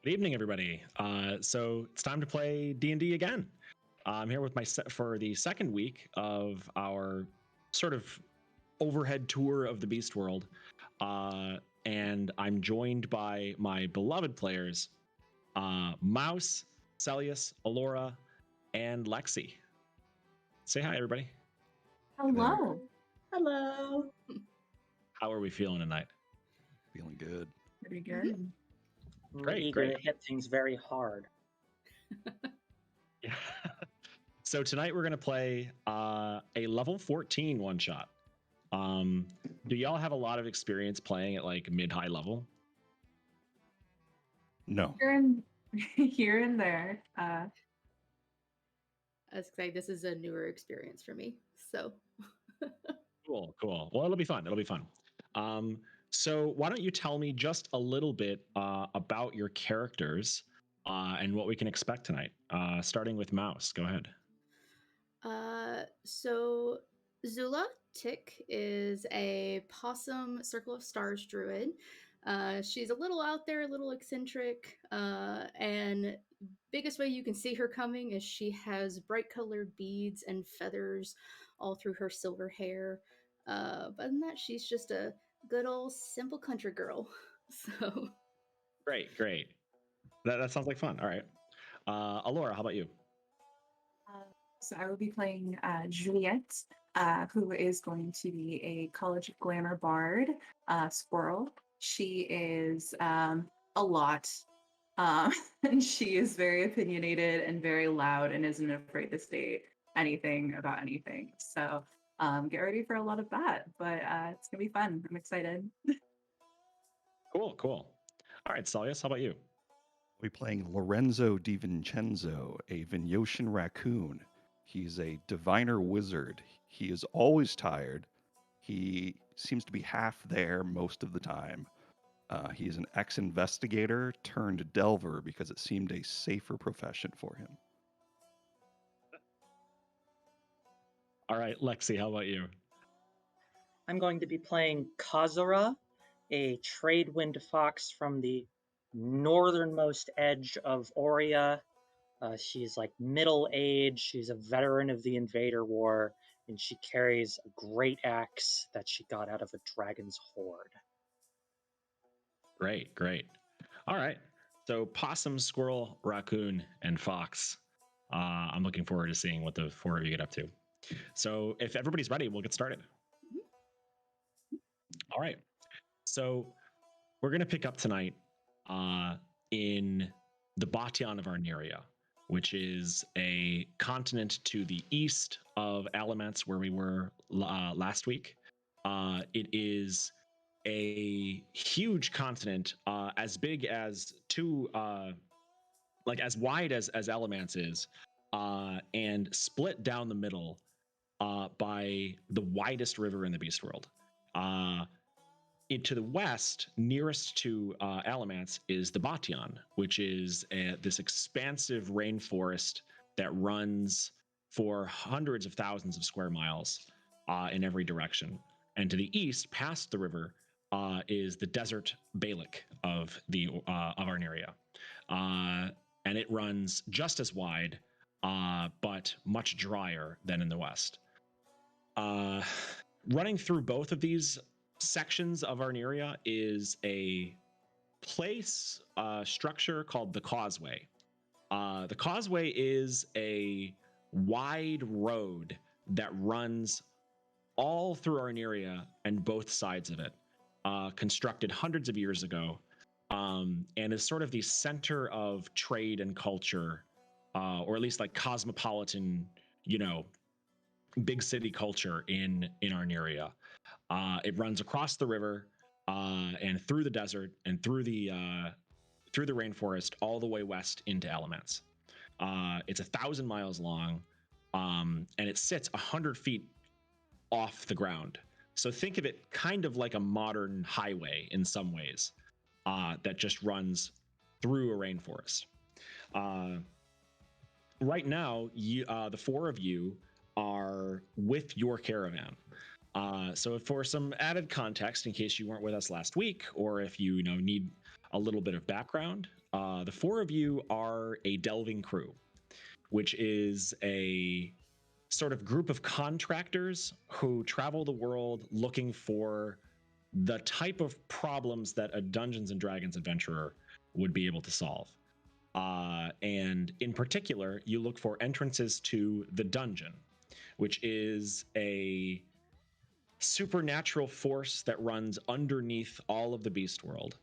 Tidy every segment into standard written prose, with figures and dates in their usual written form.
Good evening, everybody. So it's time to play D&D again. I'm here with for the second week of our sort of overhead tour of the Beast World, and I'm joined by my beloved players, Mouse, Celius, Alora, and Lexi. Say hi, everybody. Hello. Hello. How are we feeling tonight? Feeling good. Pretty good. I'm Great, eager great. to hit things very hard. Yeah. So tonight we're going to play a level 14 one shot. Do y'all have a lot of experience playing at like mid-high level? No. Here and there. I was saying this is a newer experience for me. So Cool. Well, it'll be fun. So why don't you tell me just a little bit about your characters and what we can expect tonight? Starting with Mouse. Go ahead. so Zula Tick is a possum Circle of Stars druid. She's a little out there, a little eccentric, and biggest way you can see her coming is she has bright colored beads and feathers all through her silver hair. But other than that, she's just a good old simple country girl. So Great. That sounds like fun. All right. Alora, how about you? So I will be playing Juliet, who is going to be a college glamour bard, squirrel. She is a lot. And she is very opinionated and very loud and isn't afraid to say anything about anything. So get ready for a lot of that. But it's going to be fun. I'm excited. Cool. All right, Salius, how about you? We're playing Lorenzo Di Vincenzo, a Venusian raccoon. He's a diviner wizard. He is always tired. He seems to be half there most of the time. He is an ex-investigator turned delver because it seemed a safer profession for him. All right, Lexi, how about you? I'm going to be playing Kazura, a tradewind fox from the northernmost edge of Auria. She's like middle-aged. She's a veteran of the Invader War, and she carries a great axe that she got out of a dragon's hoard. Great. All right. So possum, squirrel, raccoon, and fox. I'm looking forward to seeing what the four of you get up to. So if everybody's ready, we'll get started. All right. So we're going to pick up tonight in the Bation of Arneria, which is a continent to the east of Alamance, where we were last week. It is a huge continent, as big as as wide as Alamance is, and split down the middle by the widest river in the Beast World. To the west, nearest to Alamance, is the Bation, which is this expansive rainforest that runs for hundreds of thousands of square miles in every direction. And to the east, past the river, is the desert Balik of Arneria, and it runs just as wide, but much drier than in the west. Running through both of these sections of Arneria is a place structure called the Causeway. The Causeway is a wide road that runs all through Arneria and both sides of it, constructed hundreds of years ago, and is sort of the center of trade and culture, or at least like cosmopolitan, big city culture in Arneria. It runs across the river and through the desert and through the rainforest all the way west into Alamance. It's 1,000 miles long, and it sits 100 feet off the ground. So think of it kind of like a modern highway in some ways, that just runs through a rainforest. Right now, the four of you are with your caravan. So for some added context, in case you weren't with us last week, or if you need a little bit of background, The four of you are a delving crew, which is a sort of group of contractors who travel the world looking for the type of problems that a Dungeons and Dragons adventurer would be able to solve. And in particular, you look for entrances to the dungeon, which is a supernatural force that runs underneath all of the beast world,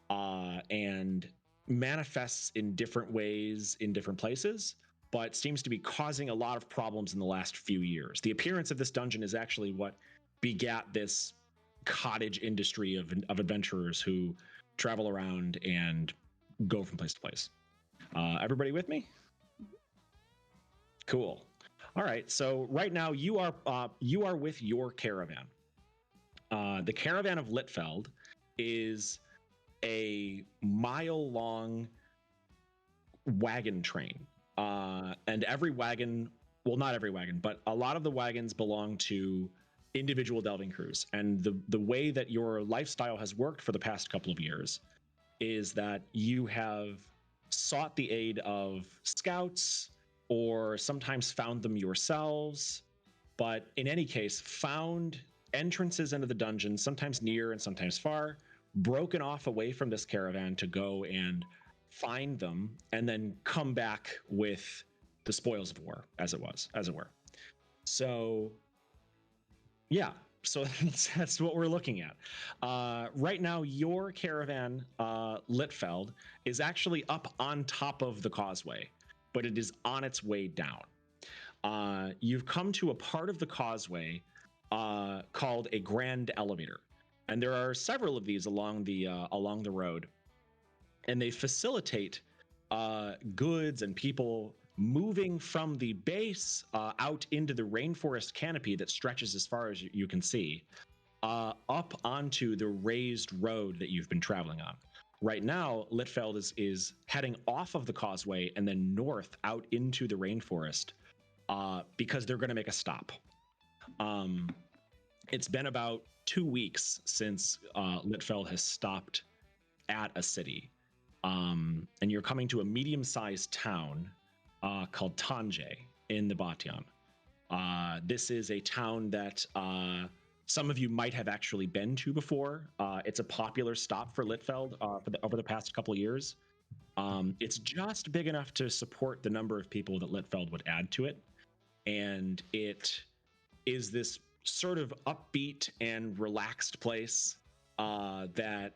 and manifests in different ways in different places, but seems to be causing a lot of problems in the last few years. The appearance of this dungeon is actually what begat this cottage industry of adventurers who travel around and go from place to place. Everybody with me? Cool. All right. So right now you are with your caravan. The caravan of Litfeld is a mile-long wagon train, and every wagon, well, not every wagon, but a lot of the wagons belong to individual delving crews. And the way that your lifestyle has worked for the past couple of years is that you have sought the aid of scouts, or sometimes found them yourselves, but in any case found entrances into the dungeon, sometimes near and sometimes far, broken off away from this caravan to go and find them, and then come back with the spoils of war, as it were. So yeah, so that's what we're looking at. Right now, your caravan, Litfeld, is actually up on top of the causeway, but it is on its way down. You've come to a part of the causeway called a grand elevator, and there are several of these along the road, and they facilitate goods and people moving from the base out into the rainforest canopy that stretches as far as you can see, up onto the raised road that you've been traveling on. Right now, Litfeld is heading off of the causeway and then north out into the rainforest because they're going to make a stop. It's been about 2 weeks since Litfeld has stopped at a city, and you're coming to a medium-sized town called Tanje in the Batian. This is a town that some of you might have actually been to before. It's a popular stop for Litfeld over the past couple of years. It's just big enough to support the number of people that Litfeld would add to it. And it is this sort of upbeat and relaxed place that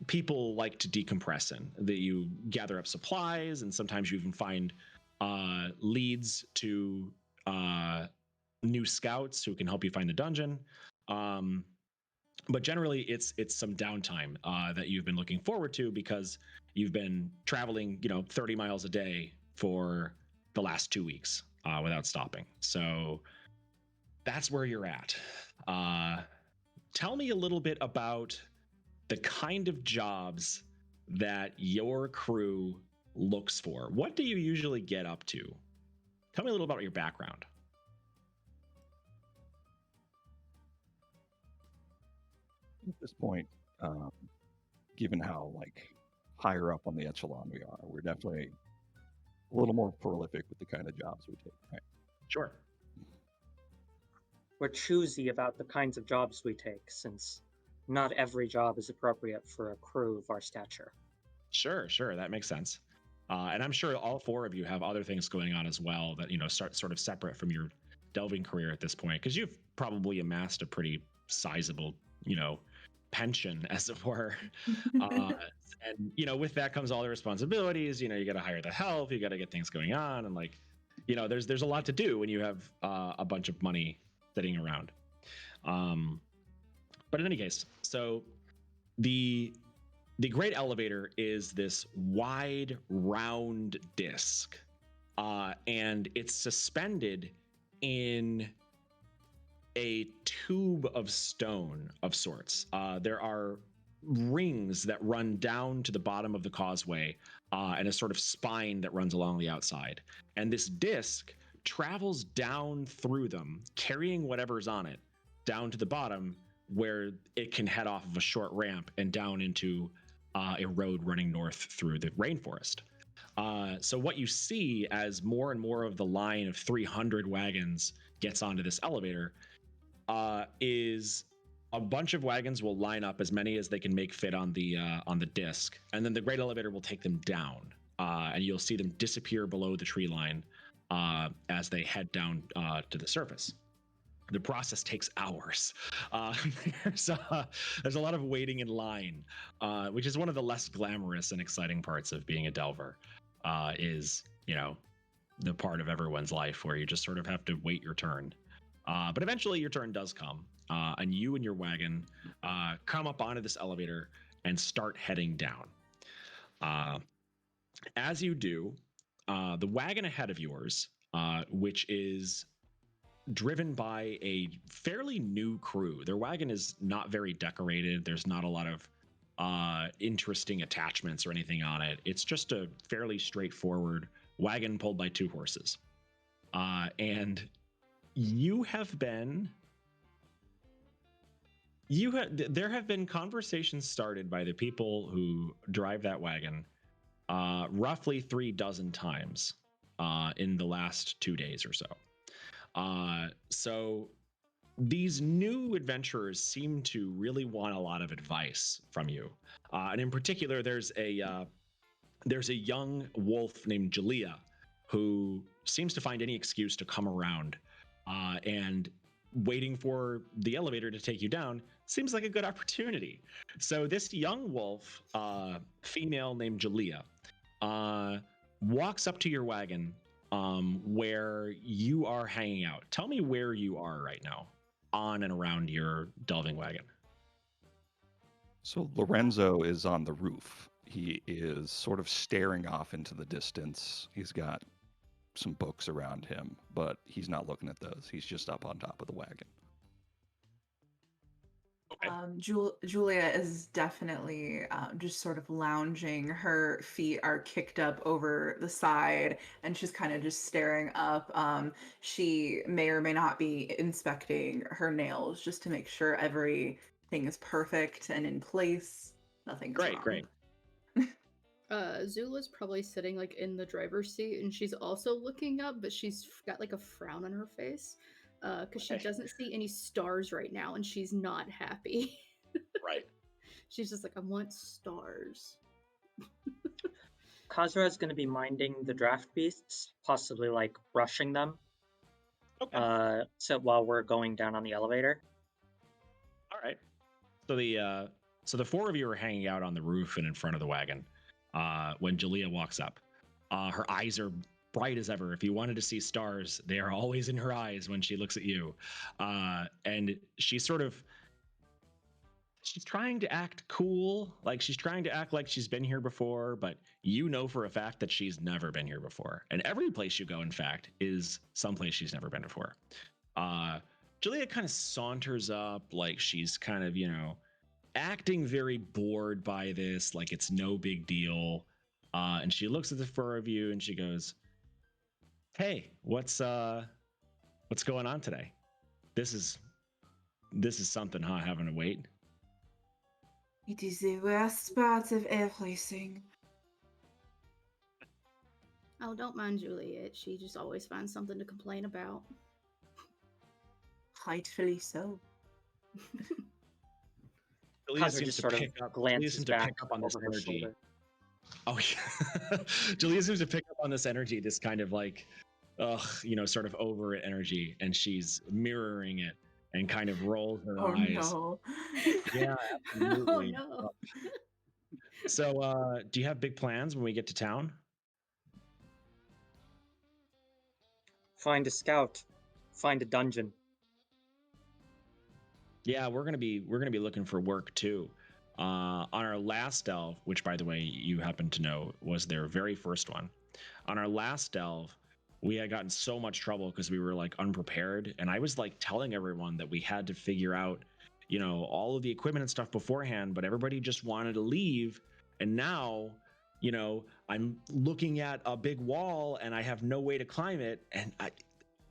people like to decompress in. That you gather up supplies, and sometimes you even find leads to new scouts who can help you find the dungeon. But generally, it's some downtime that you've been looking forward to because you've been traveling, 30 miles a day for the last 2 weeks without stopping. So that's where you're at. Tell me a little bit about the kind of jobs that your crew looks for. What do you usually get up to? Tell me a little about your background. At this point, given how higher up on the echelon we are, we're definitely a little more prolific with the kind of jobs we take. Right? Sure. We're choosy about the kinds of jobs we take, since not every job is appropriate for a crew of our stature. Sure, that makes sense. And I'm sure all four of you have other things going on as well that, start sort of separate from your delving career at this point, because you've probably amassed a pretty sizable, pension, as it were. And, with that comes all the responsibilities. You got to hire the help, you got to get things going on. And there's a lot to do when you have a bunch of money sitting around. But in any case, so the great elevator is this wide, round disc, and it's suspended in a tube of stone of sorts. There are rings that run down to the bottom of the causeway, and a sort of spine that runs along the outside. And this disc travels down through them, carrying whatever's on it, down to the bottom, where it can head off of a short ramp and down into a road running north through the rainforest. So what you see as more and more of the line of 300 wagons gets onto this elevator is a bunch of wagons will line up, as many as they can make fit on the disc, and then the great elevator will take them down, and you'll see them disappear below the tree line as they head down to the surface. The process takes hours. There's a lot of waiting in line, which is one of the less glamorous and exciting parts of being a Delver. Is, you know, the part of everyone's life where you just sort of have to wait your turn. But eventually your turn does come, and you and your wagon come up onto this elevator and start heading down. As you do, the wagon ahead of yours, which is driven by a fairly new crew. Their wagon is not very decorated. There's not a lot of interesting attachments or anything on it. It's just a fairly straightforward wagon pulled by 2 horses. And there have been conversations started by the people who drive that wagon roughly 3 dozen times in the last 2 days or so. So these new adventurers seem to really want a lot of advice from you. And in particular, there's a young wolf named Jalea who seems to find any excuse to come around, and waiting for the elevator to take you down seems like a good opportunity. So this young wolf, female named Jalea, walks up to your wagon where you are hanging out. Tell me where you are right now on and around your delving wagon. So Lorenzo is on the roof. He is sort of staring off into the distance. He's got some books around him, but he's not looking at those. He's just up on top of the wagon. Okay. Julia is definitely just sort of lounging. Her feet are kicked up over the side, and she's kind of just staring up. She may or may not be inspecting her nails just to make sure everything is perfect and in place. Nothing's wrong. Great. Zula's probably sitting like in the driver's seat, and she's also looking up, but she's got like a frown on her face because she doesn't see any stars right now, and she's not happy. Right. She's just like, I want stars. Kazura is going to be minding the draft beasts, possibly like brushing them. Okay. So while we're going down on the elevator. All right. So the 4 of you are hanging out on the roof and in front of the wagon when Jalea walks up. Her eyes are bright as ever. If you wanted to see stars, they are always in her eyes when she looks at you. And she's trying to act cool. Like she's trying to act like she's been here before, but you know for a fact that she's never been here before. And every place you go, in fact, is someplace she's never been before. Jalea kind of saunters up like she's kind of, acting very bored by this, like it's no big deal. And she looks at the 4 of you and she goes, "Hey, what's going on today? This is something, huh? Having to wait." It is the worst part of everything. Oh, don't mind Juliet. She just always finds something to complain about. Rightfully so. Jalea seems to pick up on this energy. Shoulder. Oh, yeah. Jalea seems to pick up on this energy, this kind of like, sort of over it energy, and she's mirroring it and kind of rolls her eyes. No. Yeah, absolutely. Oh no. So, do you have big plans when we get to town? Find a scout. Find a dungeon. Yeah, we're gonna be looking for work too. On our last delve, which by the way you happen to know was their very first one. On our last delve, we had gotten so much trouble because we were like unprepared, and I was like telling everyone that we had to figure out, all of the equipment and stuff beforehand, but everybody just wanted to leave. And now, I'm looking at a big wall and I have no way to climb it, and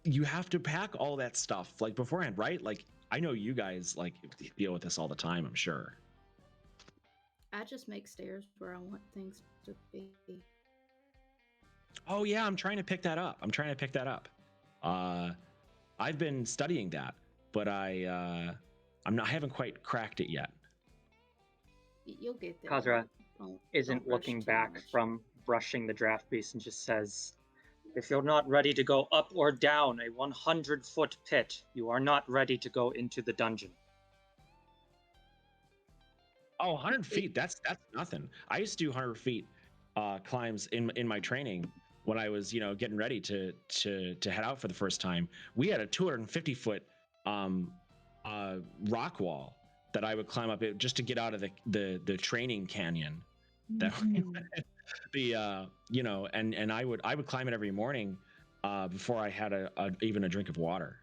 you have to pack all that stuff like beforehand, right? Like I know you guys like deal with this all the time, I'm sure. I just make stairs where I want things to be. Oh yeah, I'm trying to pick that up. I've been studying that, but I haven't quite cracked it yet. You'll get there. Kazra Don't isn't rush looking too back much. from brushing the draft beast and just says, "If you're not ready to go up or down a 100-foot pit, you are not ready to go into the dungeon." Oh, 100 feet. That's nothing. I used to do 100 feet climbs in my training when I was, getting ready to head out for the first time. We had a 250-foot rock wall that I would climb up it just to get out of the training canyon. That and I would climb it every morning before I had even a drink of water.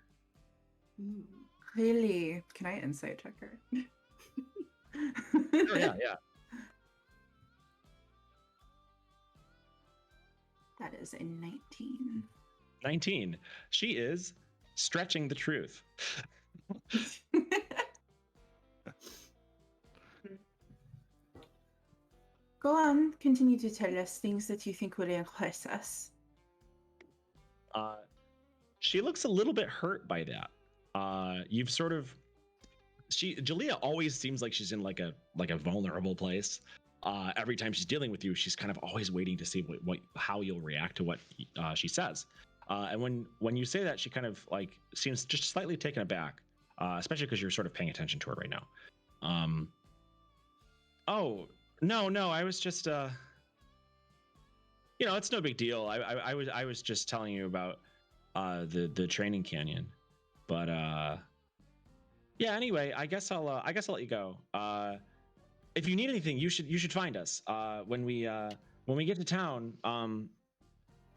Really? Can I insight check her? Oh yeah. That is a 19. 19. She is stretching the truth. Go on, continue to tell us things that you think will impress us. She looks a little bit hurt by that. You've sort of Jalea always seems like she's in like a vulnerable place. Every time she's dealing with you, she's kind of always waiting to see how you'll react to what she says. And when you say that, she kind of like seems just slightly taken aback, especially because you're sort of paying attention to her right now. Oh no, I was just it's no big deal. I was just telling you about the training canyon, but yeah. Anyway, I guess I'll let you go. If you need anything, you should find us. When we get to town,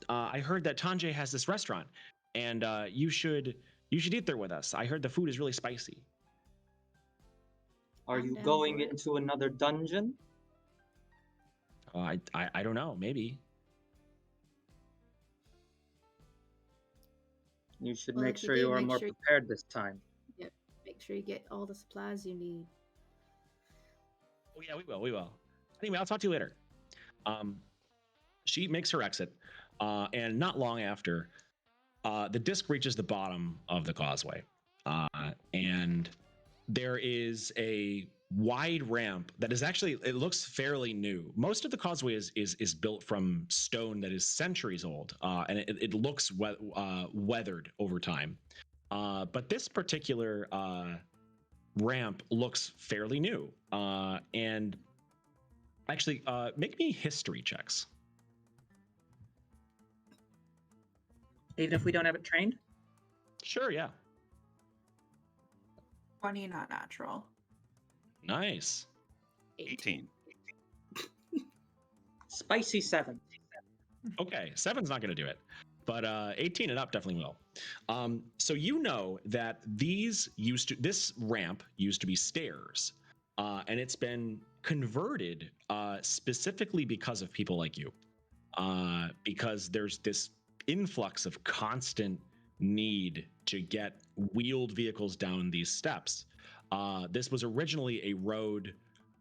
I heard that Tanjay has this restaurant, and you should eat there with us. I heard the food is really spicy. Are I'm you down going for it. into another dungeon? I don't know. Maybe. You should Well, make if you sure do, you are make more sure- prepared this time. Yep. Make sure you get all the supplies you need. Oh yeah, we will. Anyway, I'll talk to you later. She makes her exit, and not long after, the disc reaches the bottom of the causeway, and there is a wide ramp that is it looks fairly new. Most of the causeway is built from stone that is centuries old, and it looks weathered over time. But this particular ramp looks fairly new, and actually make me history checks. Even if we don't have it trained? Sure, yeah. 20, not natural. Nice. 18. Spicy 7. Okay, 7's not going to do it, but 18 and up definitely will. So you know that this ramp used to be stairs, and it's been converted specifically because of people like you, because there's this influx of constant need to get wheeled vehicles down these steps. This was originally a road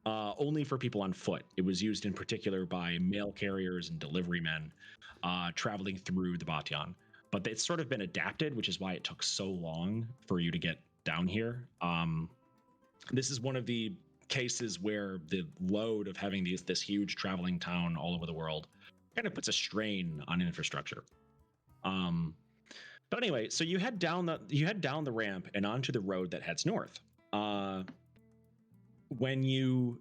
only for people on foot. It was used in particular by mail carriers and delivery men traveling through the Batyan. But it's sort of been adapted, which is why it took so long for you to get down here. This is one of the cases where the load of having this huge traveling town all over the world kind of puts a strain on infrastructure. But anyway, so you head down the ramp and onto the road that heads north. When you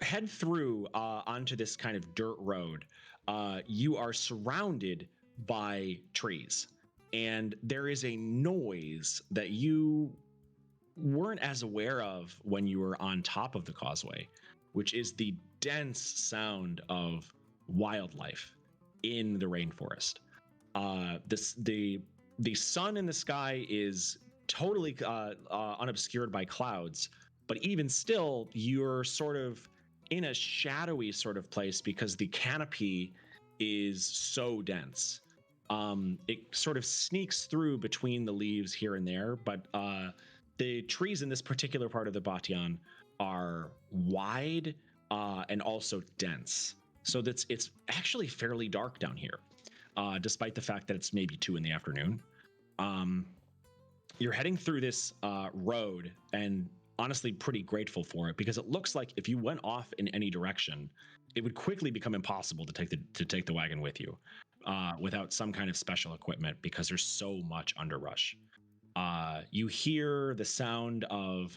head through onto this kind of dirt road, you are surrounded by trees, and there is a noise that you weren't as aware of when you were on top of the causeway, which is the dense sound of wildlife in the rainforest. The sun in the sky is totally unobscured by clouds, but even still, you're sort of in a shadowy sort of place because the canopy is so dense. It sort of sneaks through between the leaves here and there, but the trees in this particular part of the Batyan are wide and also dense. So it's actually fairly dark down here, despite the fact that it's maybe 2 in the afternoon. You're heading through this road, and honestly pretty grateful for it, because it looks like if you went off in any direction, it would quickly become impossible to take the wagon with you without some kind of special equipment, because there's so much underbrush. You hear the sound of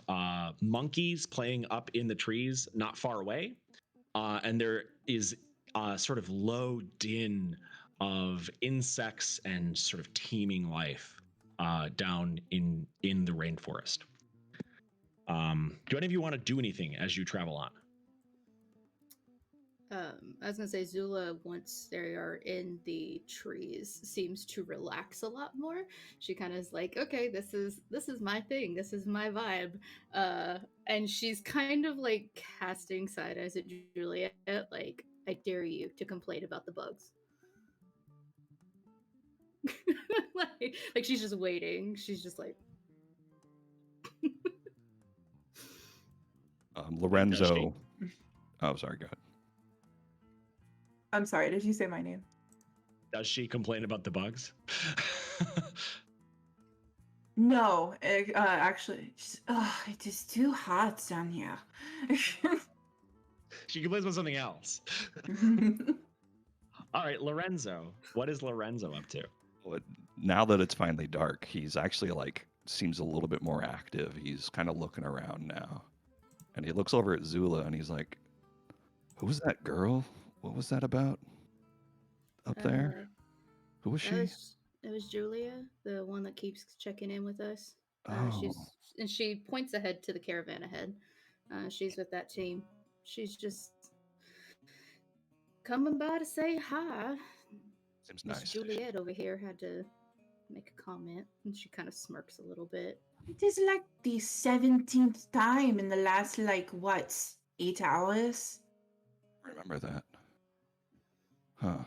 monkeys playing up in the trees not far away, and there is a sort of low din of insects and sort of teeming life down in the rainforest. Do any of you want to do anything as you travel on? I was gonna say Zula, once they are in the trees, seems to relax a lot more. She kind of is like, okay, this is my thing, this is my vibe, and she's kind of like casting side eyes at Juliet, like, I dare you to complain about the bugs. like she's just waiting. She's just like, Lorenzo. Oh, sorry. Go ahead. I'm sorry, did you say my name? Does she complain about the bugs? No, actually, it is too hot down here. She complains about something else. All right, Lorenzo. What is Lorenzo up to? Well, now that it's finally dark, he's actually like seems a little bit more active. He's kind of looking around now, and he looks over at Zula and he's like, "Who was that girl? What was that about up there? Who was she?" It was Julia, the one that keeps checking in with us. Oh, And she points ahead to the caravan ahead. She's with that team. She's just coming by to say hi. seems Miss nice. Juliet over here had to make a comment, and she kind of smirks a little bit. It is like the 17th time in the last, 8 hours? Remember that? Huh?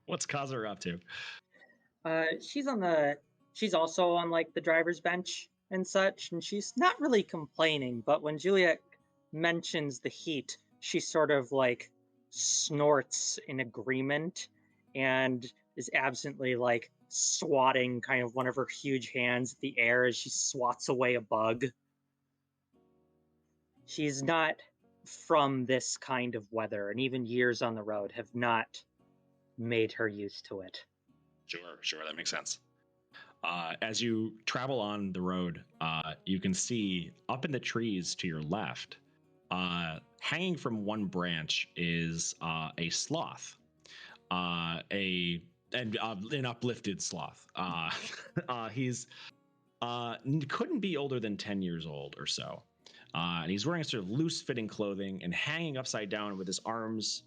What's Kazar up to? She's also on like the driver's bench and such, and she's not really complaining, but when Juliet mentions the heat, she sort of like snorts in agreement and is absently like swatting kind of one of her huge hands at the air as she swats away a bug. She's not from this kind of weather, and even years on the road have not made her used to it. Sure, that makes sense. As you travel on the road, you can see up in the trees to your left, hanging from one branch is a sloth, an uplifted sloth. He's couldn't be older than 10 years old or so, and he's wearing sort of loose-fitting clothing and hanging upside down with his arms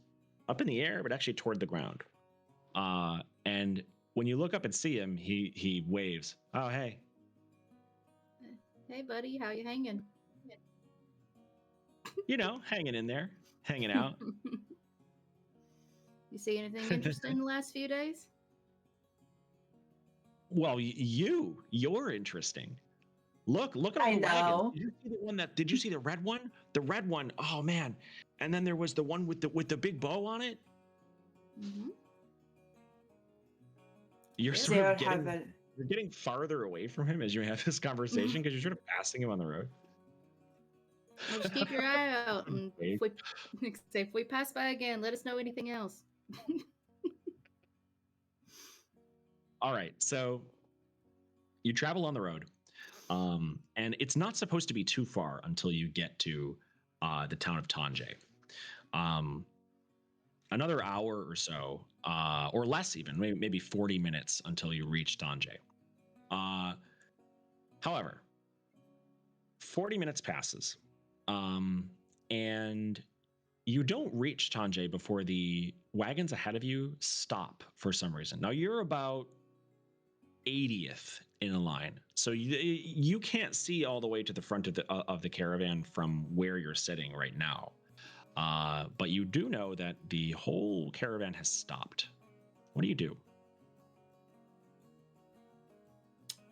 up in the air, but actually toward the ground. And when you look up and see him, he waves. Oh, hey. Hey, buddy, how you hanging? You know, hanging in there, hanging out. You see anything interesting in the last few days? Well, you're interesting. Look at all I the know. wagons. Did you see the one did you see the red one? The red one, oh man. And then there was the one with the big bow on it. Mm-hmm. You're Yeah. sort They of would have you're getting farther away from him as you have this conversation, because you're sort of passing him on the road. Well, just keep your eye out, and if we pass by again, let us know anything else. All right, so you travel on the road, and it's not supposed to be too far until you get to the town of Tanjay. Another hour or so, or less even, maybe 40 minutes until you reach Tanjay. However, 40 minutes passes, and you don't reach Tanjay before the wagons ahead of you stop for some reason. Now you're about 80th in a line, so you can't see all the way to the front of the caravan from where you're sitting right now. But you do know that the whole caravan has stopped. What do you do?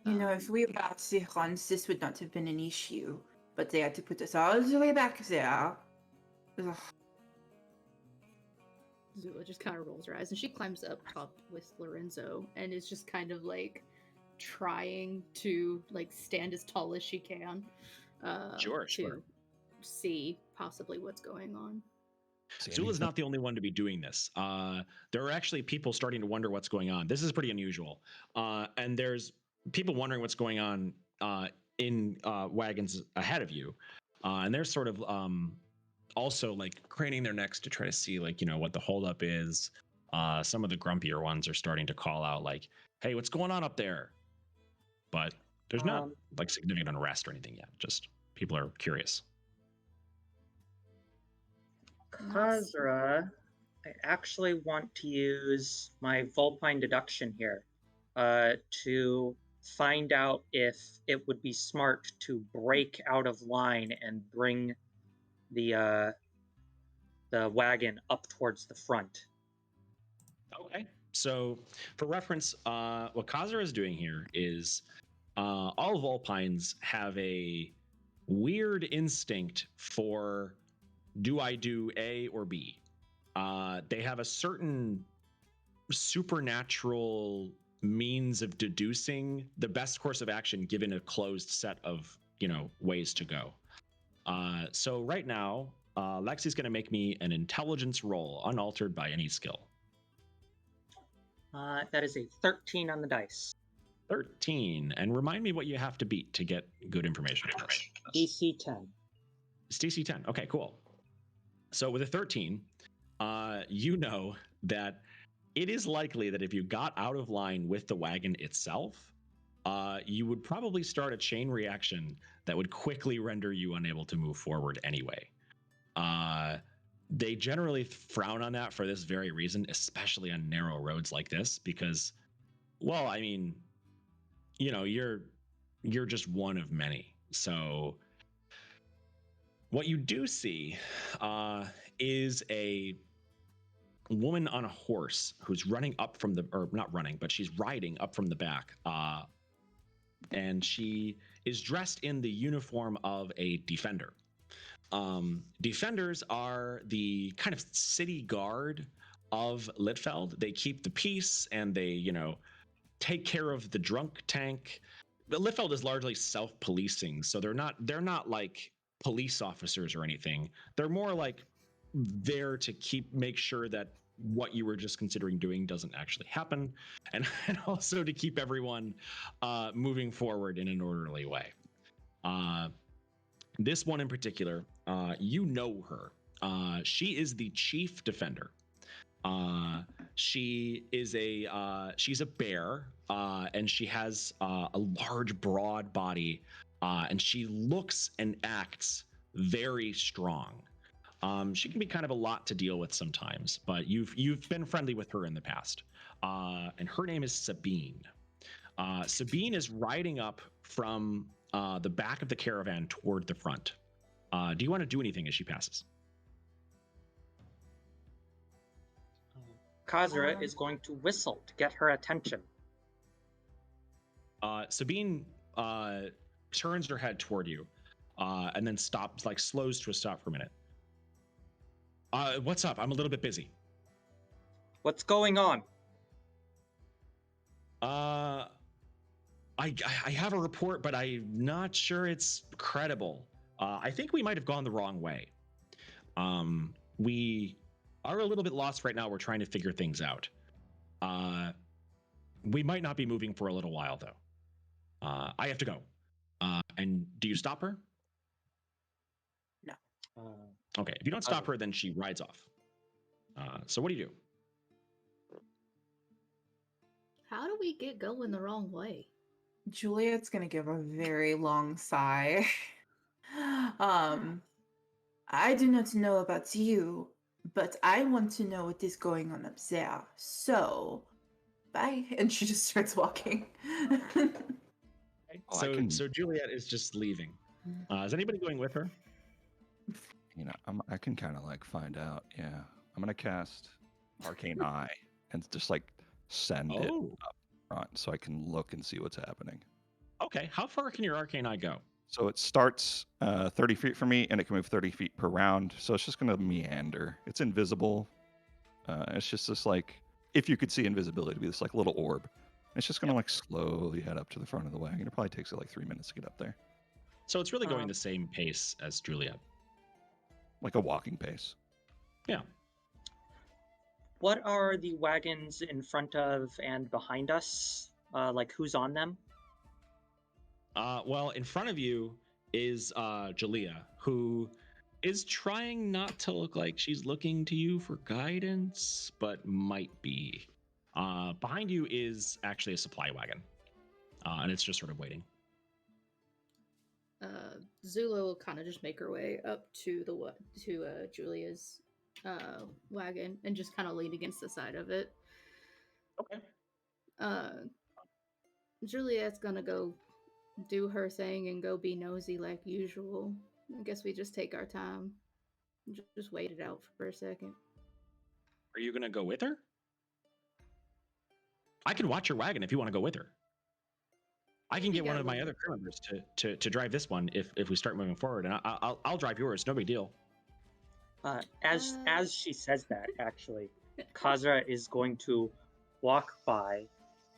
if we were at Sirons, this would not have been an issue. but they had to put us all the way back there. Ugh. Zula just kind of rolls her eyes and she climbs up top with Lorenzo and is just kind of like trying to like stand as tall as she can Sure. to see possibly what's going on. Zula's not the only one to be doing this. There are actually people starting to wonder what's going on. This is pretty unusual. And there's people wondering what's going on in wagons ahead of you. And they're sort of also like craning their necks to try to see like, what the holdup is. Some of the grumpier ones are starting to call out like, hey, what's going on up there? But there's not like significant unrest or anything yet. Just people are curious. Khazra, I actually want to use my Vulpine deduction here to find out if it would be smart to break out of line and bring the wagon up towards the front. Okay. So, for reference, what Khazra is doing here is all Vulpines have a weird instinct for do I do A or B? They have a certain supernatural means of deducing the best course of action given a closed set of, ways to go. So right now, Lexi's going to make me an intelligence roll, unaltered by any skill. That is a 13 on the dice. 13. And remind me what you have to beat to get good information from this. DC 10. It's DC 10. Okay, cool. So with a 13, you know that it is likely that if you got out of line with the wagon itself, you would probably start a chain reaction that would quickly render you unable to move forward anyway. They generally frown on that for this very reason, especially on narrow roads like this, because, well, I mean, you're just one of many. So what you do see is a woman on a horse who's running up from not running, but she's riding up from the back. And she is dressed in the uniform of a defender. Defenders are the kind of city guard of Litfeld. They keep the peace and they, take care of the drunk tank. But Litfeld is largely self-policing, so they're not like police officers or anything. They're more like there to make sure that what you were just considering doing doesn't actually happen, and also to keep everyone moving forward in an orderly way. This one in particular, you know her. She is the chief defender. She's a bear, and she has a large, broad body, and she looks and acts very strong. She can be kind of a lot to deal with sometimes, but you've been friendly with her in the past. And her name is Sabine. Sabine is riding up from the back of the caravan toward the front. Do you want to do anything as she passes? Khazra is going to whistle to get her attention. Sabine turns her head toward you, and then stops, like slows to a stop for a minute. What's up? I'm a little bit busy. What's going on? I have a report, but I'm not sure it's credible. I think we might have gone the wrong way. We are a little bit lost right now. We're trying to figure things out. We might not be moving for a little while, though. I have to go. And do you stop her? No. Okay. If you don't stop her, then she rides off. So what do you do? How do we get going the wrong way? Juliet's gonna give a very long sigh. I do not know about you, but I want to know what is going on up there. So, bye. And she just starts walking. So Juliet is just leaving. Is anybody going with her? I can kind of like find out. Yeah, I'm gonna cast Arcane Eye and just like send it up front so I can look and see what's happening. Okay. How far can your Arcane Eye go? So it starts 30 feet from me, and it can move 30 feet per round. So it's just going to meander. It's invisible. It's just this like, if you could see invisibility, it'd be this like little orb. It's just going to like slowly head up to the front of the wagon. It probably takes it like 3 minutes to get up there, So it's really going the same pace as Juliet. like a walking pace. Yeah. What are the wagons in front of and behind us? Like who's on them? Well, in front of you is Jalea, who is trying not to look like she's looking to you for guidance, but might be. Behind you is actually a supply wagon, and it's just sort of waiting. Zula will kind of just make her way up to Julia's wagon and just kind of lean against the side of it. Okay. Juliet's gonna go do her thing and go be nosy like usual. I guess we just take our time. Just wait it out for a second. Are you gonna go with her? I can watch your wagon if you want to go with her. I can get one of my other crew members to drive this one if we start moving forward, and I'll drive yours. No big deal. As she says that, actually, Kazra is going to walk by,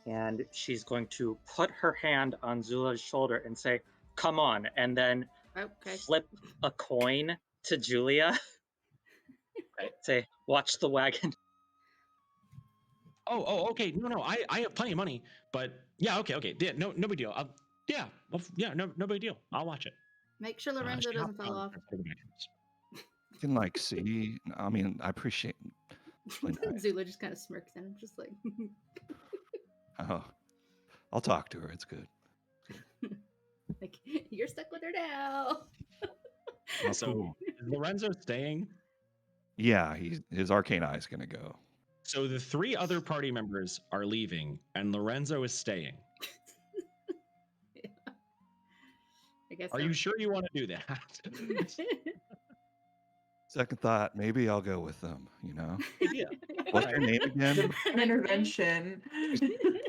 and she's going to put her hand on Zula's shoulder and say, "Come on," and then flip a coin to Julia. Say, "Watch the wagon." Oh, okay. No. I have plenty of money, but yeah, okay. Yeah, no big deal. No big deal. I'll watch it. Make sure Lorenzo doesn't fall off. You can like see. I mean, I appreciate. Zula just kind of smirks and I'm just like, oh, I'll talk to her. It's good. Like, you're stuck with her now. Oh, So cool. is Lorenzo staying? Yeah, his arcane eye is gonna go. So the 3 other party members are leaving, and Lorenzo is staying. Yeah. I guess. Are you sure you want to do that? Second thought, maybe I'll go with them. You know. Yeah. What's your name again? An intervention.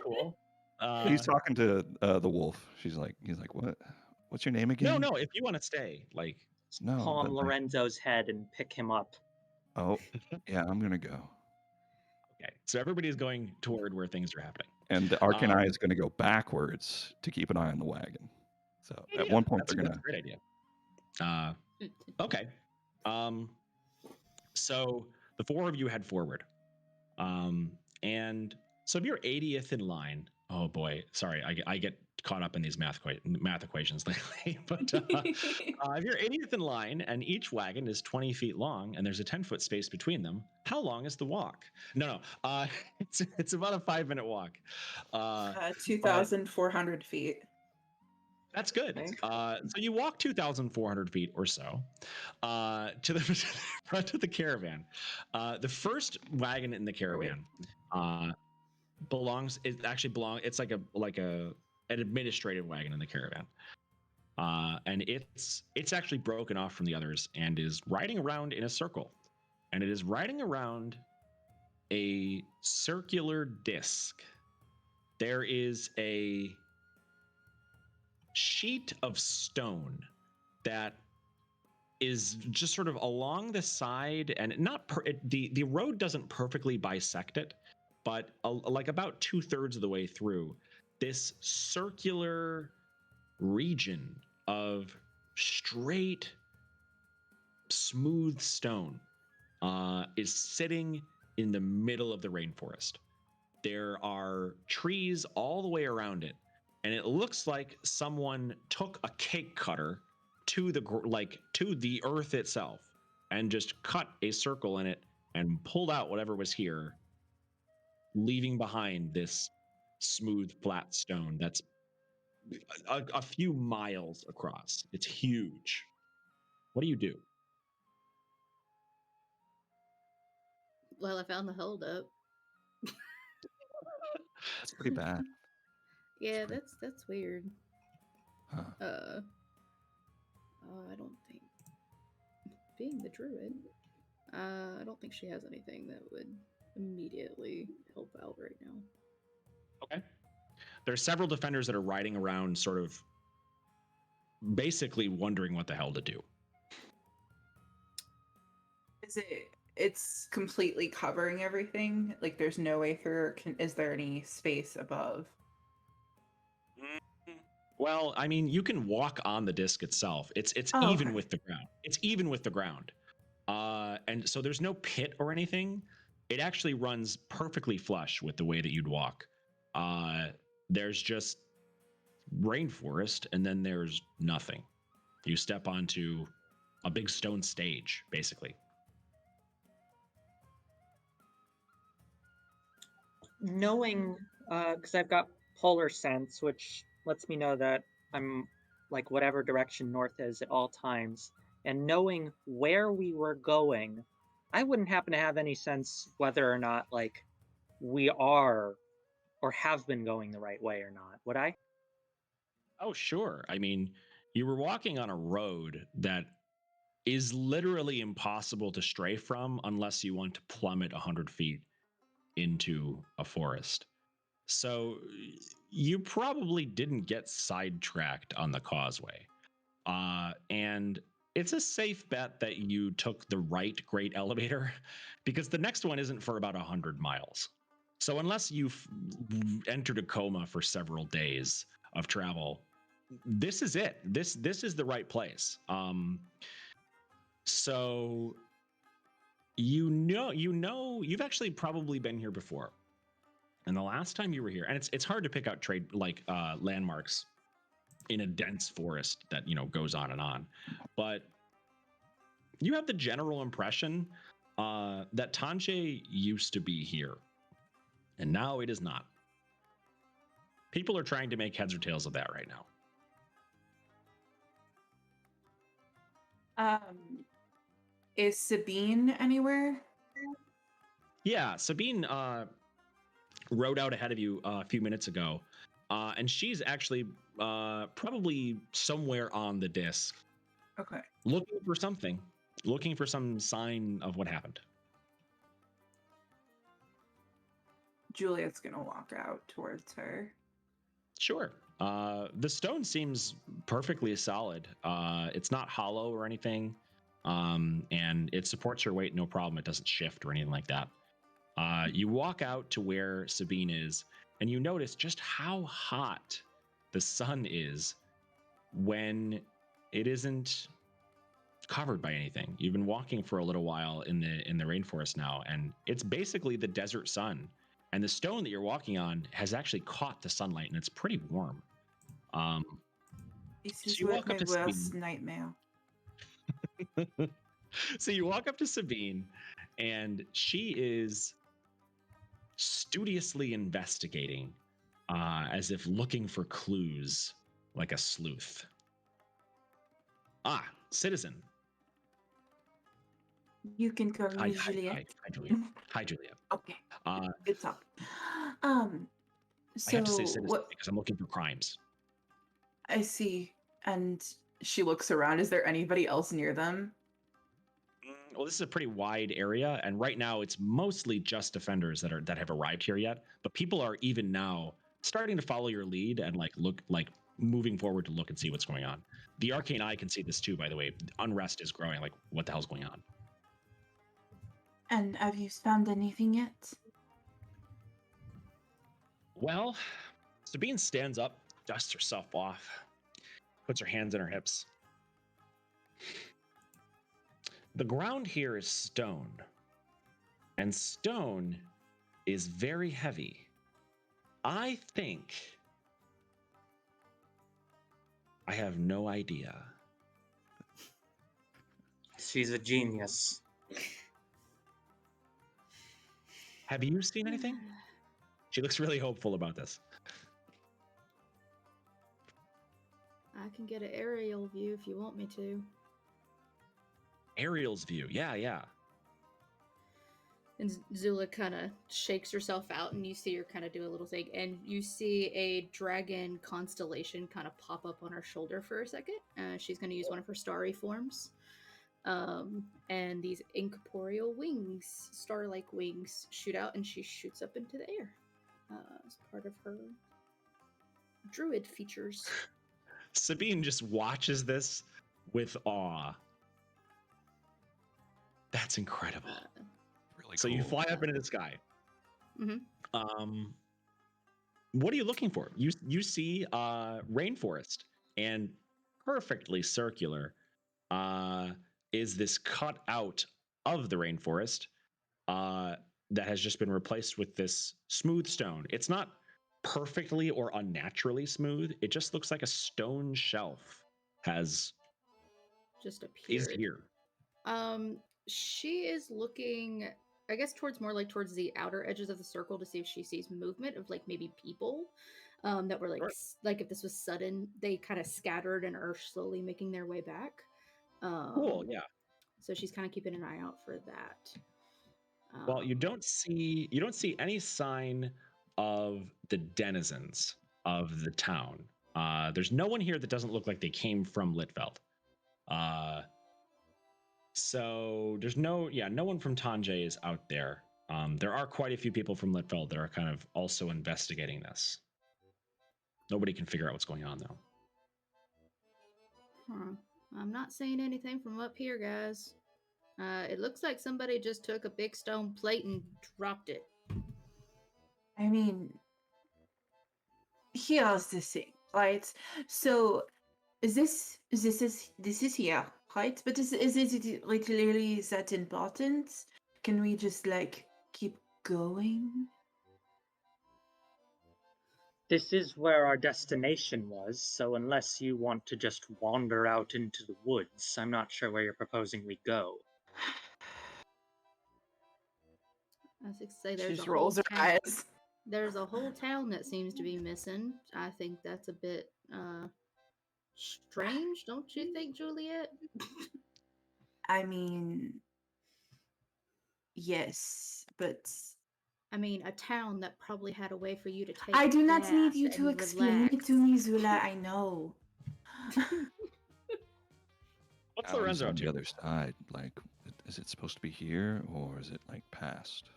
Cool. He's talking to the wolf. He's like, what? What's your name again? No. If you want to stay, like, No. Palm but, Lorenzo's head and pick him up. Oh, yeah, I'm gonna go. okay. So everybody's going toward where things are happening. And the arcane eye is gonna go backwards to keep an eye on the wagon. So at one point that's they're a great idea. Okay. So the 4 of you head forward. And so if you're 80th in line, oh boy, sorry, I get caught up in these math equations lately. But if you're 80th in line and each wagon is 20 feet long and there's a 10-foot space between them, how long is the walk? No. It's about a 5-minute walk. 2,400 feet. That's good. So you walk 2,400 feet or so to the front of the caravan. The first wagon in the caravan it's like an administrative wagon in the caravan. And it's actually broken off from the others and is riding around in a circle. And it is riding around a circular disc. There is a sheet of stone that is just sort of along the side, and the road doesn't perfectly bisect it, but like about 2/3 of the way through, this circular region of straight, smooth stone is sitting in the middle of the rainforest. There are trees all the way around it, and it looks like someone took a cake cutter to the earth itself and just cut a circle in it and pulled out whatever was here, leaving behind this smooth, flat stone that's a few miles across. It's huge. What do you do? Well, I found the holdup. That's pretty bad. Yeah, that's weird. Huh. I don't think, being the druid, I don't think she has anything that would immediately help out right now. Okay. There are several defenders that are riding around sort of basically wondering what the hell to do. It's completely covering everything? Like there's no way through, is there any space above? Well, I mean, you can walk on the disc itself. It's Oh, even okay. with the ground. It's even with the ground. And so there's no pit or anything. It actually runs perfectly flush with the way that you'd walk. There's just rainforest, and then there's nothing. You step onto a big stone stage, basically. Knowing, because I've got polar sense, which lets me know that I'm like whatever direction north is at all times, and knowing where we were going, I wouldn't happen to have any sense whether or not like we are or have been going the right way or not, would I? Oh, sure. I mean, you were walking on a road that is literally impossible to stray from unless you want to plummet 100 feet into a forest. So you probably didn't get sidetracked on the causeway. And it's a safe bet that you took the right great elevator because the next one isn't for about 100 miles. So unless you've entered a coma for several days of travel, this is it. This is the right place. So you've actually probably been here before. And the last time you were here, and it's hard to pick out landmarks in a dense forest that goes on and on, but you have the general impression that Tanche used to be here, and now it is not. People are trying to make heads or tails of that right now. Is Sabine anywhere? Yeah, Sabine rode out ahead of you a few minutes ago, and she's actually probably somewhere on the disc. Okay. Looking for some sign of what happened. Juliet's gonna walk out towards her. Sure. The stone seems perfectly solid. It's not hollow or anything, and it supports your weight no problem. It doesn't shift or anything like that. You walk out to where Sabine is, and you notice just how hot the sun is when it isn't covered by anything. You've been walking for a little while in the rainforest now, and it's basically the desert sun. And the stone that you're walking on has actually caught the sunlight, and it's pretty warm. This So is you what walk my up to worst Sabine. nightmare. So you walk up to Sabine, and she is studiously investigating, as if looking for clues, like a sleuth. Ah, citizen. You can call me Hi, Juliet. Juliet. Hi, Juliet. Okay. Uh, Good talk. I have to say So citizen what because I'm looking for crimes. I see, and she looks around. Is there anybody else near them? Well, this is a pretty wide area, and right now it's mostly just defenders that have arrived here yet. But people are even now starting to follow your lead and moving forward to look and see what's going on. The arcane eye can see this too, by the way. Unrest is growing. Like, what the hell's going on? And have you found anything yet? Well, Sabine stands up, dusts herself off, puts her hands in her hips. The ground here is stone, and stone is very heavy. I think I have no idea. She's a genius. Have you seen anything? She looks really hopeful about this. I can get an aerial view if you want me to. Ariel's view. Yeah. And Zula kind of shakes herself out, and you see her kind of do a little thing, and you see a dragon constellation kind of pop up on her shoulder for a second. She's going to use one of her starry forms. And these incorporeal wings, star-like wings, shoot out, and she shoots up into the air as part of her druid features. Sabine just watches this with awe. That's incredible. Really So cool. you fly up into the sky. Mm-hmm. What are you looking for? You see rainforest, and perfectly circular is this cut out of the rainforest that has just been replaced with this smooth stone. It's not perfectly or unnaturally smooth. It just looks like a stone shelf has Just is appeared. here. She is looking, I guess, towards the outer edges of the circle to see if she sees movement of like maybe people that were like Sure. like if this was sudden, they kind of scattered and are slowly making their way back. Cool, yeah. So she's kind of keeping an eye out for that. Well, you don't see any sign of the denizens of the town. There's no one here that doesn't look like they came from Litveld. So there's no one from Tanjay is out there. There are quite a few people from Litveld that are kind of also investigating this. Nobody can figure out what's going on though. Huh. I'm not seeing anything from up here, guys. It looks like somebody just took a big stone plate and dropped it. I mean, here's the thing, right? So this is here, right? But is it like really that important? Can we just like keep going? This is where our destination was, so unless you want to just wander out into the woods, I'm not sure where you're proposing we go. I was gonna say She there's just a whole rolls her town. eyes. There's a whole town that seems to be missing. I think that's a bit strange, don't you think, Juliet? I mean, yes, but I mean, a town that probably had a way for you to take. I do not need bath you to and explain it to relax. me, Zula. I know. What's How is Lorenzo on up the to? other side? Like, is it supposed to be here or is it like past?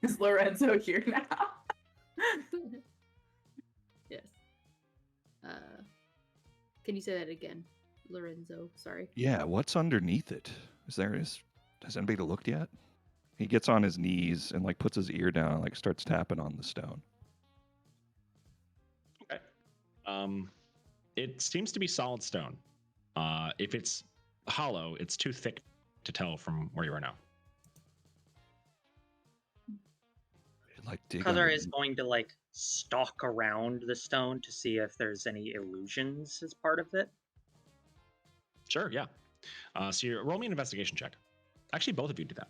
Is Lorenzo here now? Yes. Can you say that again, Lorenzo? Sorry. Yeah, what's underneath it? Has anybody looked yet? He gets on his knees and like puts his ear down and like starts tapping on the stone. Okay. It seems to be solid stone. If it's hollow, it's too thick to tell from where you are now. Like dig Kazar under- is going to like stalk around the stone to see if there's any illusions as part of it. Sure, yeah. So you roll me an investigation check. Actually, both of you do that.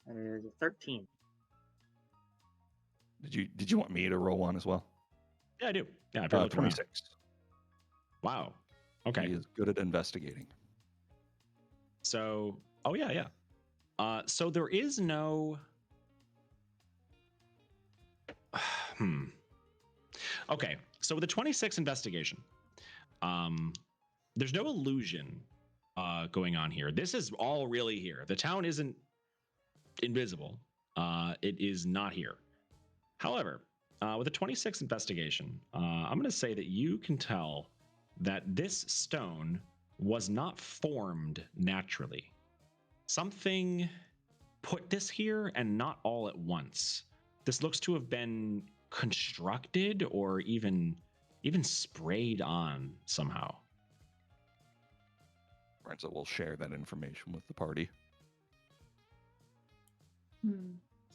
That is a 13. Did you want me to roll one as well? Yeah, I do. Yeah, if you're looking around. 26. Wow. Okay. He is good at investigating. So, oh yeah. So there is no. Okay. So with the 26 investigation, there's no illusion going on here. This is all really here. The town isn't invisible. It is not here. However, with a 26 investigation, I'm going to say that you can tell that this stone was not formed naturally. Something put this here and not all at once. This looks to have been constructed or even sprayed on somehow. Lorenzo will share that information with the party.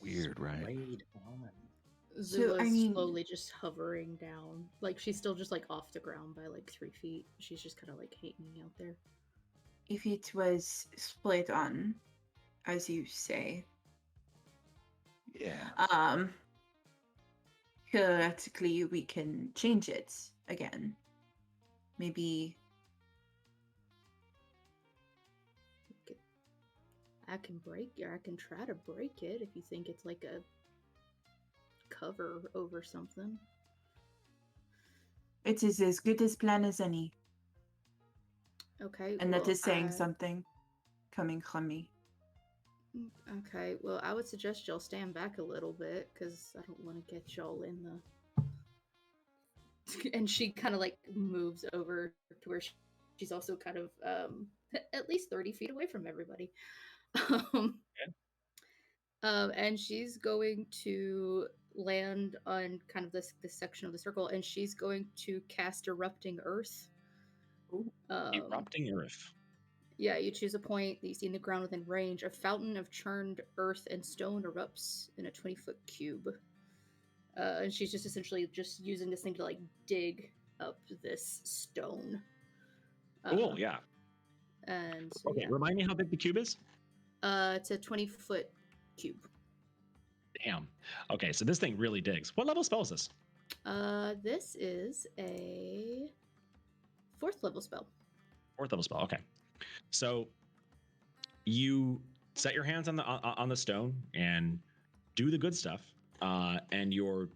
Weird, right? Sprayed on. Zula's I mean- slowly just hovering down. Like, she's still just, like, off the ground by, like, 3 feet. She's just kind of, like, hanging out there. If it was split on, as you say, Yeah. theoretically we can change it again. Maybe I can try to break it if you think it's, like, a cover over something. it is as good as plan as any. Okay. And that well, is saying something coming from me. Okay, well, I would suggest y'all stand back a little bit because I don't want to get y'all in the. And she kind of like moves over to where she's also kind of at least 30 feet away from everybody. um, and she's going to land on kind of this section of the circle, and she's going to cast Erupting Earth. Erupting Earth. Yeah, you choose a point that you see in the ground within range. A fountain of churned earth and stone erupts in a 20-foot cube. And she's just essentially just using this thing to like dig up this stone. Cool, yeah. And so, Okay, yeah. remind me how big the cube is? It's a 20-foot cube. Damn. Okay, so this thing really digs. What level spell is this? This is a 4th level spell. 4th level spell. Okay. So you set your hands on the stone and do the good stuff, and your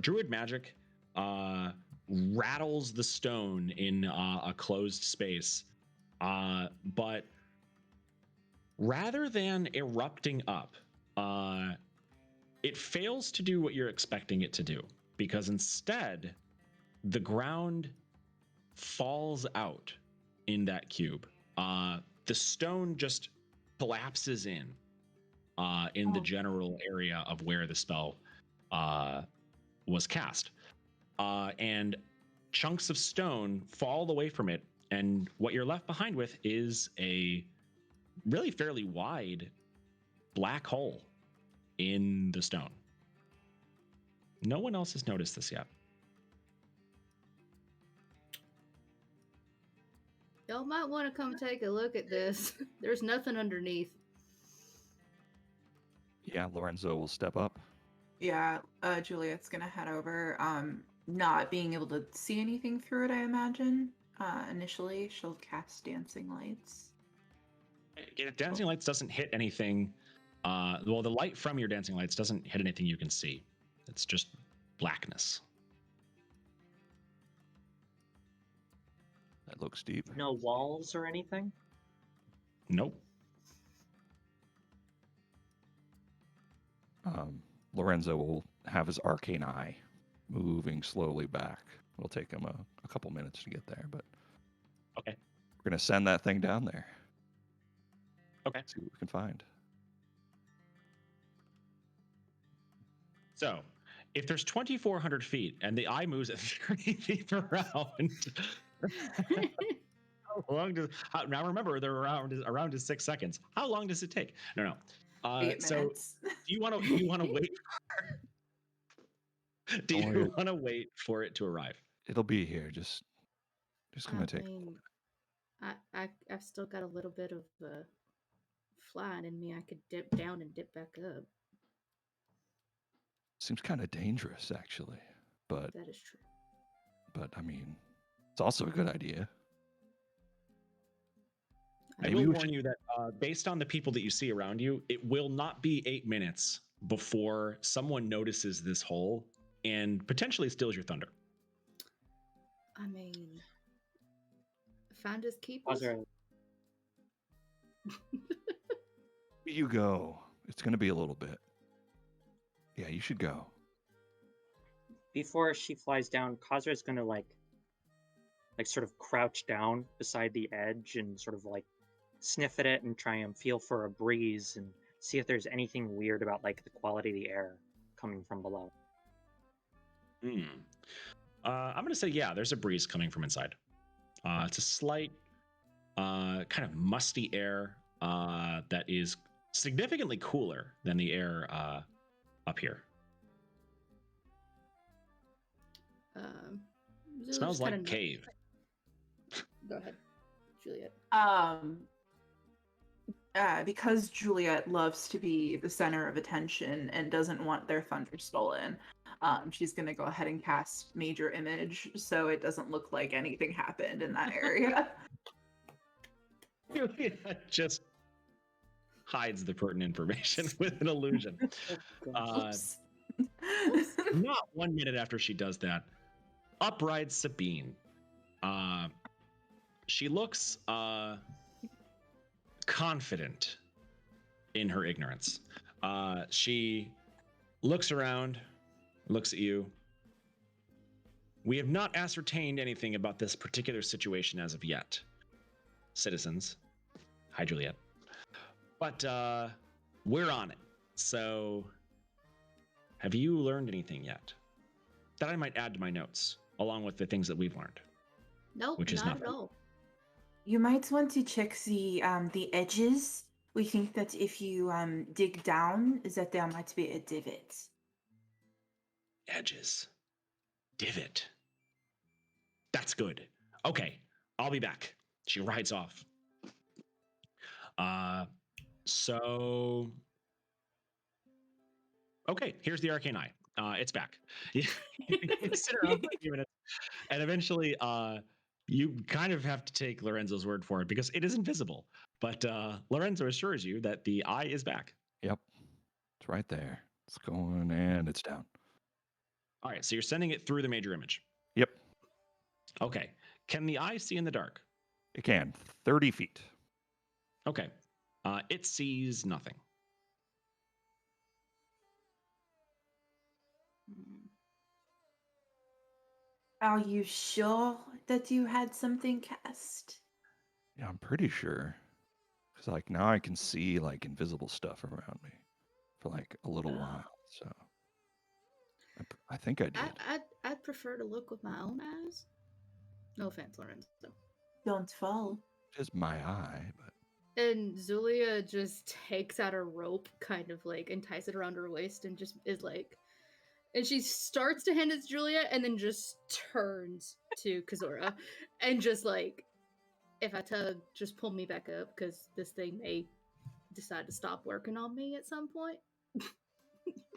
druid magic rattles the stone in a closed space. But rather than erupting up, it fails to do what you're expecting it to do, because instead the ground falls out in that cube. The stone just collapses in the general area of where the spell was cast. And chunks of stone fall away from it, and what you're left behind with is a really fairly wide black hole in the stone. No one else has noticed this yet. Y'all might want to come take a look at this. There's nothing underneath. Yeah, Lorenzo will step up. Yeah, Juliet's gonna head over. Not being able to see anything through it, I imagine. Initially, she'll cast Dancing Lights. Dancing lights doesn't hit anything. Well, the light from your dancing lights doesn't hit anything you can see. It's just blackness. That looks deep. No walls or anything? Nope. Lorenzo will have his arcane eye moving slowly back. It'll take him a couple minutes to get there, but Okay. we're going to send that thing down there. Okay. See what we can find. So, if there's 2,400 feet and the eye moves at 30 feet around, how long does? Now remember, they're around is 6 seconds. How long does it take? No. 8 So, minutes. do you want to wait? Do you want to wait for it to arrive? It'll be here. Just going to take. I've still got a little bit of flying in me. I could dip down and dip back up. Seems kind of dangerous, actually. But That is true. But I mean, it's also a good idea. I will warn you that based on the people that you see around you, it will not be 8 minutes before someone notices this hole and potentially steals your thunder. I mean, finders keepers. You go. It's going to be a little bit. Yeah, you should go. Before she flies down, Khazra is gonna like sort of crouch down beside the edge and sort of like sniff at it and try and feel for a breeze and see if there's anything weird about like the quality of the air coming from below. I'm gonna say there's a breeze coming from inside. It's a slight kind of musty air that is significantly cooler than the air up here. Smells like cave. Go ahead, Juliet. Because Juliet loves to be the center of attention and doesn't want their thunder stolen, she's going to go ahead and cast Major Image so it doesn't look like anything happened in that area. Juliet just hides the pertinent information with an illusion. Not 1 minute after she does that, up rides Sabine. She looks confident in her ignorance. She looks around, looks at you. We have not ascertained anything about this particular situation as of yet, citizens. Hi, Juliet. But we're on it. So, have you learned anything yet that I might add to my notes, along with the things that we've learned? Nope, Which is not nothing. at all. You might want to check the edges. We think that if you dig down, that there might be a divot. Edges. Divot. That's good. Okay, I'll be back. She rides off. So okay, here's the arcane eye. It's back. You sit around for a few minutes, and eventually, you kind of have to take Lorenzo's word for it because it is invisible. But Lorenzo assures you that the eye is back. Yep. It's right there. It's going and it's down. All right, so you're sending it through the major image. Yep. Okay. Can the eye see in the dark? It can. 30 feet. Okay. It sees nothing. Are you sure that you had something cast? Yeah, I'm pretty sure. Because like now I can see like invisible stuff around me for like a little while. So I think I did. I'd prefer to look with my own eyes. No offense, Lorenzo. Don't fall. Just my eye, but And Zulia just takes out a rope, kind of like, and ties it around her waist, and just is like, and she starts to hand it to Julia, and then just turns to Kazora, and just like, if I tug, just pull me back up, because this thing may decide to stop working on me at some point.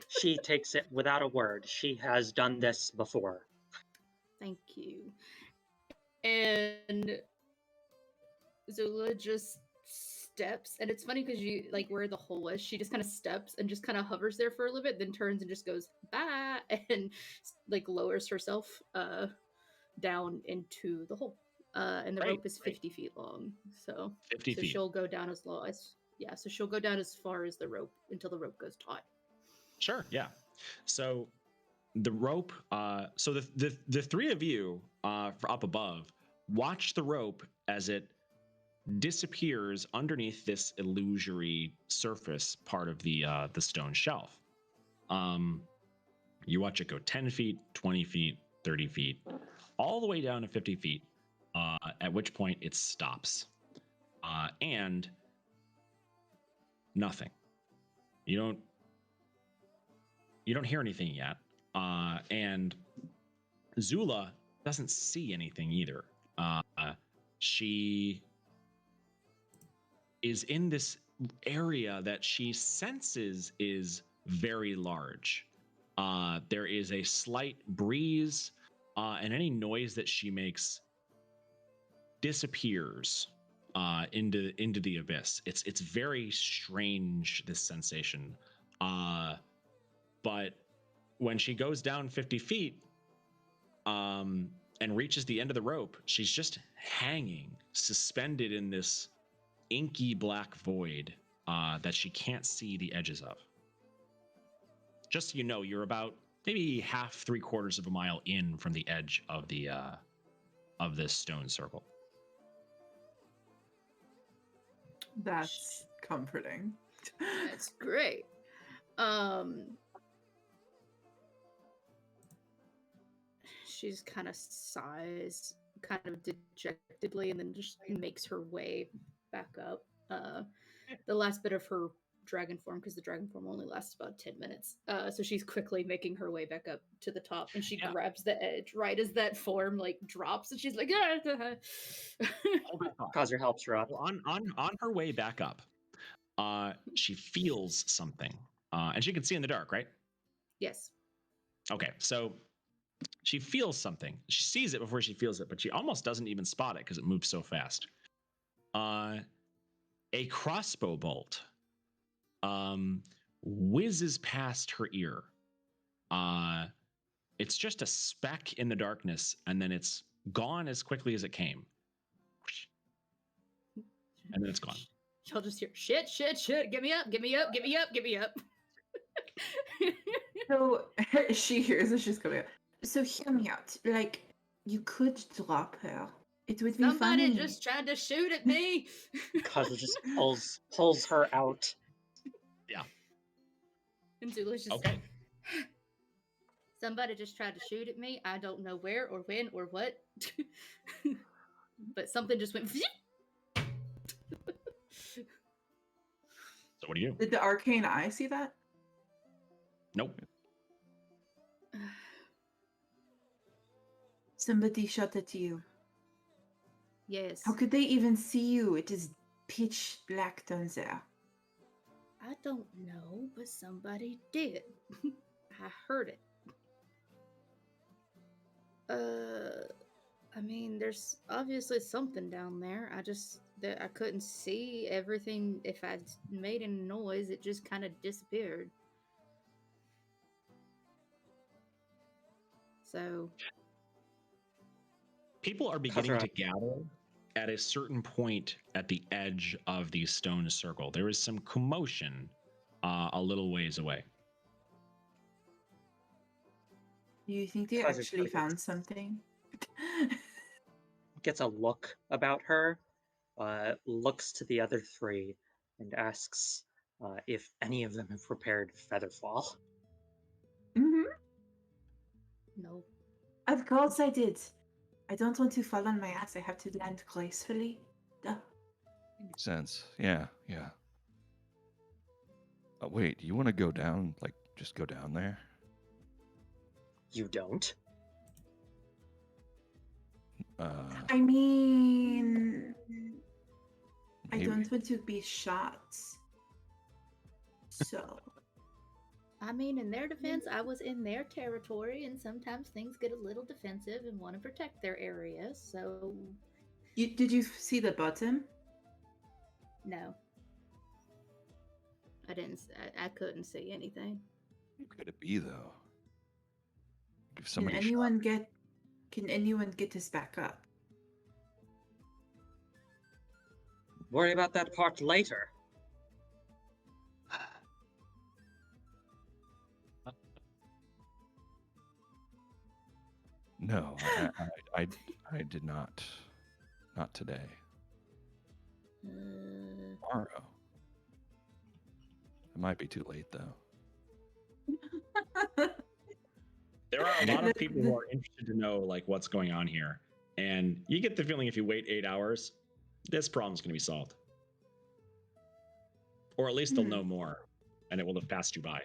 She takes it without a word. She has done this before. Thank you. And Zula just steps, and it's funny because you like where the hole was, she just kind of steps and just kind of hovers there for a little bit, then turns and just goes bye, and like lowers herself down into the hole. And the rope is 50 feet long, so 50 feet. she'll go down as low as so she'll go down as far as the rope until the rope goes taut. Sure, yeah. So the rope, so the three of you up above watch the rope as it disappears underneath this illusory surface part of the stone shelf. You watch it go 10 feet, 20 feet, 30 feet, all the way down to 50 feet, at which point it stops. And nothing. You don't hear anything yet. And Zula doesn't see anything either. She is in this area that she senses is very large. There is a slight breeze, and any noise that she makes disappears into the abyss. It's very strange, this sensation. But when she goes down 50 feet and reaches the end of the rope, she's just hanging, suspended in this inky black void that she can't see the edges of. Just so you know, you're about maybe half, 3/4 of a mile in from the edge of the of this stone circle. That's comforting. That's great. She's kind of sighs, kind of dejectedly, and then just makes her way back up. The last bit of her dragon form, because the dragon form only lasts about 10 minutes. So she's quickly making her way back up to the top, and she grabs the edge right as that form like drops, and she's like, Kazer helps her up. On her way back up, she feels something, and she can see in the dark, right? Yes. Okay, so she feels something. She sees it before she feels it, but she almost doesn't even spot it because it moves so fast. A crossbow bolt whizzes past her ear. It's just a speck in the darkness, and then it's gone as quickly as it came. And then it's gone. Y'all just hear shit, shit, shit. Get me up, get me up, get me up, get me up. So she hears that she's coming up. So hear me out. Like, you could drop her. It would be Somebody funny. just tried to shoot at me. Kazuo just pulls her out. Yeah. And Zula's just Okay. somebody just tried to shoot at me. I don't know where or when or what. But something just went. So what do you? Did the arcane eye see that? Nope. Somebody shot at you. Yes. How could they even see you? It is pitch black down there. I don't know, but somebody did. I heard it. I mean, there's obviously something down there. I couldn't see everything. If I made any noise, it just kind of disappeared. So, People are beginning Kazura. to gather at a certain point at the edge of the stone circle. There is some commotion a little ways away. Do you think they Kaiser actually Kaiser. found something? Gets a look about her, looks to the other three, and asks if any of them have prepared Featherfall. Mm-hmm. no. Of course I did. I don't want to fall on my ass. I have to land gracefully. Duh. Makes sense. Yeah, yeah. Wait, do you want to go down? Like, just go down there? You don't? I mean, I Maybe. don't want to be shot. So, I mean, in their defense, I was in their territory, and sometimes things get a little defensive and want to protect their area. So, did you see the bottom? no. I didn't. I couldn't see anything. Who could it be though? If Can somebody shot anyone get? Can anyone get us back up? Worry about that part later. No, I did not. Not today. Tomorrow. It might be too late though. There are a lot of people who are interested to know like what's going on here, and you get the feeling if you wait 8 hours, this problem's going to be solved, or at least they'll know more, and it will have passed you by.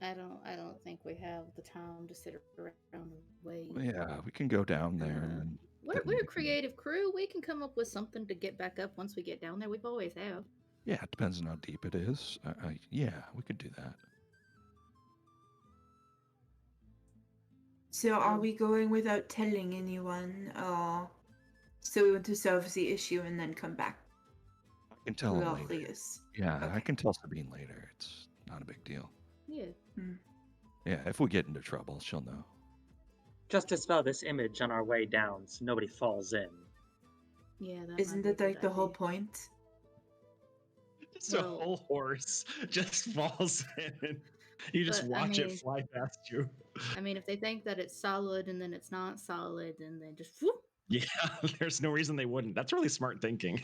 I don't think we have the time to sit around and wait. Well, yeah, we can go down there and We're a creative crew. We can come up with something to get back up once we get down there. We've always have. yeah, it depends on how deep it is. Yeah, we could do that. So, are we going without telling anyone, or so we want to solve the issue and then come back? I can tell him later. Glorious. Yeah, I Okay. can tell Sabine later. It's not a big deal. Yeah. Yeah, if we get into trouble, she'll know. Just dispel this image on our way down so nobody falls in. Yeah. That Isn't might it be a like good the whole idea. point? Just a Well- whole horse just falls in. You just But, I watch mean- it fly past you. I mean, if they think that it's solid and then it's not solid, then they just whoop. Yeah, there's no reason they wouldn't. That's really smart thinking.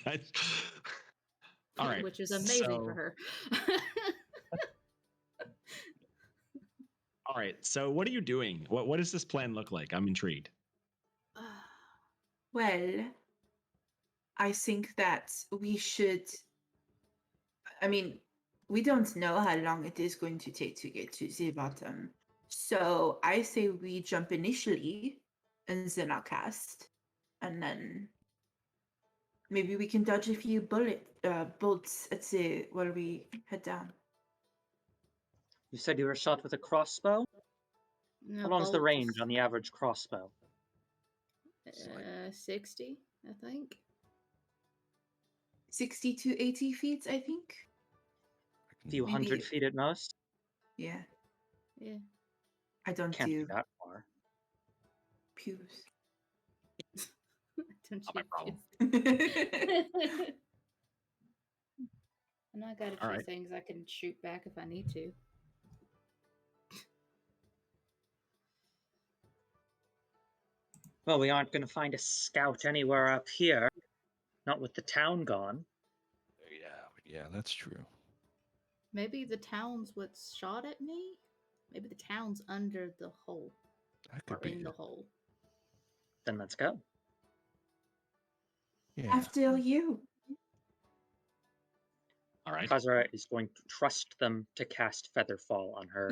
All right. Which is amazing so- for her. All right. So what are you doing? What does this plan look like? I'm intrigued. Well, I think that we should. I mean, we don't know how long it is going to take to get to the bottom. So I say we jump initially and then I'll cast. And then maybe we can dodge a few bolts at the while we head down. You said you were shot with a crossbow? No, How long's the bolts, range on the average crossbow? 60, I think. 60 to 80 feet, I think. A few Maybe- 100 feet at most? Yeah, Yeah. I don't Can't be do that far. pews. Don't Not you my problem. And I got a All few right. things I can shoot back if I need to. Well, we aren't going to find a scout anywhere up here. Not with the town gone. Yeah, that's true. Maybe the town's what shot at me? Maybe the town's under the hole. That Or could be in the it. hole. Then let's go. Yeah. After you. All right. Kazura is going to trust them to cast Featherfall on her,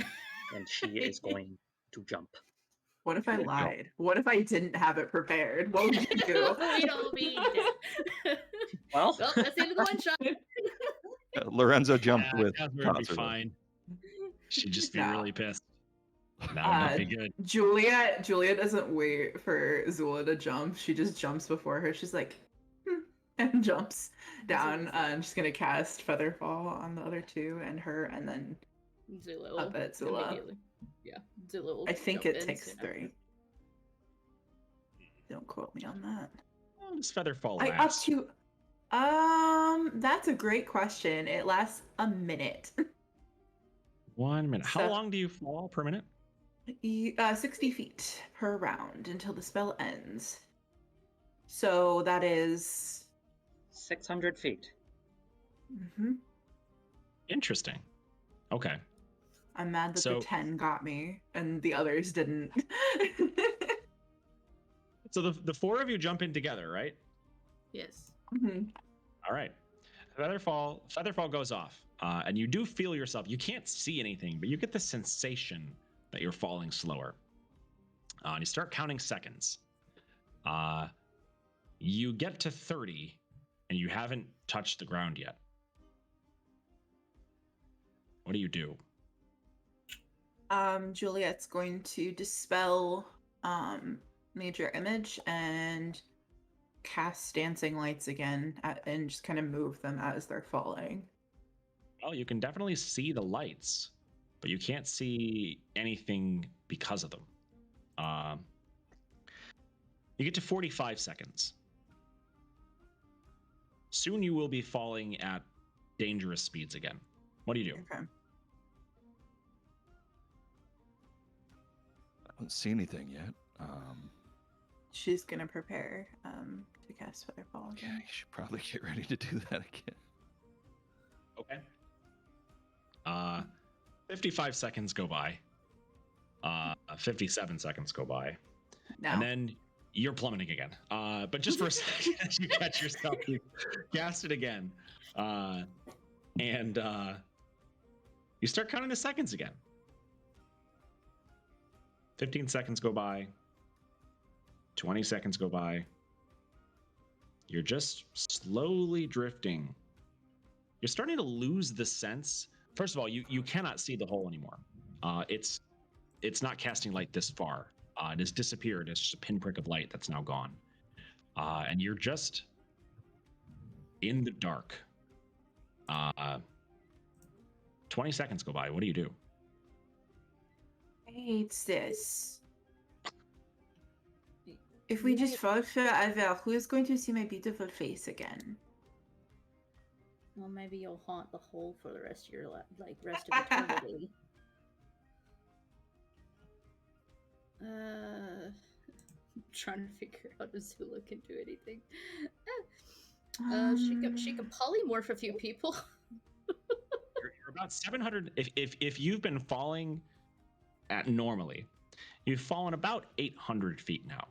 and she is going to jump. What if I Good job. lied? What if I didn't have it prepared? What would you do? We'd all be dead. Well, Well, that's the end of the one shot. Lorenzo jumped Yeah, with Kazuma would be Kazura. fine. She'd just be No. really pissed. That would not be good. Julia doesn't wait for Zula to jump. She just jumps before her. She's like, and jumps down. I'm just gonna cast Featherfall on the other two and her, and then Zula will up at Zula. immediately. Yeah, Zula will I think jump it in takes soon after. 3. Don't quote me on that. How does Featherfall Up last? to that's a great question. It lasts a minute. 1 minute. How So- long do you fall per minute? 60 feet per round until the spell ends. So that is 600 feet. Interesting. Okay. I'm mad that So- the 10 got me and the others didn't. So the 4 of you jump in together, right? Yes. Mhm. All right. Featherfall goes off, and you do feel yourself. You can't see anything, but you get the sensation that you're falling slower. And you start counting seconds. You get to 30, and you haven't touched the ground yet. What do you do? Juliet's going to dispel major image and cast dancing lights again and just kind of move them as they're falling. Well, you can definitely see the lights, but you can't see anything because of them. You get to 45 seconds. Soon you will be falling at dangerous speeds again. What do you do? Okay. I don't see anything yet. She's gonna prepare to cast Featherfall Yeah, again. you should probably get ready to do that again. Okay. 55 seconds go by. 57 seconds go by. No. And then you're plummeting again. But just for a second, you catch yourself, you cast it again. And you start counting the seconds again. 15 seconds go by. 20 seconds go by. You're just slowly drifting. You're starting to lose the sense. First of all, you cannot see the hole anymore. It's not casting light this far. It has disappeared. It's just a pinprick of light that's now gone. And you're just in the dark. 20 seconds go by. What do you do? I hate this. If we just fall forever, who is going to see my beautiful face again? Well, maybe you'll haunt the hole for the rest of your rest of eternity. I'm trying to figure out if Zula can do anything. She can polymorph a few people. You're about 700. If you've been falling at normally, you've fallen about 800 feet now.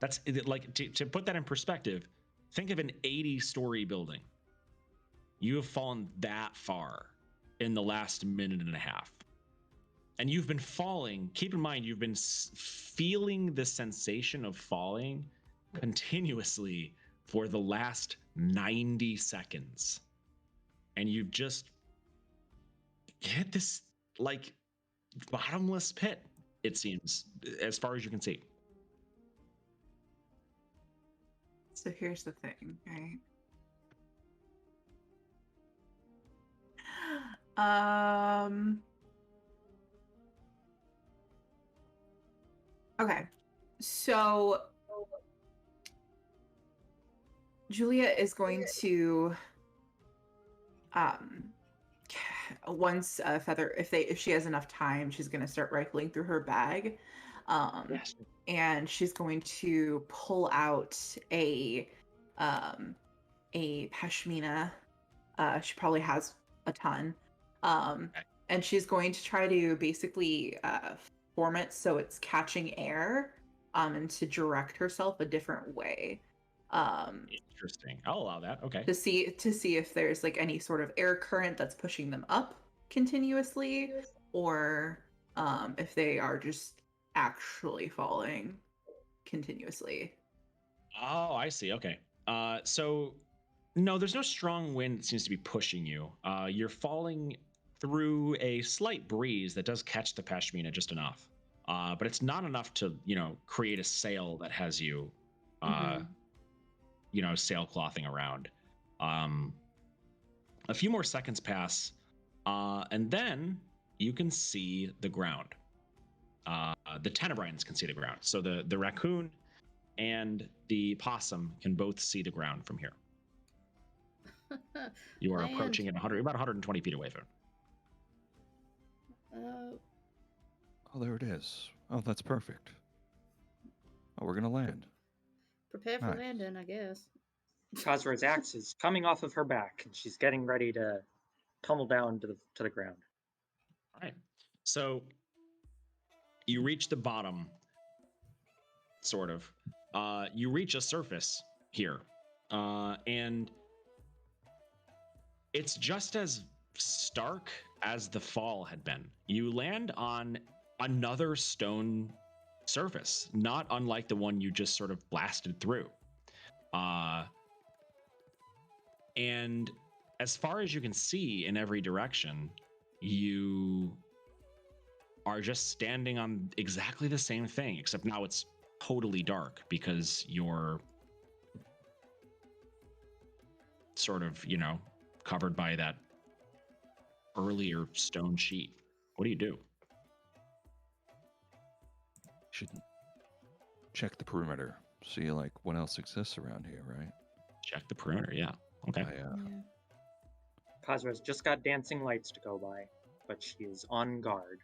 That's like to put that in perspective. Think of an 80-story building. You have fallen that far in the last minute and a half. And you've been falling. Keep in mind, you've been feeling the sensation of falling continuously for the last 90 seconds. And you've just hit this like bottomless pit, it seems, as far as you can see. So here's the thing, right? Okay. So Julia is going to um once Feather, if she has enough time, she's going to start rifling through her bag, Yes. and she's going to pull out um a pashmina. She probably has a ton, Okay. and she's going to try to basically form it so it's catching air, and to direct herself a different way. Um, Interesting. I'll allow that. Okay. to see if there's like any sort of air current that's pushing them up continuously, or if they are just actually falling continuously. Oh, I see. Okay. So no, there's no strong wind that seems to be pushing you. You're falling through a slight breeze that does catch the pashmina just enough. But it's not enough to, create a sail that has you, uh, Mhm. sailclothing around. Um, a few more seconds pass, and then you can see the ground. The Tenebrines can see the ground. So the raccoon and the possum can both see the ground from here. You are Land. approaching it about 120 feet away from it. Oh, there it is. Oh, that's perfect. Oh, we're gonna land. Prepare for Nice. landing, I guess. Khazra's axe is coming off of her back, and she's getting ready to pummel down to the ground. All right. So you reach the bottom, sort of. You reach a surface here, and it's just as stark as the fall had been. You land on another stone surface, not unlike the one you just sort of blasted through. And as far as you can see in every direction, you are just standing on exactly the same thing, except now it's totally dark because you're sort of, covered by that earlier stone sheet. What do you do? Should check the perimeter. See like what else exists around here, right? Check the perimeter. Yeah. Okay. Yeah. Khazra's just got dancing lights to go by, but she is on guard.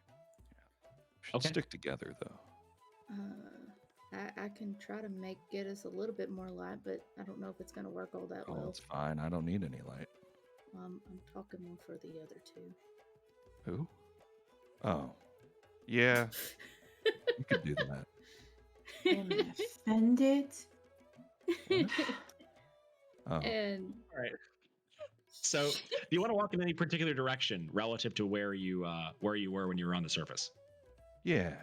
Should Okay. stick together though. I can try to get us a little bit more light, but I don't know if it's going to work all that Oh, well. it's fine. I don't need any light. I'm talking more for the other two. Who? Oh, yeah. You could do that. I'm offended. Oh, And All right. So, do you want to walk in any particular direction relative to where you were when you were on the surface? yeah.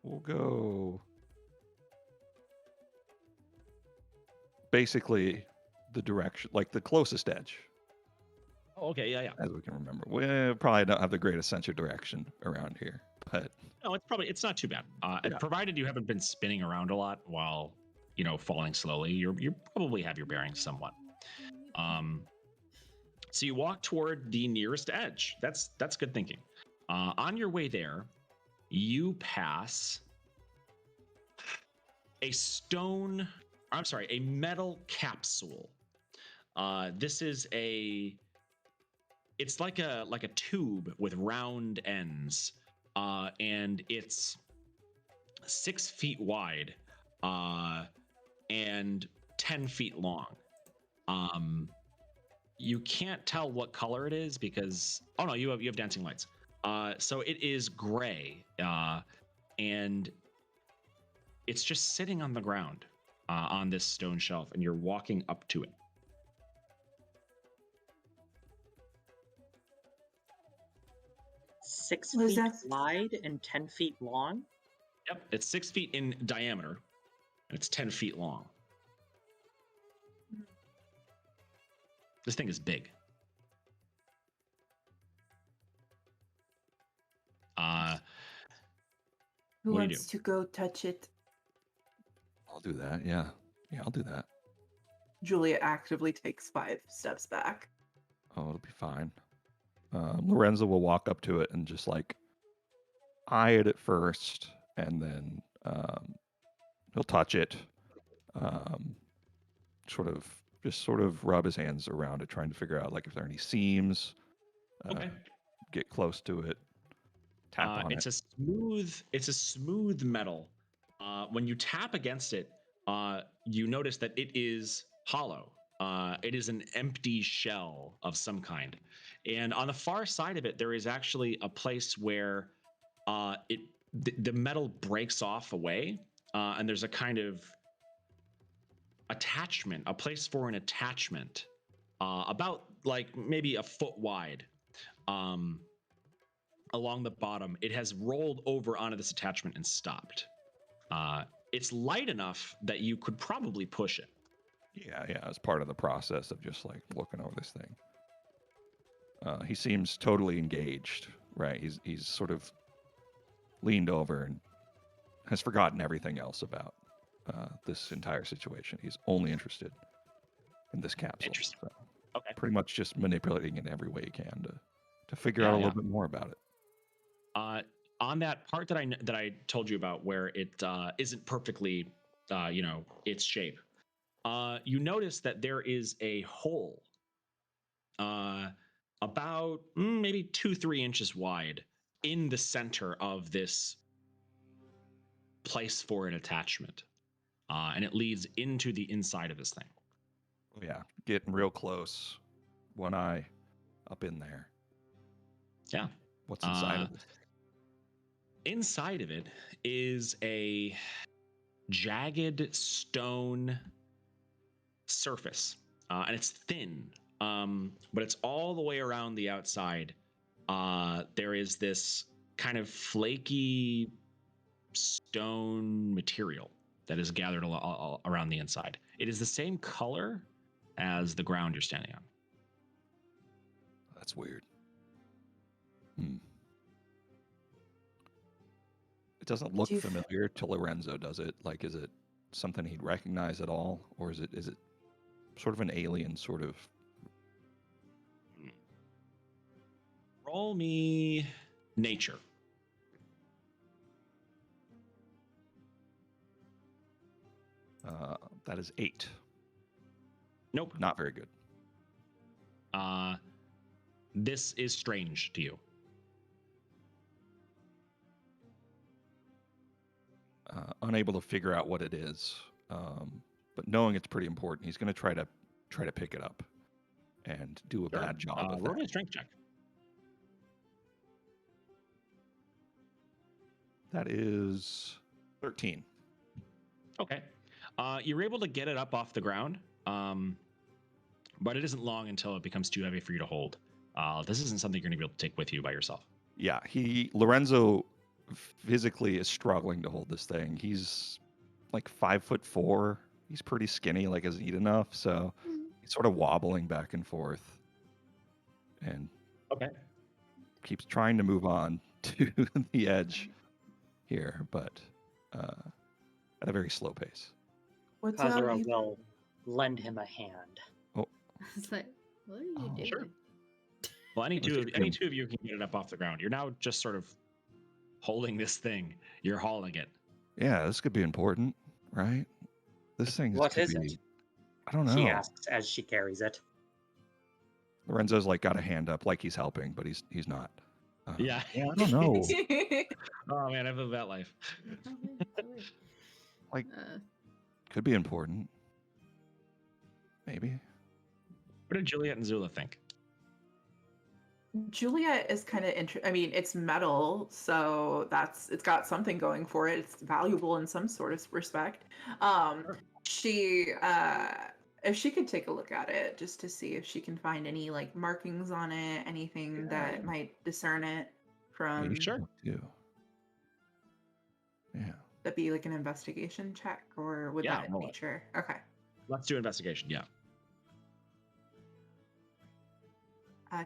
We'll go. Basically, the direction, like the closest edge, Oh, okay. Yeah, yeah. as we can remember. We probably don't have the greatest sense of direction around here, but No, it's not too bad. Yeah. Provided you haven't been spinning around a lot while, falling slowly, you probably have your bearings somewhat. So you walk toward the nearest edge. That's good thinking. On your way there, you pass a metal capsule. This is it's like a tube with round ends, and it's 6 feet wide, and 10 feet long. You can't tell what color it is because you have dancing lights. So it is gray, and it's just sitting on the ground on this stone shelf, and you're walking up to it. Six Was feet that- wide and 10 feet long. Yep, it's 6 feet in diameter, and it's 10 feet long. This thing is big. Who What do you wants to go touch it? I'll do that. Yeah. Yeah, I'll do that. Julia actively takes 5 steps back. Oh, it'll be fine. Lorenzo will walk up to it and just like eye it at first, and then he'll touch it, sort of just sort of rub his hands around it, trying to figure out like if there are any seams. Okay. Get close to it, tap on It's it. a smooth metal. When you tap against it, you notice that it is hollow. It is an empty shell of some kind. And on the far side of it, there is actually a place where the metal breaks off away, and there's a kind of attachment, a place for an attachment, about like maybe a foot wide. Along the bottom, it has rolled over onto this attachment and stopped. It's light enough that you could probably push it. Yeah, as part of the process of just like looking over this thing. He seems totally engaged, right? He's sort of leaned over and has forgotten everything else about this entire situation. He's only interested in this capsule. Interesting. So Okay. pretty much just manipulating it in every way he can to figure Yeah, out a little bit more about it. On that part that I told you about, where it isn't perfectly, its shape, you notice that there is a hole, about maybe 2-3 inches wide, in the center of this place for an attachment, and it leads into the inside of this thing. Yeah, getting real close. One eye up in there. Yeah. What's inside of this? Inside of it is a jagged stone surface, and it's thin, but it's all the way around the outside. There is this kind of flaky stone material that is gathered all around the inside. It is the same color as the ground you're standing on. That's weird. It doesn't look familiar to Lorenzo, does it? Like, is it something he'd recognize at all, or is it sort of an alien sort of? Roll me nature. That is 8. Nope. Not very good. This is strange to you. Unable to figure out what it is, but knowing it's pretty important, he's going to try to pick it up and do a bad job of roll that. a strength check. That is 13. Okay. You're able to get it up off the ground, but it isn't long until it becomes too heavy for you to hold. This isn't something you're going to be able to take with you by yourself. Yeah, Lorenzo physically is struggling to hold this thing. He's like 5'4". He's pretty skinny, like hasn't eaten enough, so he's sort of wobbling back and forth, and keeps trying to move on to the edge here, but at a very slow pace. Kazura will lend him a hand. Oh, It's like, what are you doing? Sure. Well, any two of you can get it up off the ground. You're now just sort of holding this thing. You're hauling it. Yeah, this could be important, right? This thing. What is it? I don't know. She asks as she carries it. Lorenzo's like got a hand up, like he's helping, but he's not. Yeah, I don't know. Oh man, I've lived that life. Like, could be important. Maybe. What did Juliet and Zula think? Juliet is kind of I mean, it's metal, so it's got something going for it. It's valuable in some sort of respect. She if she could take a look at it just to see if she can find any like markings on it, anything that might discern it from. Sure. Yeah. That'd be like an investigation check, or would that nature? Okay. Let's do investigation. Yeah.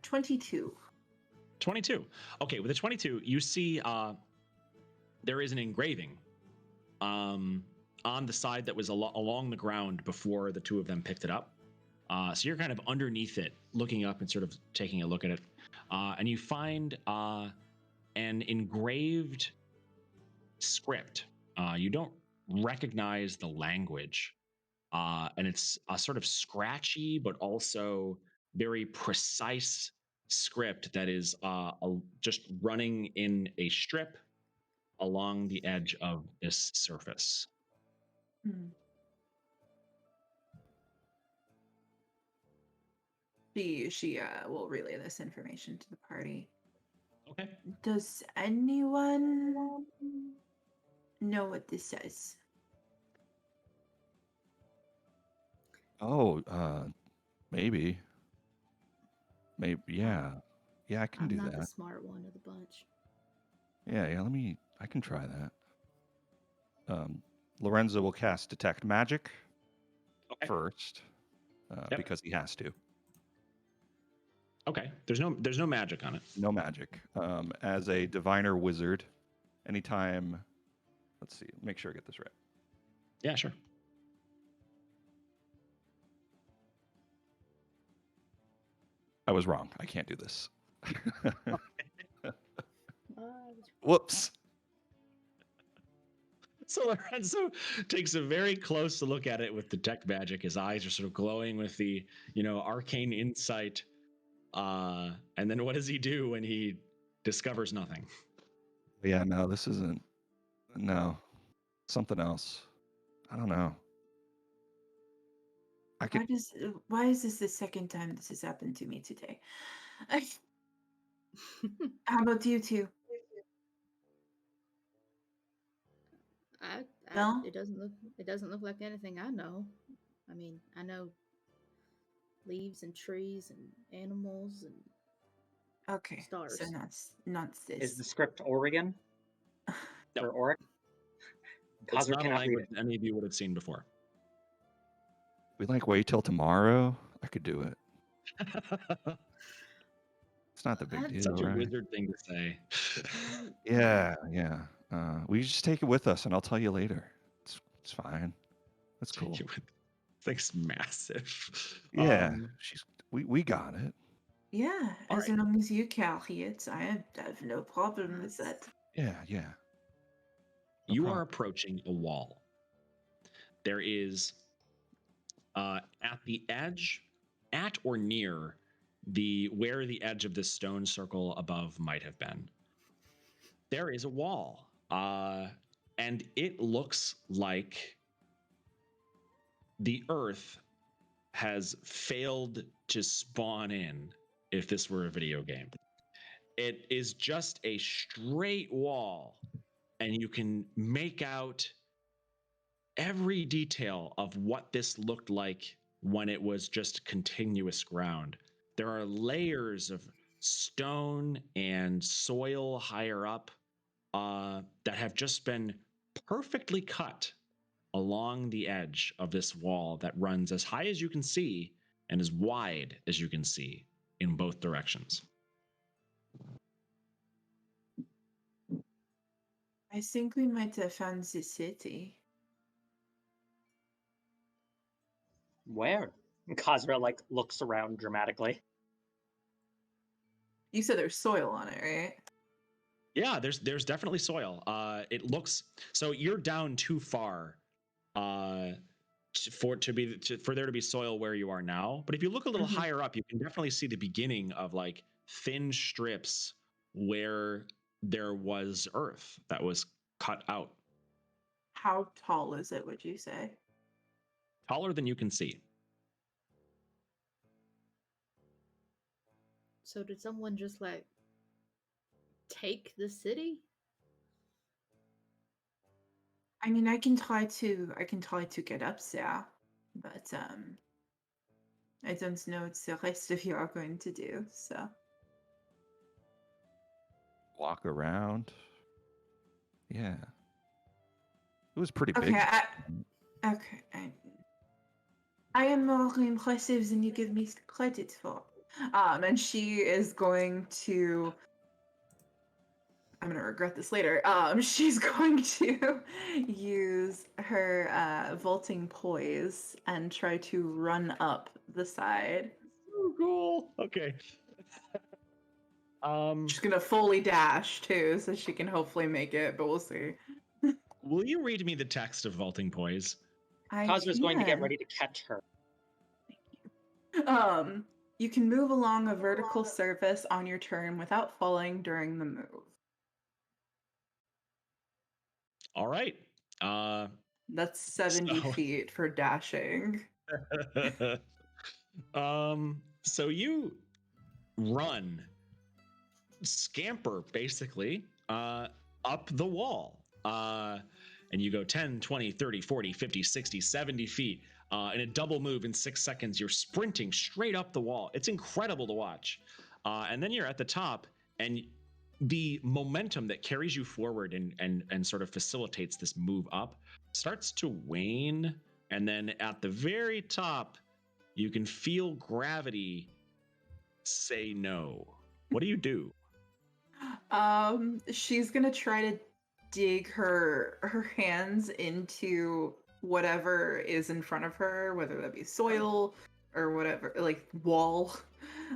22. 22. Okay, with a 22, you see there is an engraving on the side that was along the ground before the two of them picked it up. So you're kind of underneath it, looking up and sort of taking a look at it. And you find an engraved script. You don't recognize the language, and it's a sort of scratchy but also very precise script that is just running in a strip along the edge of this surface. Hmm. She will relay this information to the party. Okay. Does anyone know what this says? Oh, maybe. Maybe, yeah. Yeah, I can I'm do not the that. smart one of the bunch. Yeah, I can try that. Lorenzo will cast Detect Magic Okay. first, Yep. because he has to. Okay. There's no magic on it. No magic. As a diviner wizard, anytime, let's see, make sure I get this right. Yeah, sure. I was wrong. I can't do this. Uh, Whoops. So Lorenzo takes a very close look at it with Detect Magic. His eyes are sort of glowing with the, arcane insight. And then what does he do when he discovers nothing? Yeah, no, this isn't. No, something else. I don't know. I could. Why is this the second time this has happened to me today? How about you two? No? It doesn't look like anything I know. I mean, I know leaves and trees and animals and Okay, stars. so not this. Is the script Oregon? No. Or Oregon? It's Kazra not a cannot read language it. any of you would have seen before. We wait till tomorrow. I could do it. It's not the big That's deal, Such a right? wizard thing to say. Yeah, yeah. We just take it with us, and I'll tell you later. It's fine. That's cool. Thing's massive. Yeah, we got it. Yeah, All as right. long as you carry it, I have no problem with that. Yeah, yeah. No You problem. are approaching a wall. There is at the edge, at or near where the edge of this stone circle above might have been, there is a wall. And it looks like the earth has failed to spawn in if this were a video game. It is just a straight wall, and you can make out every detail of what this looked like when it was just continuous ground. There are layers of stone and soil higher up that have just been perfectly cut along the edge of this wall that runs as high as you can see and as wide as you can see in both directions. I think we might have found the city. Where? Kazra looks around dramatically. You said there's soil on it, right? Yeah, there's definitely soil. It looks so you're down too far for there to be soil where you are now. But if you look a little higher up, you can definitely see the beginning of like thin strips where there was earth that was cut out. How tall is it, would you say? Taller than you can see. So did someone just take the city? I mean, I can try to get up there, but I don't know what the rest of you are going to do. So Walk around. Yeah. It was pretty okay, big. I am more impressive than you give me credit for. And she is going to. I'm gonna regret this later. She's going to use her vaulting poise and try to run up the side. Oh, cool. Okay. She's gonna fully dash too, so she can hopefully make it, but we'll see. Will you read me the text of Vaulting Poise? Cosmo's going to get ready to catch her. You can move along a vertical surface on your turn without falling during the move. All right. That's 70 So- feet for dashing. So you run, scamper basically, up the wall. And you go 10, 20, 30, 40, 50, 60, 70 feet. In a double move in 6 seconds, you're sprinting straight up the wall. It's incredible to watch. And then you're at the top, and the momentum that carries you forward and sort of facilitates this move up starts to wane. And then at the very top, you can feel gravity say no. What do you do? She's gonna try to dig her hands into whatever is in front of her, whether that be soil or whatever, like wall.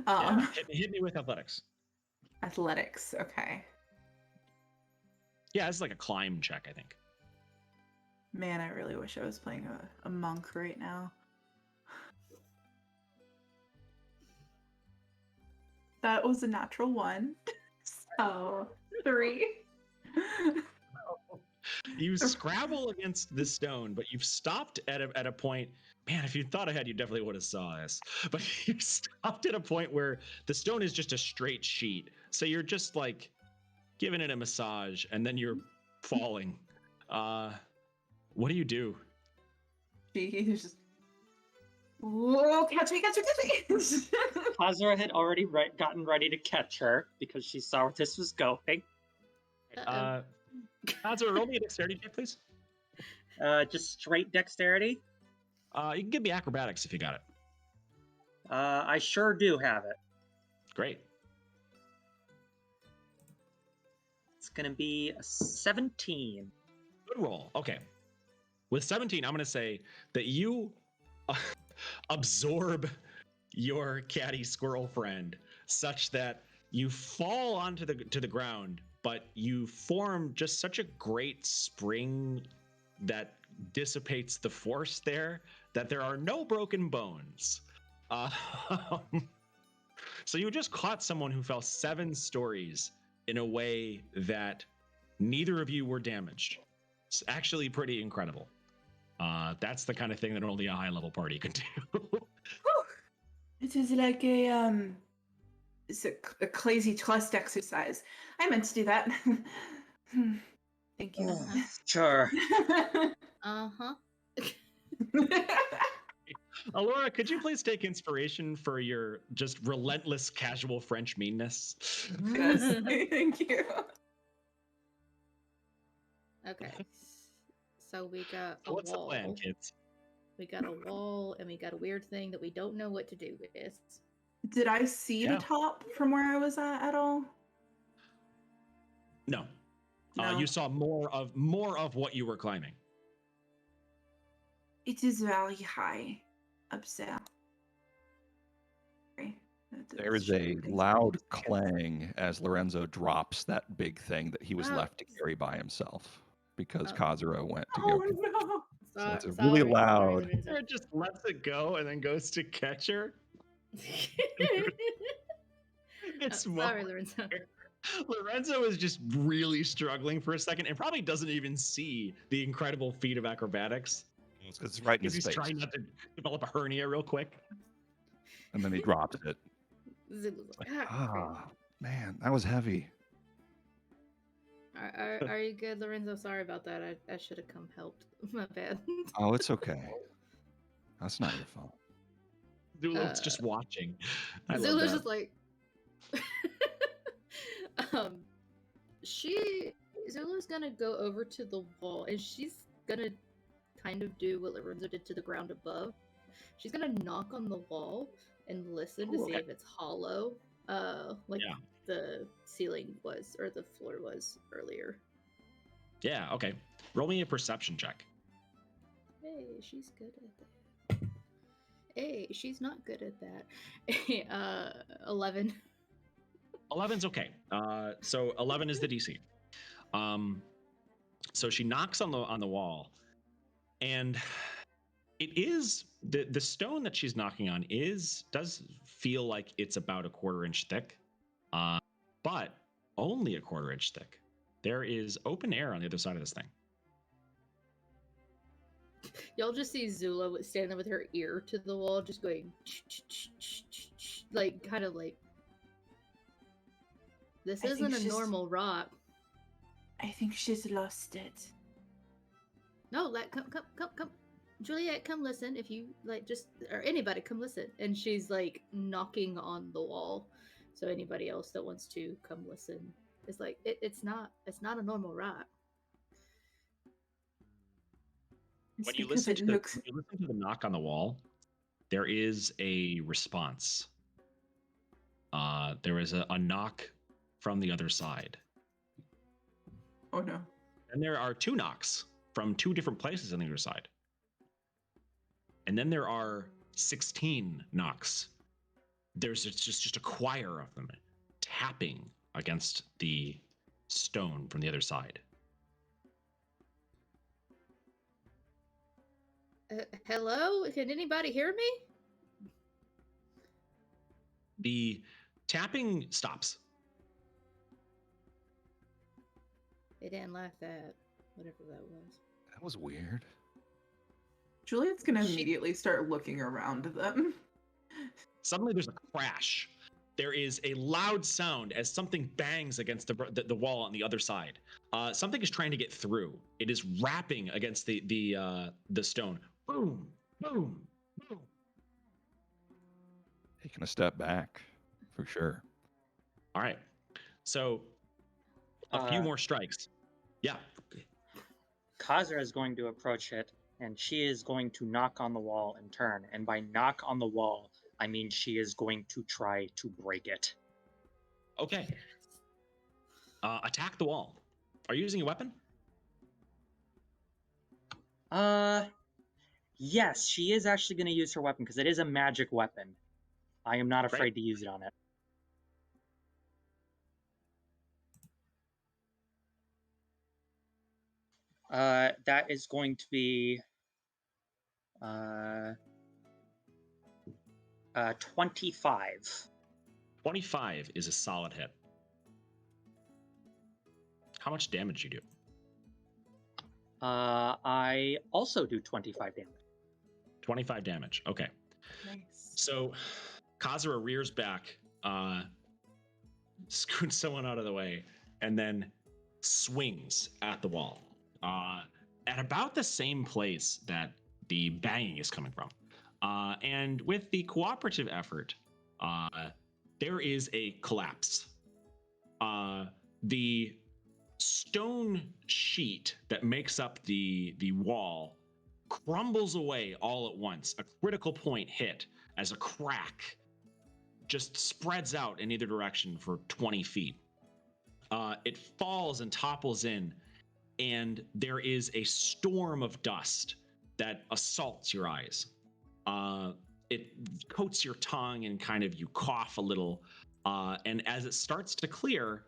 Yeah, hit me with athletics. Athletics, okay. Yeah, it's like a climb check, I think. Man, I really wish I was playing a monk right now. That was a natural 1. So 3. You scrabble against the stone, but you've stopped at a point. Man, if you thought ahead, you definitely would have saw this. But you stopped at a point where the stone is just a straight sheet. So you're just like giving it a massage, and then you're falling. What do you do? She's just, whoa, catch me. Kazura had already gotten ready to catch her because she saw where this was going. Kazura, roll me a dexterity check, please. Just straight dexterity? You can give me acrobatics if you got it. I sure do have it. Great. It's gonna be a 17. Good roll. Okay. With 17, I'm going to say that you absorb your catty squirrel friend such that you fall onto the ground, but you form just such a great spring that dissipates the force there that there are no broken bones. So you just caught someone who fell 7 stories in a way that neither of you were damaged. It's actually pretty incredible. That's the kind of thing that only a high-level party can do. It is like it's a crazy trust exercise. I meant to do that. Thank you. Sure. Uh-huh. Alora, could you please take inspiration for your just relentless casual French meanness? Yes, thank you. Okay. So we got a What's wall. the plan, kids? We got a wall, and we got a weird thing that we don't know what to do with. Did I see Yeah. the top from where I was at all? No. No. You saw more of what you were climbing. It is very high up there. There is a loud clang as Lorenzo drops that big thing that he was Oh. left to carry by himself because Oh. Kazura went to Oh go. no! So it's a really loud- Lorenzo. It just lets it go and then goes to catch her. It's Sorry, more- Lorenzo. Lorenzo is just really struggling for a second and probably doesn't even see the incredible feat of acrobatics. It's right in Because his he's face. trying not to develop a hernia real quick. And then he drops it. Zulu's like, Ah, man, that was heavy. Are you good, Lorenzo? Sorry about that. I should have come helped. My bad. Oh, it's okay. That's not your fault. Zulu's just watching. I love Zulu's that. just like, Zulu's gonna go over to the wall, and she's gonna kind of do what Lorenzo did to the ground above. She's gonna knock on the wall and listen to Ooh, see okay. if it's hollow, like Yeah. the ceiling was or the floor was earlier. Yeah, okay. Roll me a perception check. Hey, she's good at that. Hey, she's not good at that. 11. 11's okay. So 11 is the DC. So she knocks on the wall, and It is the stone that she's knocking on does feel like it's about a 1/4 inch thick, but only a 1/4 inch thick. There is open air on the other side of this thing. Y'all just see Zula standing with her ear to the wall, just going like kind of like this I think isn't a she's- normal rock. I think she's lost it. No, come, Juliet, come listen. If you like, just or anybody, come listen. And she's like knocking on the wall, so anybody else that wants to come listen is like, it's not a normal rock. It's When you because listen it to looks. when you listen to the knock on the wall, there is a response. There is a knock from the other side. Oh no. And there are 2 knocks from 2 different places on the other side. And then there are 16 knocks. There's just a choir of them tapping against the stone from the other side. Hello? Can anybody hear me? The tapping stops. They didn't laugh at whatever that was. That was weird. Juliet's gonna immediately start looking around them. Suddenly there's a crash. There is a loud sound as something bangs against the wall on the other side. Something is trying to get through. It is rapping against the stone. Boom, boom, boom. Taking a step back, for sure. All right. So a few more strikes. Yeah. Kazra is going to approach it, and she is going to knock on the wall in turn. And by knock on the wall, I mean she is going to try to break it. Okay. Attack the wall. Are you using a weapon? Yes, she is actually going to use her weapon because it is a magic weapon. I am not afraid Right. to use it on it. That is going to be 25. 25 is a solid hit. How much damage you do? I also do 25 damage. 25 damage. Okay. Nice. So Kazura rears back, scoots someone out of the way, and then swings at the wall. At about the same place that the banging is coming from. And with the cooperative effort, there is a collapse. The stone sheet that makes up the wall crumbles away all at once. A critical point hit as a crack just spreads out in either direction for 20 feet. It falls and topples in, and there is a storm of dust that assaults your eyes. It coats your tongue and kind of you cough a little. And as it starts to clear,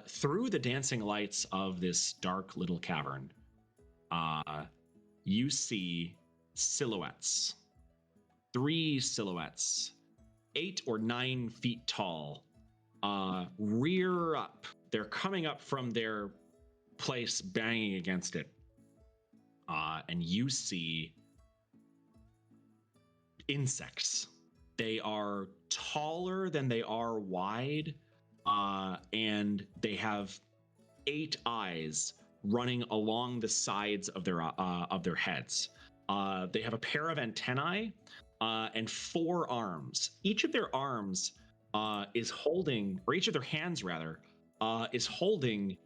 through the dancing lights of this dark little cavern, you see silhouettes. 3 silhouettes, 8 or 9 feet tall, rear up. They're coming up from their place, banging against it. And you see insects. They are taller than they are wide, and they have 8 eyes running along the sides of their heads. They have a pair of antennae and 4 arms. Each of their arms is holding, or each of their hands rather, is holding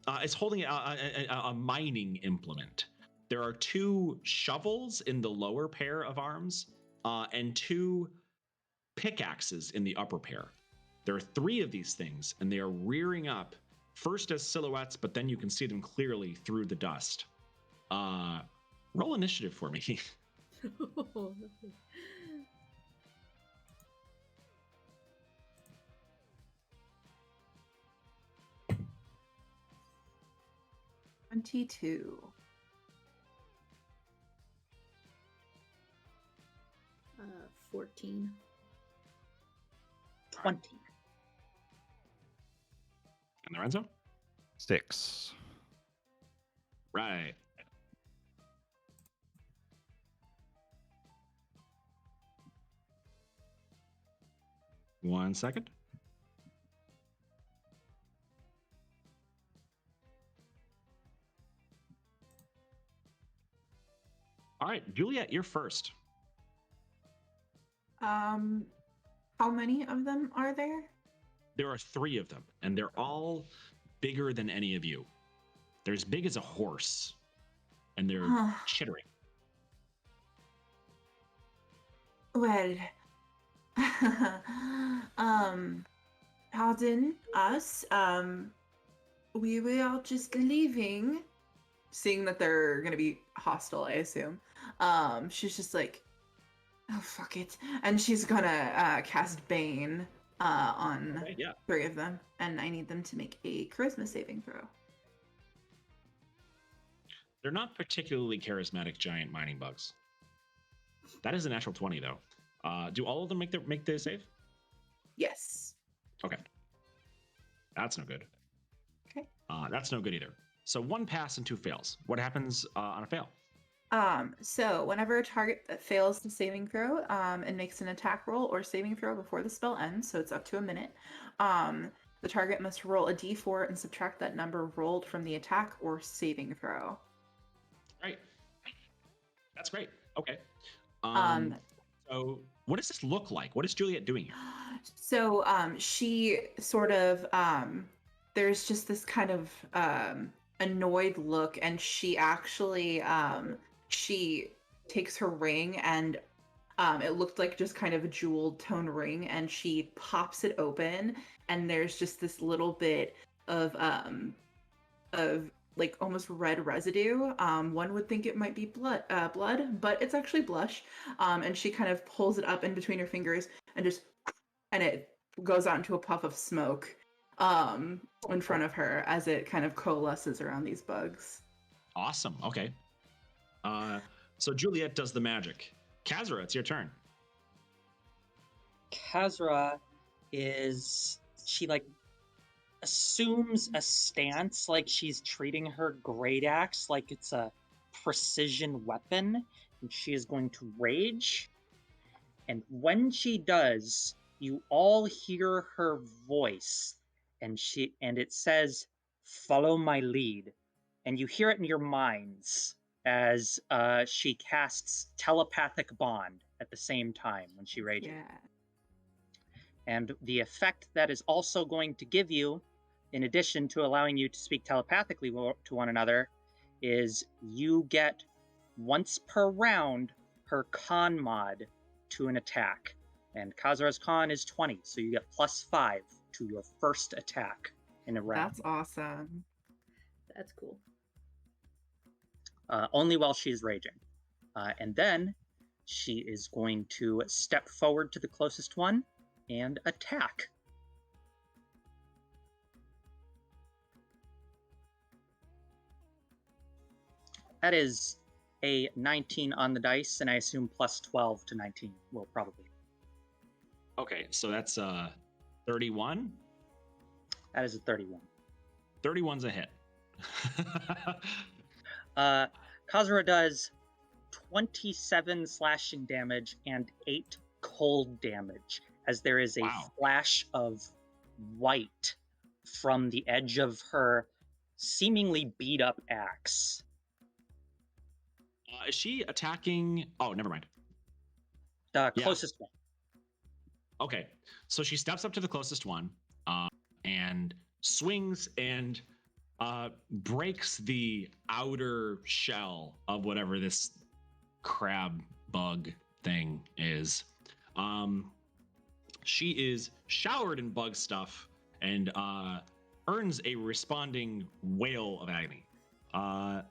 a mining implement. There are 2 shovels in the lower pair of arms, and 2 pickaxes in the upper pair. There are 3 of these things, and they are rearing up, first as silhouettes, but then you can see them clearly through the dust. Roll initiative for me. 22. 14. 20. And Lorenzo? 6. Right. One second. All right, Juliet, you're first. How many of them are there? There are 3 of them, and they're all bigger than any of you. They're as big as a horse, and they're Huh. chittering. Well, pardon us. We were just leaving. Seeing that they're gonna be hostile, I assume. She's just like, oh fuck it, and she's gonna cast Bane on Okay, yeah. 3 of them, and I need them to make a charisma saving throw. They're not particularly charismatic giant mining bugs. That is a natural 20, though. Do all of them make the save? Yes. Okay. That's no good. Okay. That's no good either. So 1 pass and 2 fails. What happens on a fail? So whenever a target that fails the saving throw, and makes an attack roll or saving throw before the spell ends, so it's up to a minute, the target must roll a d4 and subtract that number rolled from the attack or saving throw. Right. That's great. Okay. Um, So what does this look like? What is Juliet doing here? So she sort of there's just this kind of annoyed look, and she actually she takes her ring, and it looked like just kind of a jeweled tone ring, and she pops it open, and there's just this little bit of like almost red residue. One would think it might be blood, but it's actually blush. And she kind of pulls it up in between her fingers and it goes out into a puff of smoke in front of her as it kind of coalesces around these bugs. Awesome. Okay. So Juliet does the magic. Kazra, it's your turn. Kazra she like assumes a stance like she's treating her great axe like it's a precision weapon, and she is going to rage. And when she does, you all hear her voice, and it says, "Follow my lead." And you hear it in your minds as she casts telepathic bond at the same time when she rages. Yeah. And the effect that is also going to give you, in addition to allowing you to speak telepathically to one another, is you get, once per round, her con mod to an attack. And Kazra's con is 20, so you get +5 to your first attack in a round. That's awesome. That's cool. Only while she's raging. And then she is going to step forward to the closest one and attack. That is a 19 on the dice, and I assume +12 to 19 will probably. Okay, so that's 31. That is a 31. 31's a hit. Kazura does 27 slashing damage and 8 cold damage, as there is a flash of white from the edge of her seemingly beat up axe. Is she attacking? Oh, never mind. The closest one. Okay, so she steps up to the closest one and swings and breaks the outer shell of whatever this crab bug thing is. She is showered in bug stuff and earns a responding wail of agony.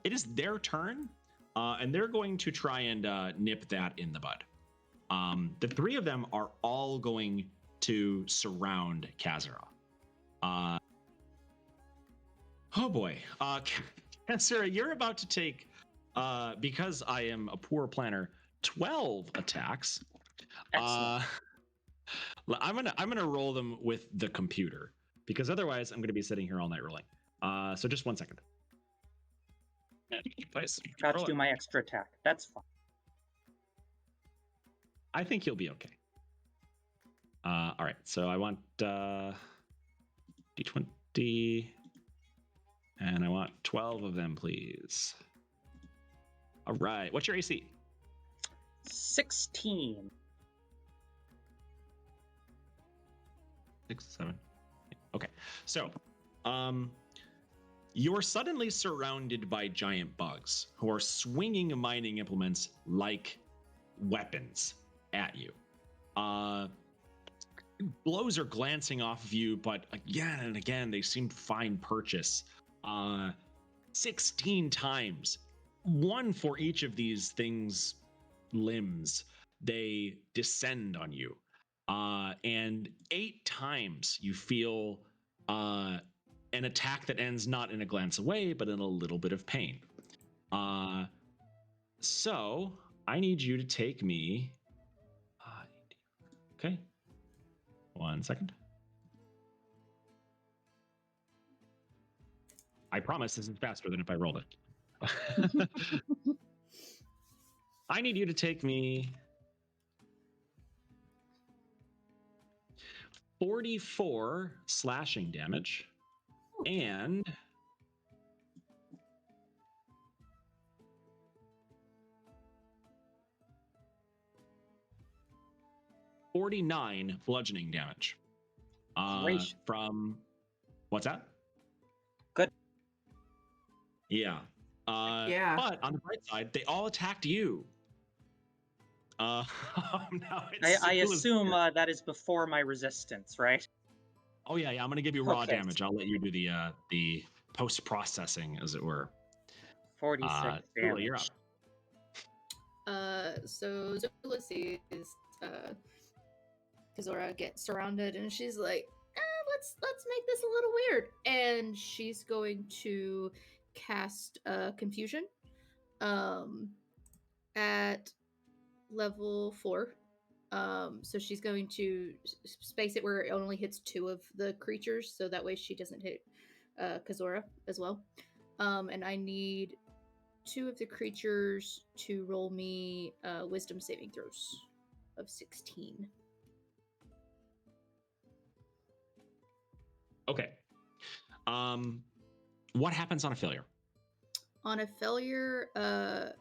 It is their turn, and they're going to try and nip that in the bud. The 3 of them are all going to surround Kazura. Oh boy. Kazura, you're about to take, because I am a poor planner, 12 attacks. Excellent. I'm gonna roll them with the computer because otherwise I'm gonna be sitting here all night rolling. So just 1 second. Place. Forgot to Roll do it. my extra attack. That's fine. I think you'll be okay. All right, so I want d20, and I want 12 of them, please. All right, what's your AC? 16. 6, 7. Okay, so you're suddenly surrounded by giant bugs who are swinging mining implements like weapons at you. Blows are glancing off of you, but again and again they seem to find purchase. 16 times, one for each of these things' limbs, they descend on you. And 8 times you feel an attack that ends not in a glance away, but in a little bit of pain. So I need you to take me. Okay. 1 second. I promise this is faster than if I rolled it. I need you to take me 44 slashing damage and 49 bludgeoning damage. Gracious. From what's that? Good. Yeah. Yeah. But on the bright side, they all attacked you. Now I assume that is before my resistance, right? Oh yeah, I'm gonna give you raw Okay. damage. I'll let you do the post processing, as it were. 46 Zula, damage. you're up. So Zula sees Kazora get surrounded, and she's like, let's make this a little weird. And she's going to cast confusion at level 4. So she's going to space it where it only hits 2 of the creatures, so that way she doesn't hit Kazora as well. And I need 2 of the creatures to roll me wisdom saving throws of 16. Okay. What happens on a failure? On a failure, an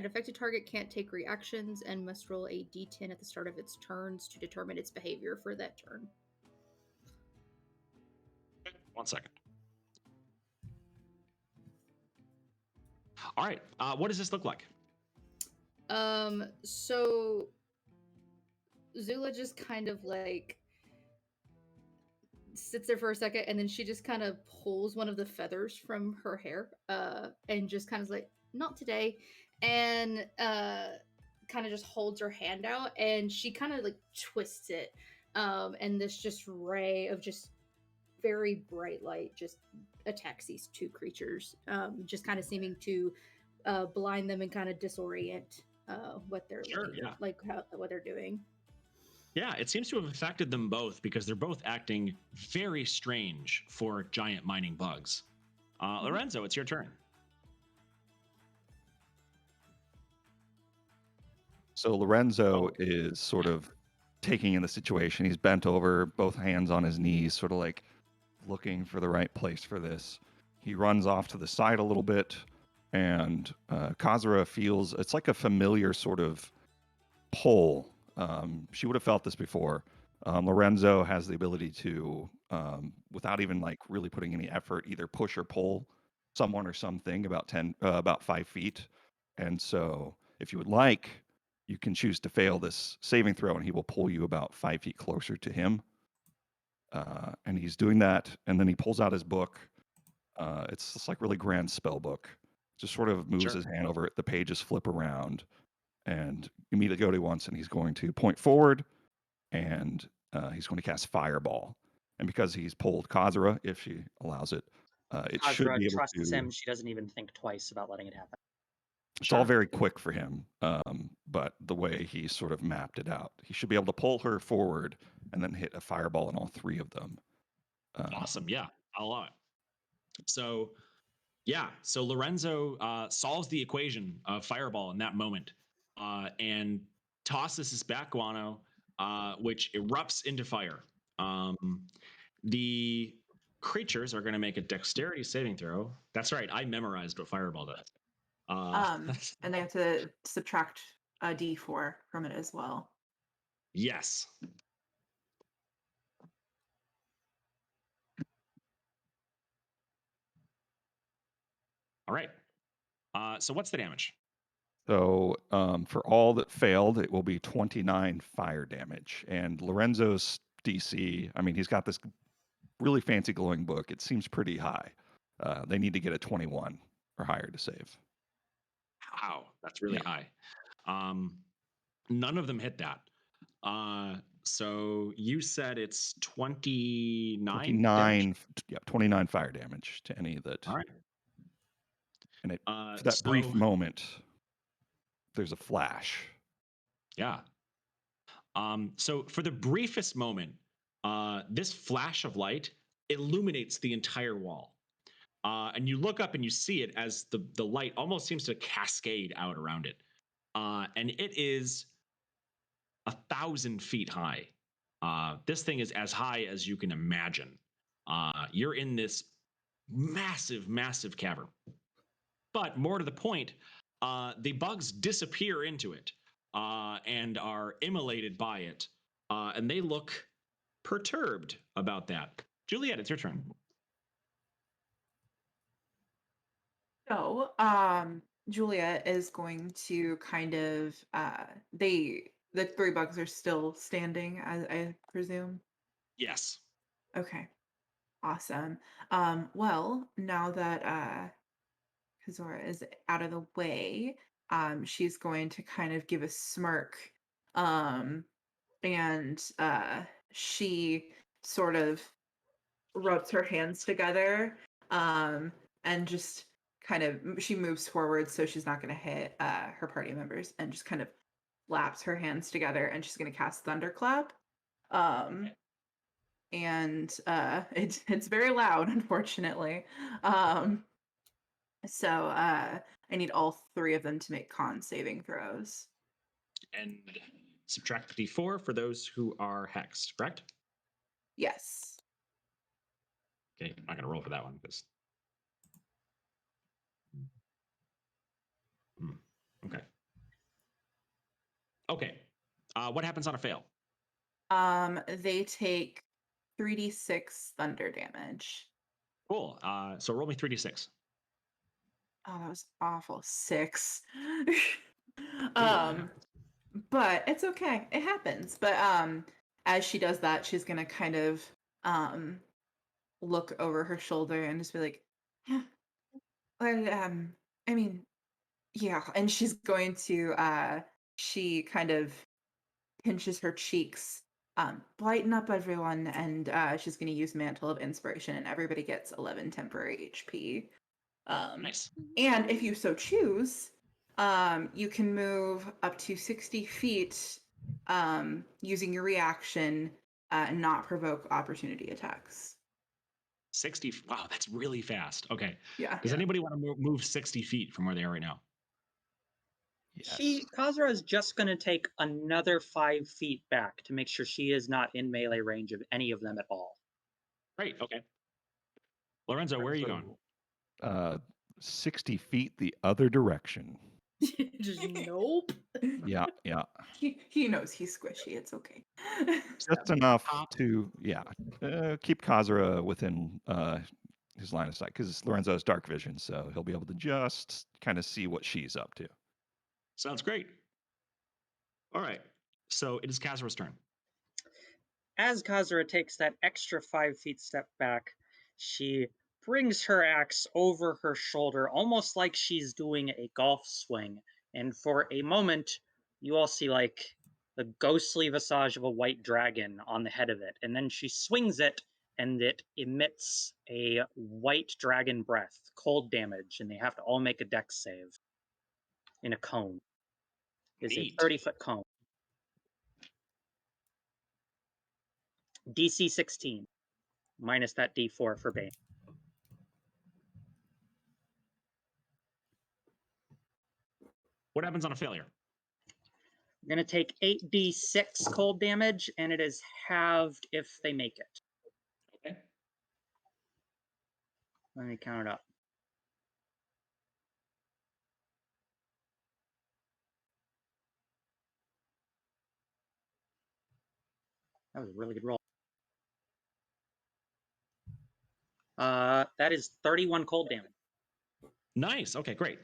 affected target can't take reactions and must roll a d10 at the start of its turns to determine its behavior for that turn. 1 second. All right. What does this look like? So Zula just kind of like sits there for a second, and then she just kind of pulls one of the feathers from her hair, and just kind of like, not today, and kind of just holds her hand out, and she kind of like twists it, and this just ray of just very bright light just attacks these 2 creatures, just kind of seeming to blind them and kind of disorient what they're what they're doing. Yeah, it seems to have affected them both because they're both acting very strange for giant mining bugs. Lorenzo, it's your turn. So Lorenzo is sort of taking in the situation. He's bent over, both hands on his knees, sort of like looking for the right place for this. He runs off to the side a little bit, and Kazura feels it's like a familiar sort of pull. She would have felt this before. Lorenzo has the ability to, without even like really putting any effort, either push or pull someone or something about 5 feet. And so, if you would like, you can choose to fail this saving throw, and he will pull you about 5 feet closer to him. And he's doing that, and then he pulls out his book. It's this like really grand spell book. Just sort of moves his hand over it. The pages flip around, and immediately go to once, and he's going to point forward, and he's going to cast Fireball. And because he's pulled Kazura, if she allows it, it should Kazura be able trusts to. him. She doesn't even think twice about letting it happen. It's all Sure. very quick for him, but the way he sort of mapped it out, he should be able to pull her forward and then hit a fireball on all three of them. Awesome. Yeah, a lot. So yeah, so Lorenzo solves the equation of fireball in that moment and tosses his back guano, which erupts into fire. The creatures are going to make a dexterity saving throw. That's right, I memorized what fireball does. And they have to subtract a d4 from it as well. Yes. All right. So what's the damage? So for all that failed, it will be 29 fire damage. And Lorenzo's DC, I mean, he's got this really fancy glowing book. It seems pretty high. They need to get a 21 or higher to save. Wow, that's really high. None of them hit that. So you said it's 29 damage? 29 fire damage to any that. All right. And it, for that brief moment, there's a flash. Yeah. So for the briefest moment, this flash of light illuminates the entire wall. And you look up and you see it as the light almost seems to cascade out around it. And it is 1,000 feet high. This thing is as high as you can imagine. You're in this massive, massive cavern. But more to the point, the bugs disappear into it and are immolated by it. And they look perturbed about that. Juliet, it's your turn. So, Juliet is going to kind of the three bugs are still standing, I presume. Yes. Okay. Awesome. Well, now that Kazora is out of the way, she's going to kind of give a smirk. And she sort of rubs her hands together, and just kind of she moves forward so she's not going to hit her party members, and just kind of laps her hands together, and she's going to cast Thunderclap. And it's very loud, unfortunately. So I need all three of them to make con saving throws. And subtract d4 for those who are hexed, correct? Yes. Okay, I'm not going to roll for that one because. Okay. Okay. What happens on a fail? They take 3d6 thunder damage. Cool. So roll me 3d6. Oh, that was awful. 6. Yeah. But it's okay. It happens. But as she does that, she's gonna kind of look over her shoulder and just be like, yeah. Well, I mean, yeah. And she's going to she kind of pinches her cheeks, brighten up everyone, and she's going to use Mantle of Inspiration, and everybody gets 11 temporary HP. Nice. And if you so choose, you can move up to 60 feet using your reaction and not provoke opportunity attacks. 60. Wow, that's really fast. Okay. Yeah. Does anybody want to move 60 feet from where they are right now? Yes. Kazura is just going to take another 5 feet back to make sure she is not in melee range of any of them at all. Great. Okay. Lorenzo, where are you going? 60 feet the other direction. Just nope. Yeah. He knows he's squishy. It's okay. Just enough to, keep Kazura within his line of sight, because Lorenzo has dark vision, so he'll be able to just kind of see what she's up to. Sounds great. All right. So it is Kazura's turn. As Kazura takes that extra 5 feet step back, she brings her axe over her shoulder, almost like she's doing a golf swing. And for a moment, you all see like the ghostly visage of a white dragon on the head of it. And then she swings it, and it emits a white dragon breath, cold damage, and they have to all make a dex save. in a cone. It's a Neat. 30-foot cone. DC 16, minus that D4 for Bane. What happens on a failure? I'm going to take 8d6 cold damage, and it is halved if they make it. Okay. Let me count it up. That was a really good roll. That is 31 cold damage. Nice. Okay, great.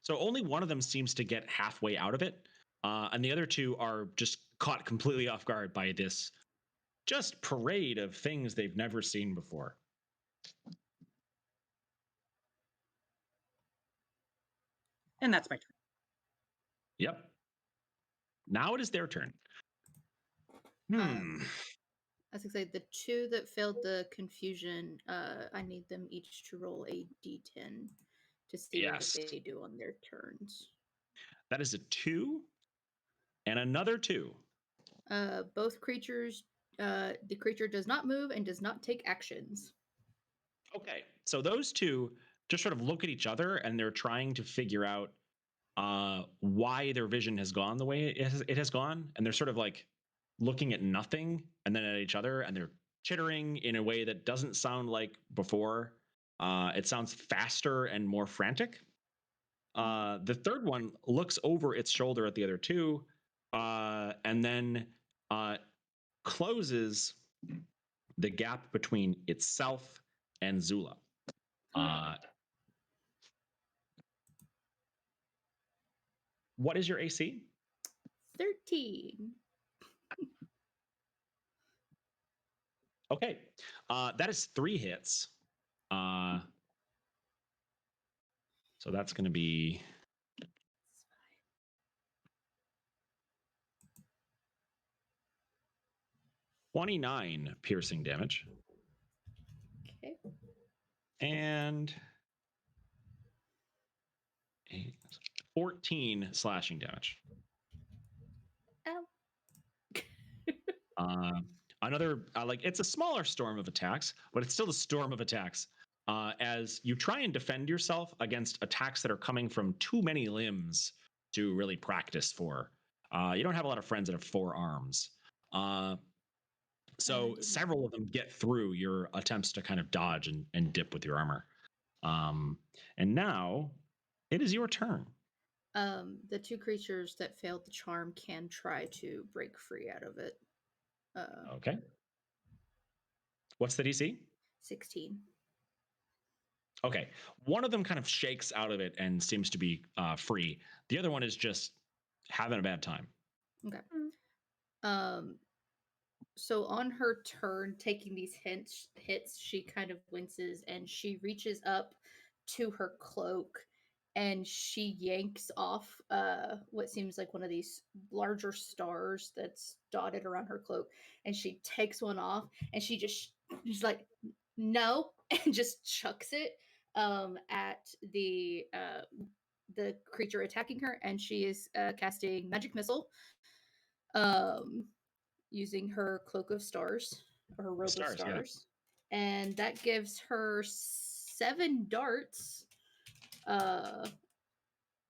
So only one of them seems to get halfway out of it, and the other two are just caught completely off guard by this just parade of things they've never seen before. And that's my turn. Yep. Now it is their turn. I was gonna say the two that failed the confusion. I need them each to roll a d10 to see Yes. what they do on their turns. That is a 2 and another 2. Both creatures. The creature does not move and does not take actions. Okay. So those two just sort of look at each other and they're trying to figure out why their vision has gone the way it has gone. And they're sort of like looking at nothing and then at each other, and they're chittering in a way that doesn't sound like before. It sounds faster and more frantic. The third one looks over its shoulder at the other two, and then closes the gap between itself and Zula. What is your AC? 13. Okay, that is 3 hits. So that's going to be 29 piercing damage. Okay. And 14 slashing damage. Ow. Another, like, it's a smaller storm of attacks, but it's still a storm of attacks. As you try and defend yourself against attacks that are coming from too many limbs to really practice for. You don't have a lot of friends that have 4 arms. So several of them get through your attempts to kind of dodge and dip with your armor. And now it is your turn. The two creatures that failed the charm can try to break free out of it. Okay. What's the DC? 16. Okay. One of them kind of shakes out of it and seems to be free. The other one is just having a bad time. Okay. So on her turn, taking these hits, she kind of winces and she reaches up to her cloak and she yanks off what seems like one of these larger stars that's dotted around her cloak, and she takes one off and she's like, no, and just chucks it at the creature attacking her, and she is casting magic missile. Using her cloak of stars, or her robe of stars. Yeah. And that gives her 7 darts.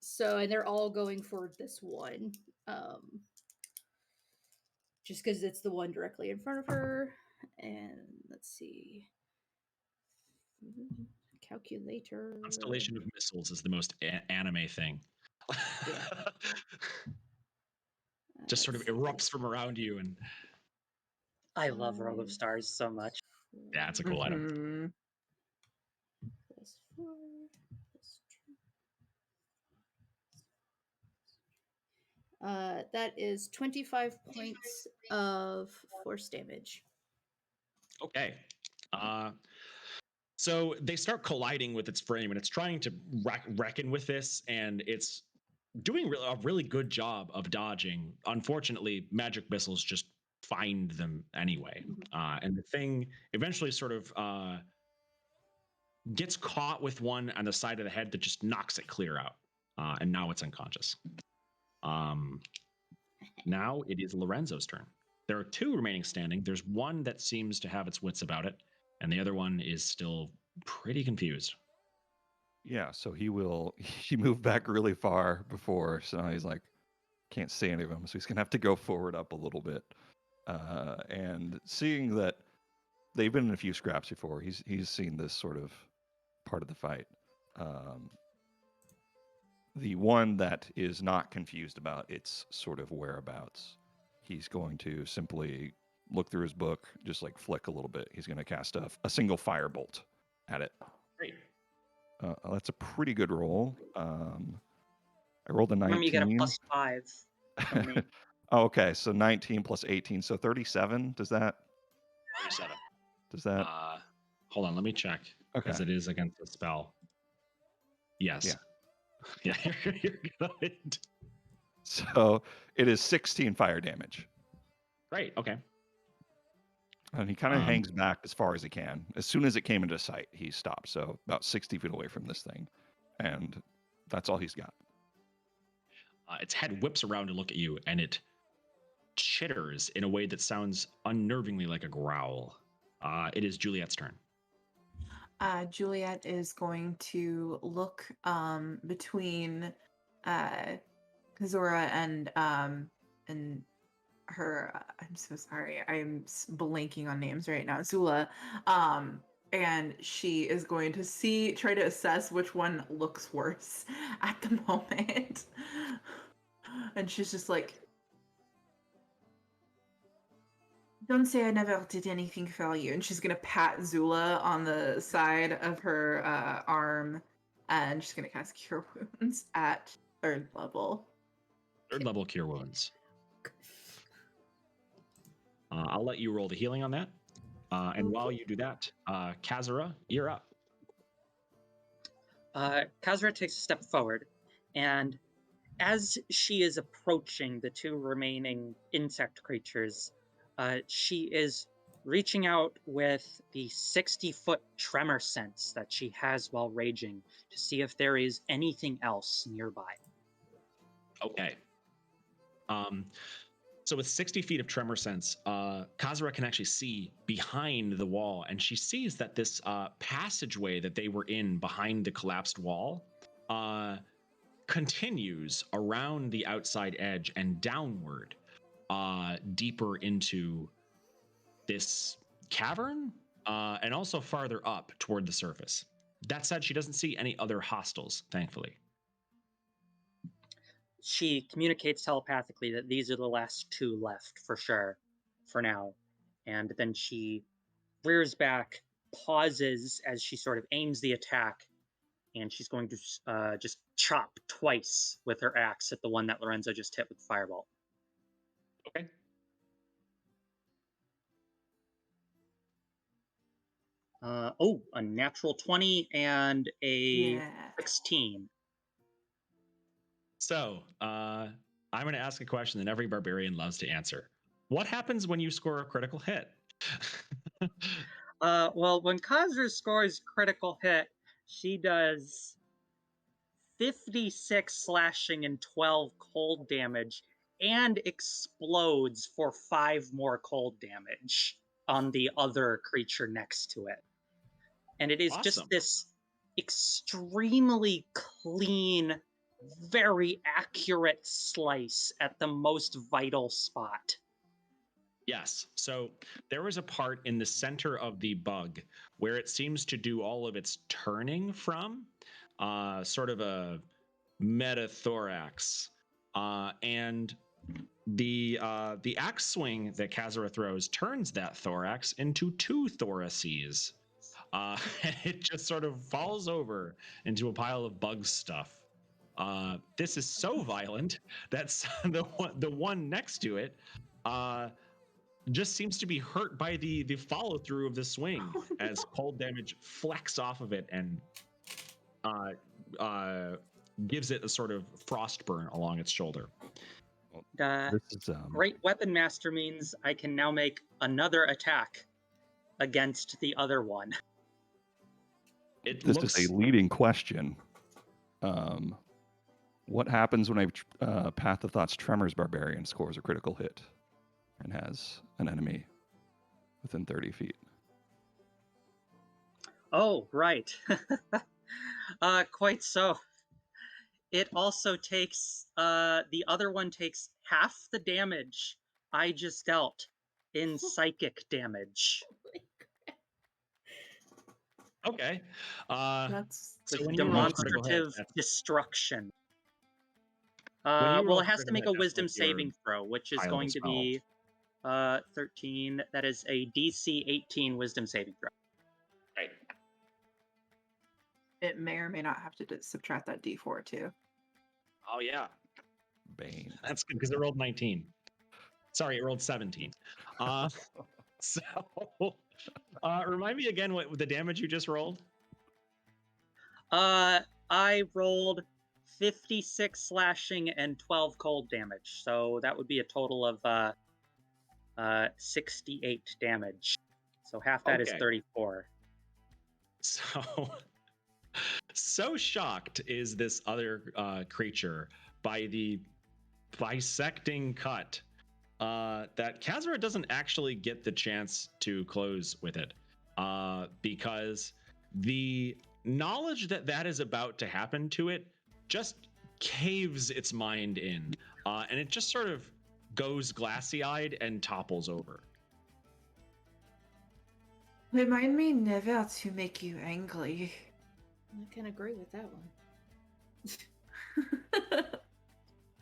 So, and they're all going for this one. Just because it's the one directly in front of her. And let's see. Calculator. Constellation of missiles is the most anime thing. Yeah. Just sort of erupts from around you, and I love Robe of Stars so much. Yeah, it's a cool item. Plus 4, plus 2. That is 25 points of force damage. Okay. So they start colliding with its frame, and it's trying to reckon with this, and it's doing a really good job of dodging. Unfortunately, magic missiles just find them anyway. And the thing eventually sort of gets caught with one on the side of the head that just knocks it clear out. And now it's unconscious. Now it is Lorenzo's turn. There are two remaining standing. There's one that seems to have its wits about it, and the other one is still pretty confused. Yeah, so he moved back really far before, so now he's like, can't see any of them, so he's gonna have to go forward up a little bit. And seeing that they've been in a few scraps before, he's seen this sort of part of the fight. The one that is not confused about its sort of whereabouts, he's going to simply look through his book, just like flick a little bit. He's going to cast a single firebolt at it. Great. That's a pretty good roll. I rolled a 19. Remember, you get a +5 from me. Oh, okay, so 19 plus 18, so 37. Does that? 37. Does that? Hold on, let me check. Okay. Because it is against the spell. Yes. Yeah, you're good. So it is 16 fire damage. Great. Okay. And he kind of hangs back as far as he can. As soon as it came into sight, he stopped. So about 60 feet away from this thing. And that's all he's got. Its head whips around to look at you, and it chitters in a way that sounds unnervingly like a growl. It is Juliet's turn. Juliet is going to look between Kazora and her. I'm so sorry. I'm blanking on names right now. Zula. And she is going to try to assess which one looks worse at the moment. And she's just like, don't say I never did anything for you. And she's going to pat Zula on the side of her arm. And she's going to cast Cure Wounds at 3rd level. 3rd level Cure Wounds. I'll let you roll the healing on that. And while you do that, Kazura, you're up. Kazura takes a step forward, and as she is approaching the two remaining insect creatures, she is reaching out with the 60-foot tremor sense that she has while raging to see if there is anything else nearby. Okay. So with 60 feet of tremor sense, Kazura can actually see behind the wall, and she sees that this passageway that they were in behind the collapsed wall continues around the outside edge and downward, deeper into this cavern, and also farther up toward the surface. That said, she doesn't see any other hostiles, thankfully. She communicates telepathically that these are the last two left for sure, for now. And then she rears back, pauses as she sort of aims the attack, and she's going to just chop twice with her axe at the one that Lorenzo just hit with the fireball. Okay. A natural 20 and a 16. So, I'm going to ask a question that every barbarian loves to answer. What happens when you score a critical hit? Well, when Kazura scores critical hit, she does 56 slashing and 12 cold damage, and explodes for 5 more cold damage on the other creature next to it. And it is Awesome. Just this extremely clean, very accurate slice at the most vital spot. Yes. So there was a part in the center of the bug where it seems to do all of its turning from, sort of a metathorax. And the axe swing that Kazura throws turns that thorax into 2 thoraces. And it just sort of falls over into a pile of bug stuff. This is so violent that the one next to it just seems to be hurt by the follow through of the swing as cold damage flecks off of it and gives it a sort of frost burn along its shoulder. Great Weapon Master means I can now make another attack against the other one. It This looks is a leading question. What happens when a Path of Thought's Tremors Barbarian scores a critical hit and has an enemy within 30 feet? Oh, right. Quite so. It also takes, the other one takes half the damage I just dealt in psychic damage. okay. That's So With when you roll a critical hit, demonstrative destruction. when you roll Well, a it has to critical make hit, a that's wisdom like your saving throw, which is high level going to spell. be 13. That is a DC 18 wisdom saving throw. Right. it may or may not have to subtract that D4 too. Oh yeah, Bane. that's good because it rolled 19. Sorry, it rolled 17. So remind me again what the damage you just rolled. I rolled 56 slashing and 12 cold damage, so that would be a total of 68 damage. So half that is Okay. 34. So shocked is this other creature by the bisecting cut that Kazra doesn't actually get the chance to close with it because the knowledge that that is about to happen to it just caves its mind in and it just sort of goes glassy-eyed and topples over. Remind me never to make you angry. I can agree with that one.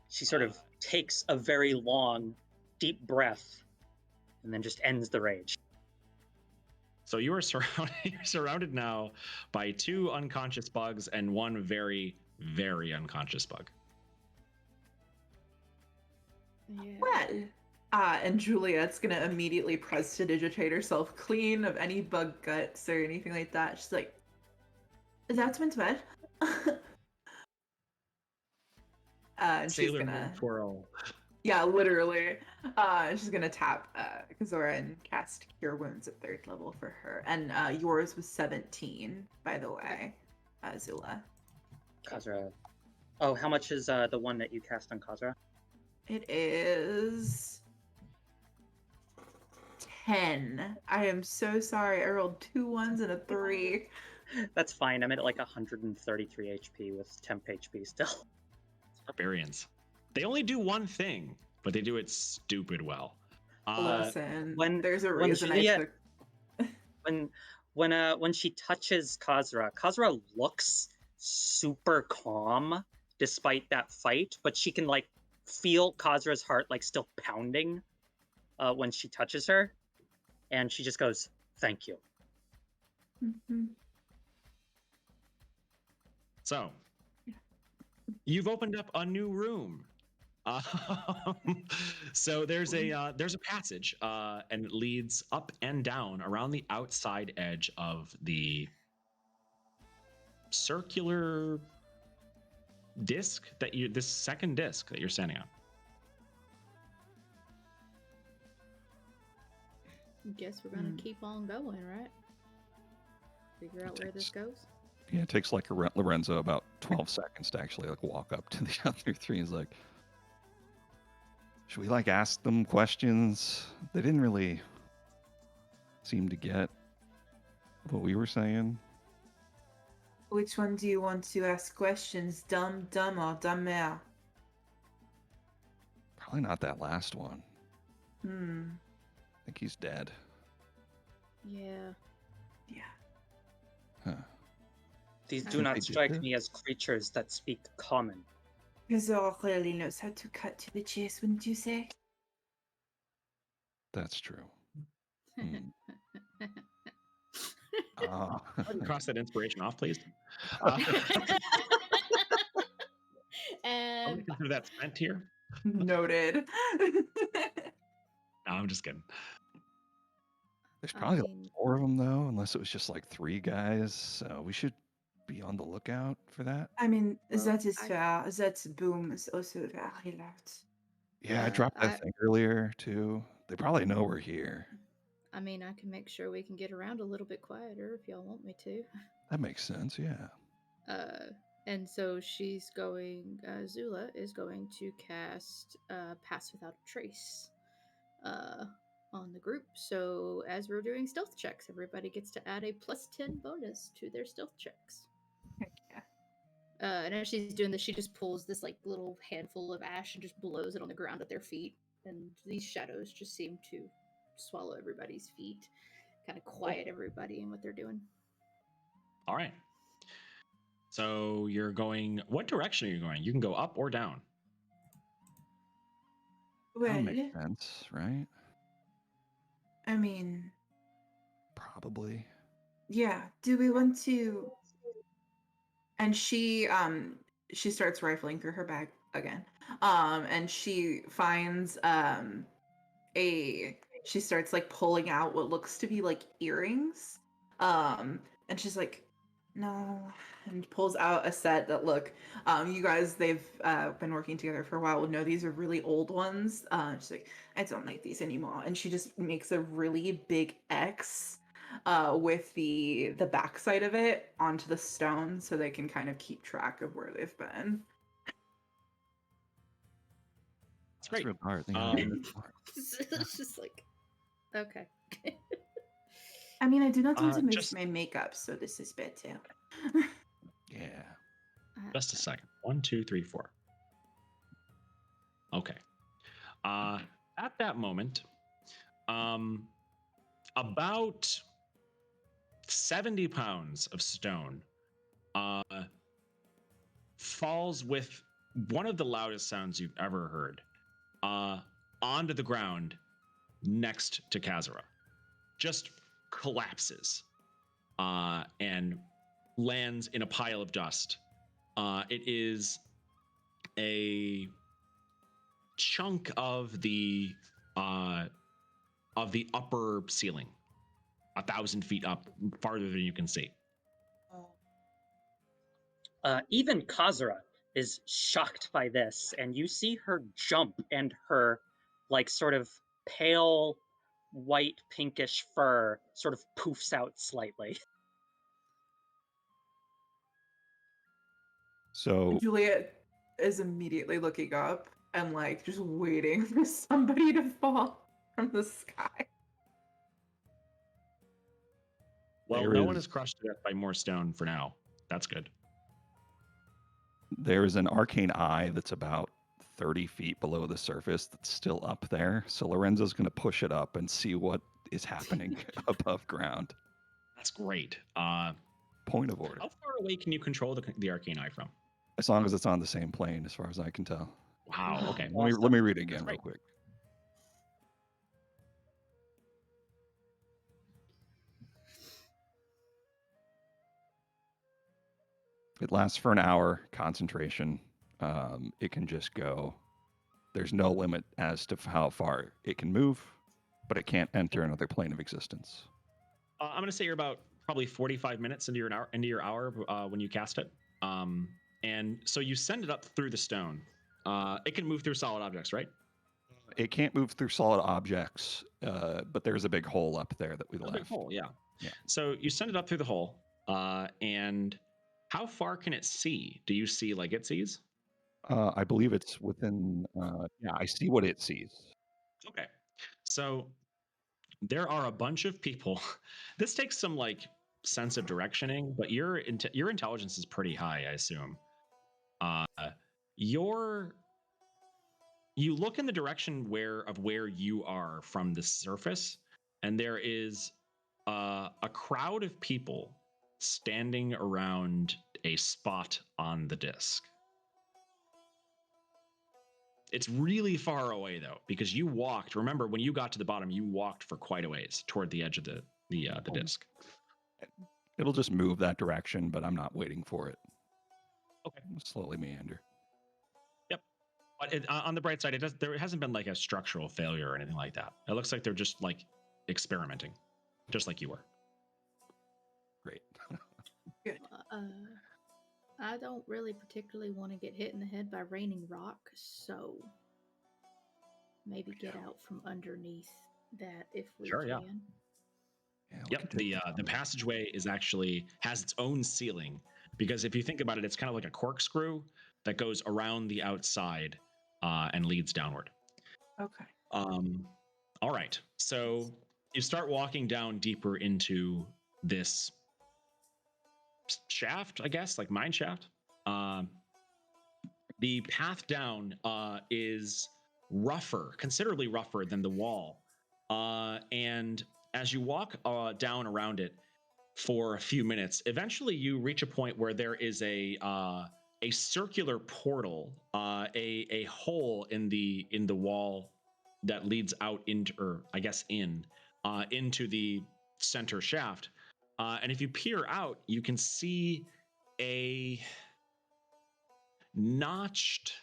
She sort of takes a very long, deep breath and then just ends the rage. So you are surrounded now by 2 unconscious bugs and 1 very, very unconscious bug. Yeah. Well, and Juliet's gonna immediately prestidigitate herself clean of any bug guts or anything like that. She's like, "That's went well." And she's Sailor gonna, Moon twirl. yeah, literally. She's gonna tap Kazora and cast Cure Wounds at 3rd level for her. And yours was 17, by the way, Zula. Kazra. Oh, how much is the one that you cast on Kazra? It is 10. I am so sorry. I rolled 2 1s and a 3. That's fine. I'm at like 133 HP with temp HP still. Barbarians. They only do one thing, but they do it stupid well. Listen, when- there's a when reason Juliet- I took. When she touches Kazra looks super calm despite that fight, but she can like feel Kazra's heart like still pounding when she touches her, and she just goes, "Thank you." Mhm. So you've opened up a new room. So there's a passage and it leads up and down around the outside edge of the circular disc that this second disc that you're standing on. Guess we're gonna keep on going, right? Figure out where this goes. Yeah, it takes like Lorenzo about 12 seconds to actually like walk up to the other 3. He's like, should we like ask them questions? They didn't really seem to get what we were saying. Which one do you want to ask questions? Dumb, or dumber? Probably not that last one. I think he's dead. Yeah. Yeah. Huh. These I do think not they did strike that. me as creatures that speak common. Kazora clearly knows how to cut to the chase, wouldn't you say? That's true. Cross that inspiration off, please. And Consider that spent here. Noted. No, I'm just kidding. There's I probably like mean, 4 of them though, unless it was just like 3 guys. So we should be on the lookout for that. I mean, Well, that is I- fair. That boom is also very loud. Yeah, I dropped that I- thing earlier too. They probably know we're here. I mean, I can make sure we can get around a little bit quieter if y'all want me to. That makes sense. Yeah. And so Zula is going to cast Pass Without a Trace on the group. So as we're doing stealth checks, everybody gets to add a +10 bonus to their stealth checks. Heck yeah. And as she's doing this, she just pulls this like little handful of ash and just blows it on the ground at their feet. And these shadows just seem to swallow everybody's feet, kind of quiet everybody in what they're doing. All right. So you're going. What direction are you going? You can go up or down. That Well, makes sense, right? I mean, Probably. yeah. Do we want to? And she starts rifling through her bag again. And she finds she starts like pulling out what looks to be like earrings. And she's like, no, and pulls out a set that look, you guys, they've been working together for a while, would know these are really old ones. She's like, I don't like these anymore. And she just makes a really big X with the backside of it onto the stone so they can kind of keep track of where they've been. That's great. Real hard thing. It's just like, okay. I mean, I do not want to miss just- my makeup, so this is better. Yeah. Just a second. 1, 2, 3, 4. Okay. At that moment, about 70 pounds of stone falls with one of the loudest sounds you've ever heard onto the ground next to Kazura. Just collapses and lands in a pile of dust. It is a chunk of the upper ceiling, 1,000 feet up, farther than you can see. Even Kazura is shocked by this, and you see her jump, and her like sort of pale white pinkish fur sort of poofs out slightly. So Juliet is immediately looking up and like just waiting for somebody to fall from the sky. Well, There no one is- is crushed to death by more stone for now. That's good. there's an arcane eye that's about 30 feet below the surface that's still up there. So Lorenzo's going to push it up and see what is happening above ground. That's great. Point of order. How far away can you control the arcane eye from? As long as it's on the same plane, as far as I can tell. Wow. Okay. Let me read it That's again real great. quick. It lasts for an hour, concentration. It can just go. There's no limit as to how far it can move, but it can't enter another plane of existence. I'm going to say you're about probably 45 minutes into your hour when you cast it. And so you send it up through the stone. It can move through solid objects, right? It can't move through solid objects, but there's a big hole up there that we A left. big hole, yeah. Yeah. So you send it up through the hole, and how far can it see? Do you see like it sees? I believe it's within. Yeah, I see what it sees. Okay. So there are a bunch of people. This takes some like sense of directioning, but your intelligence is pretty high, I assume. You look in the direction where you are from the surface, and there is a crowd of people standing around a spot on the disc. It's really far away though, because you walked. Remember, when you got to the bottom, you walked for quite a ways toward the edge of the disc. It'll just move that direction, but I'm not waiting for it. Okay. It'll slowly meander. But on the bright side, there hasn't been like a structural failure or anything like that. It looks like they're just like experimenting, just like you were. Great. I don't really particularly want to get hit in the head by raining rock, so maybe get out from underneath that if we Sure, can. yeah. Yeah, we Yep, could take the passageway has its own ceiling, because if you think about it, it's kind of like a corkscrew that goes around the outside and leads downward. Okay. All right, so you start walking down deeper into this shaft, I guess, like mine shaft. The path down is rougher, considerably rougher than the wall, and as you walk down around it for a few minutes, eventually you reach a point where there is a circular portal, a hole in the wall that leads out into, or I guess into the center shaft. And if you peer out, you can see a notched.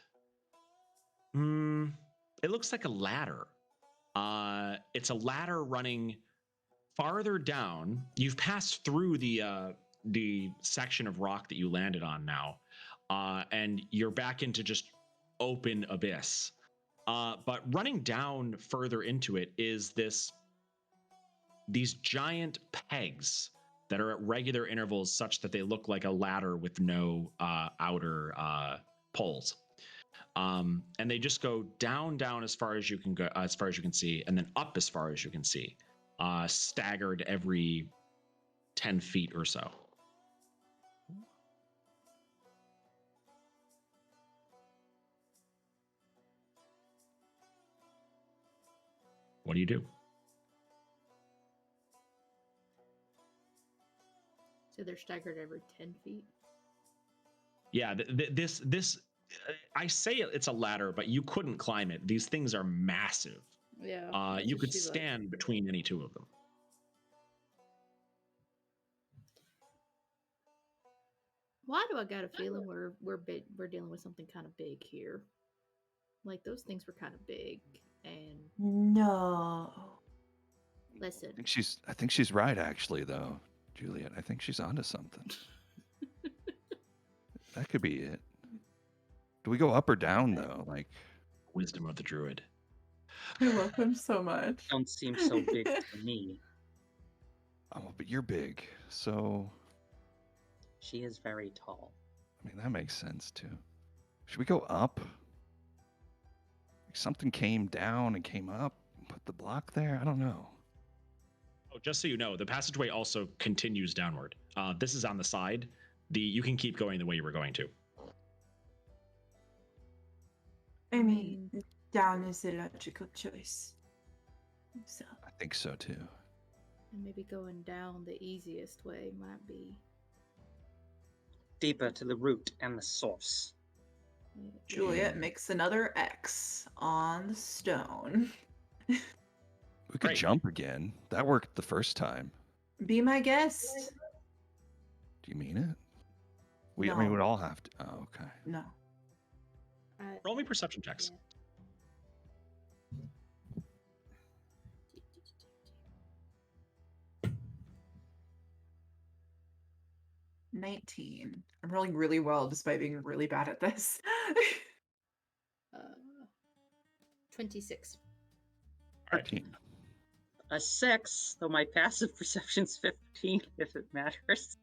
It looks like a ladder. It's a ladder running farther down. You've passed through the section of rock that you landed on now, and you're back into just open abyss. But running down further into it is these giant pegs that are at regular intervals, such that they look like a ladder with no outer poles. And they just go down as far as you can go, as far as you can see, and then up as far as you can see, staggered every 10 feet or so. What do you do? So they're staggered every 10 feet. Yeah, this I say it's a ladder, but you couldn't climb it. These things are massive. Yeah. You could stand between any two of them. Why do I got a feeling we're dealing with something kind of big here? Like those things were kind of big, and No. listen, I think she's right, actually, though, Juliet. I think she's onto something. That could be it. Do we go up or down, though? Like, Wisdom of the druid. I love him so much. Don't seem so big to me. oh, but you're big, so She is very tall. I mean that makes sense too. Should we go up? Like something came down and came up, and put the block there. I don't know. Oh, just so you know, the passageway also continues downward. This is on the side. You can keep going the way you were going to. I mean, down is the logical choice. So I think so too. and maybe going down the easiest way might be. Deeper to the root and the source. Juliet makes another X on the stone. We could Great. jump again. That worked the first time. Be my guest. Do you mean it? I mean, No. we'd all have to. Oh, okay. No. Roll me perception checks. Yeah. 19. I'm rolling really well despite being really bad at this. 26. 13. A 6, though my passive perception's 15, if it matters.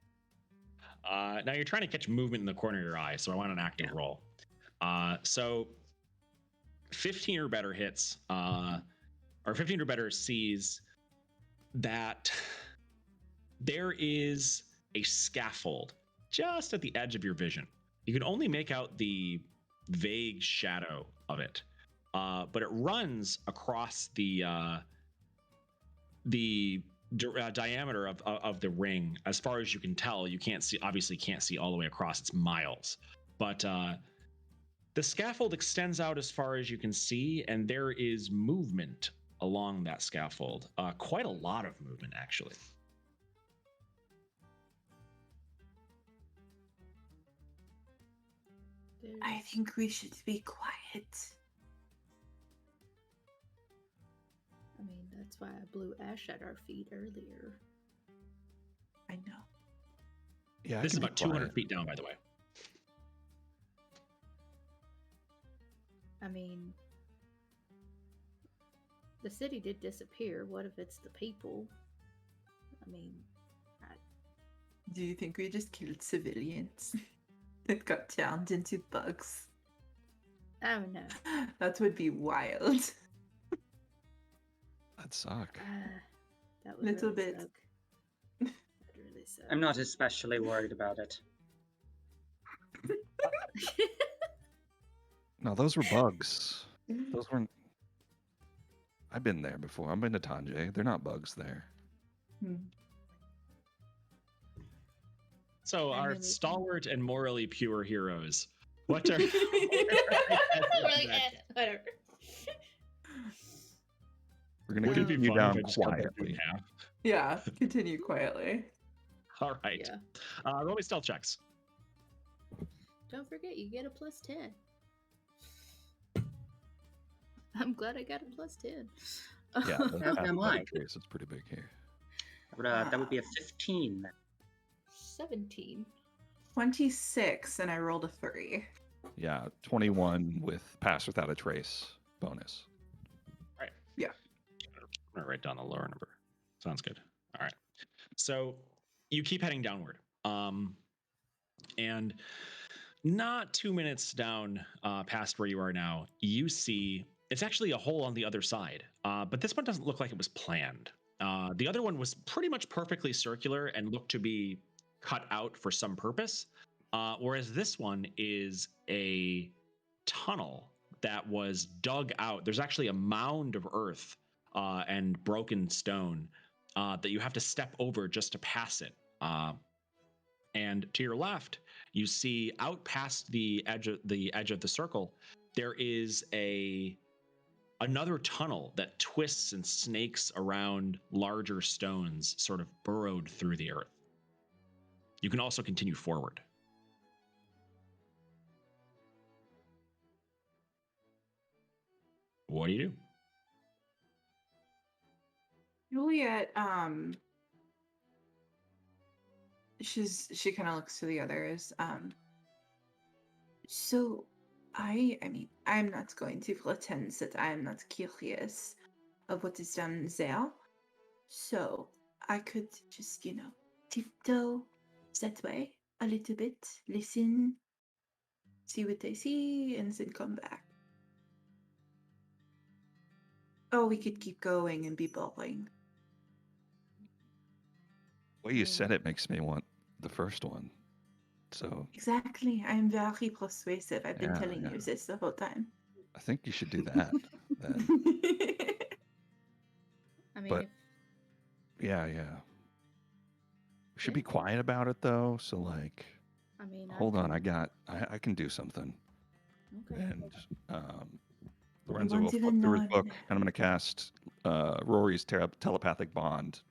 Now you're trying to catch movement in the corner of your eye, so I want an active roll. So 15 or better hits, or 15 or better sees that there is a scaffold just at the edge of your vision. You can only make out the vague shadow of it, but it runs across the diameter of the ring. As far as you can tell, you obviously can't see all the way across. It's miles, but the scaffold extends out as far as you can see, and there is movement along that scaffold. Quite a lot of movement, actually. I think we should be quiet. I mean, that's why I blew ash at our feet earlier. I know. Yeah, I This is can be about 200 quiet. feet down, by the way. I mean, the city did disappear. What if it's the people? I mean, Do you think we just killed civilians that got turned into bugs? I don't know. That would be wild. That'd suck. That would Little really bit. suck. That'd really suck. I'm not especially worried about it. No, those were bugs. Those weren't. I've been there before. I've been to Tanjay. They're not bugs there. Hmm. So I our mean, we can- stalwart and morally pure heroes. What are Whatever. We're gonna Would it be continue fun if down I just cut that in quietly. half? Yeah, continue quietly. All right. Yeah. Roll me stealth checks. Don't forget, you get a +10. I'm glad I got a +10. Yeah, the How am I? athletic trace is pretty big here. That would be a 15 then. 17. 26, and I rolled a 3. Yeah, 21 with pass without a trace bonus. I'm gonna write down the lower number. Sounds good. All right. So you keep heading downward. And not 2 minutes down past where you are now, you see it's actually a hole on the other side. But this one doesn't look like it was planned. The other one was pretty much perfectly circular and looked to be cut out for some purpose. Whereas this one is a tunnel that was dug out. There's actually a mound of earth and broken stone that you have to step over just to pass it. And to your left, you see out past the edge of the circle, there is another tunnel that twists and snakes around larger stones, sort of burrowed through the earth. You can also continue forward. What do you do? Juliet, she kind of looks to the others. So I mean, I'm not going to pretend that I'm not curious of what is down there. So I could just, tiptoe that way a little bit, listen, see what I see, and then come back. Or we could keep going and be boring. The way you said it makes me want the first one. So Exactly. I'm very persuasive. I've been Yeah, telling yeah. you this the whole time. I think you should do that. then. I mean, But- Yeah. We should be quiet about it though. So like, I mean, hold on, I can do something. Okay. And Lorenzo will won't flip even through know his I'm book, there. and I'm going to cast Rory's telepathic bond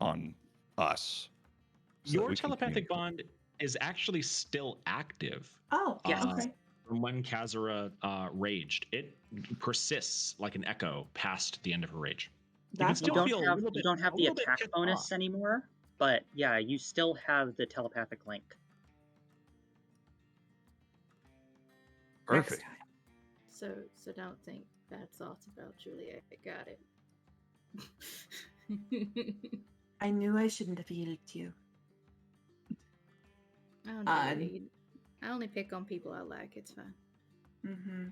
on us. so that Your we can telepathic communicate. bond is actually still active. Oh, Yes. okay. From when Kazura raged, it persists like an echo past the end of her rage. can That's still You feel don't a have little you bit- don't have a the little bit attack pissed bonus off. anymore, but yeah, you still have the telepathic link. Next Perfect. time. So don't think bad thoughts about Juliet. I got it. I knew I shouldn't have yielded to you. I don't know. I only pick on people I like. It's fine. Mm-hmm.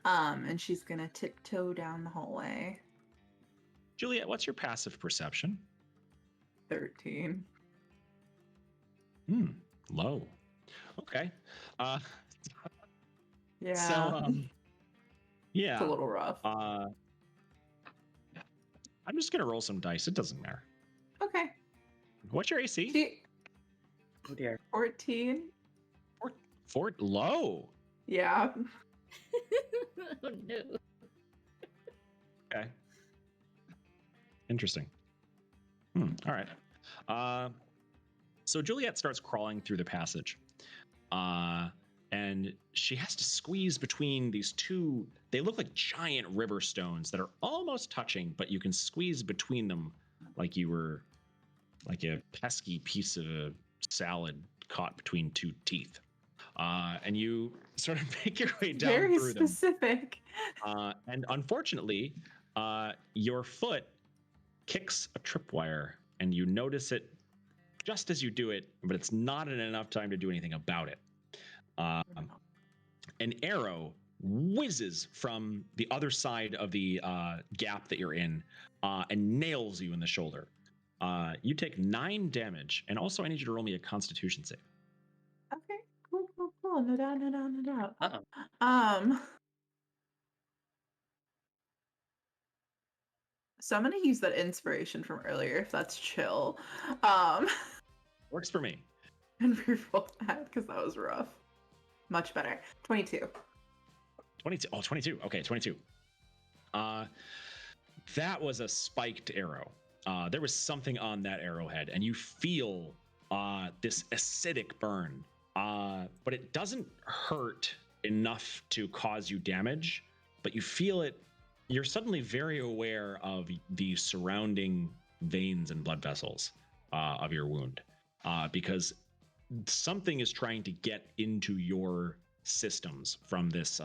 And she's gonna tiptoe down the hallway. Juliet, what's your passive perception? 13. Low. Okay. Yeah. So, yeah. It's a little rough. I'm just gonna roll some dice. It doesn't matter. Okay. What's your AC? She, Oh dear. 14. Low. Yeah. Oh no. Okay. Interesting. All right. So Juliet starts crawling through the passage. And she has to squeeze between these two, they look like giant river stones that are almost touching, but you can squeeze between them like you were like a pesky piece of a salad caught between two teeth. And you sort of make your way down Very through them. specific. And unfortunately, your foot kicks a tripwire, and you notice it just as you do it, but it's not in enough time to do anything about it. An arrow whizzes from the other side of the gap that you're in and nails you in the shoulder. You take 9 damage, and also I need you to roll me a Constitution save. Okay, cool. No doubt. Uh-oh. So I'm gonna use that inspiration from earlier, if that's chill. Works for me. And reroll that because that was rough. Much better. 22. 22. Oh, 22. Okay, 22. That was a spiked arrow. There was something on that arrowhead, and you feel this acidic burn. But it doesn't hurt enough to cause you damage, but you feel it. You're suddenly very aware of the surrounding veins and blood vessels of your wound, because something is trying to get into your systems from this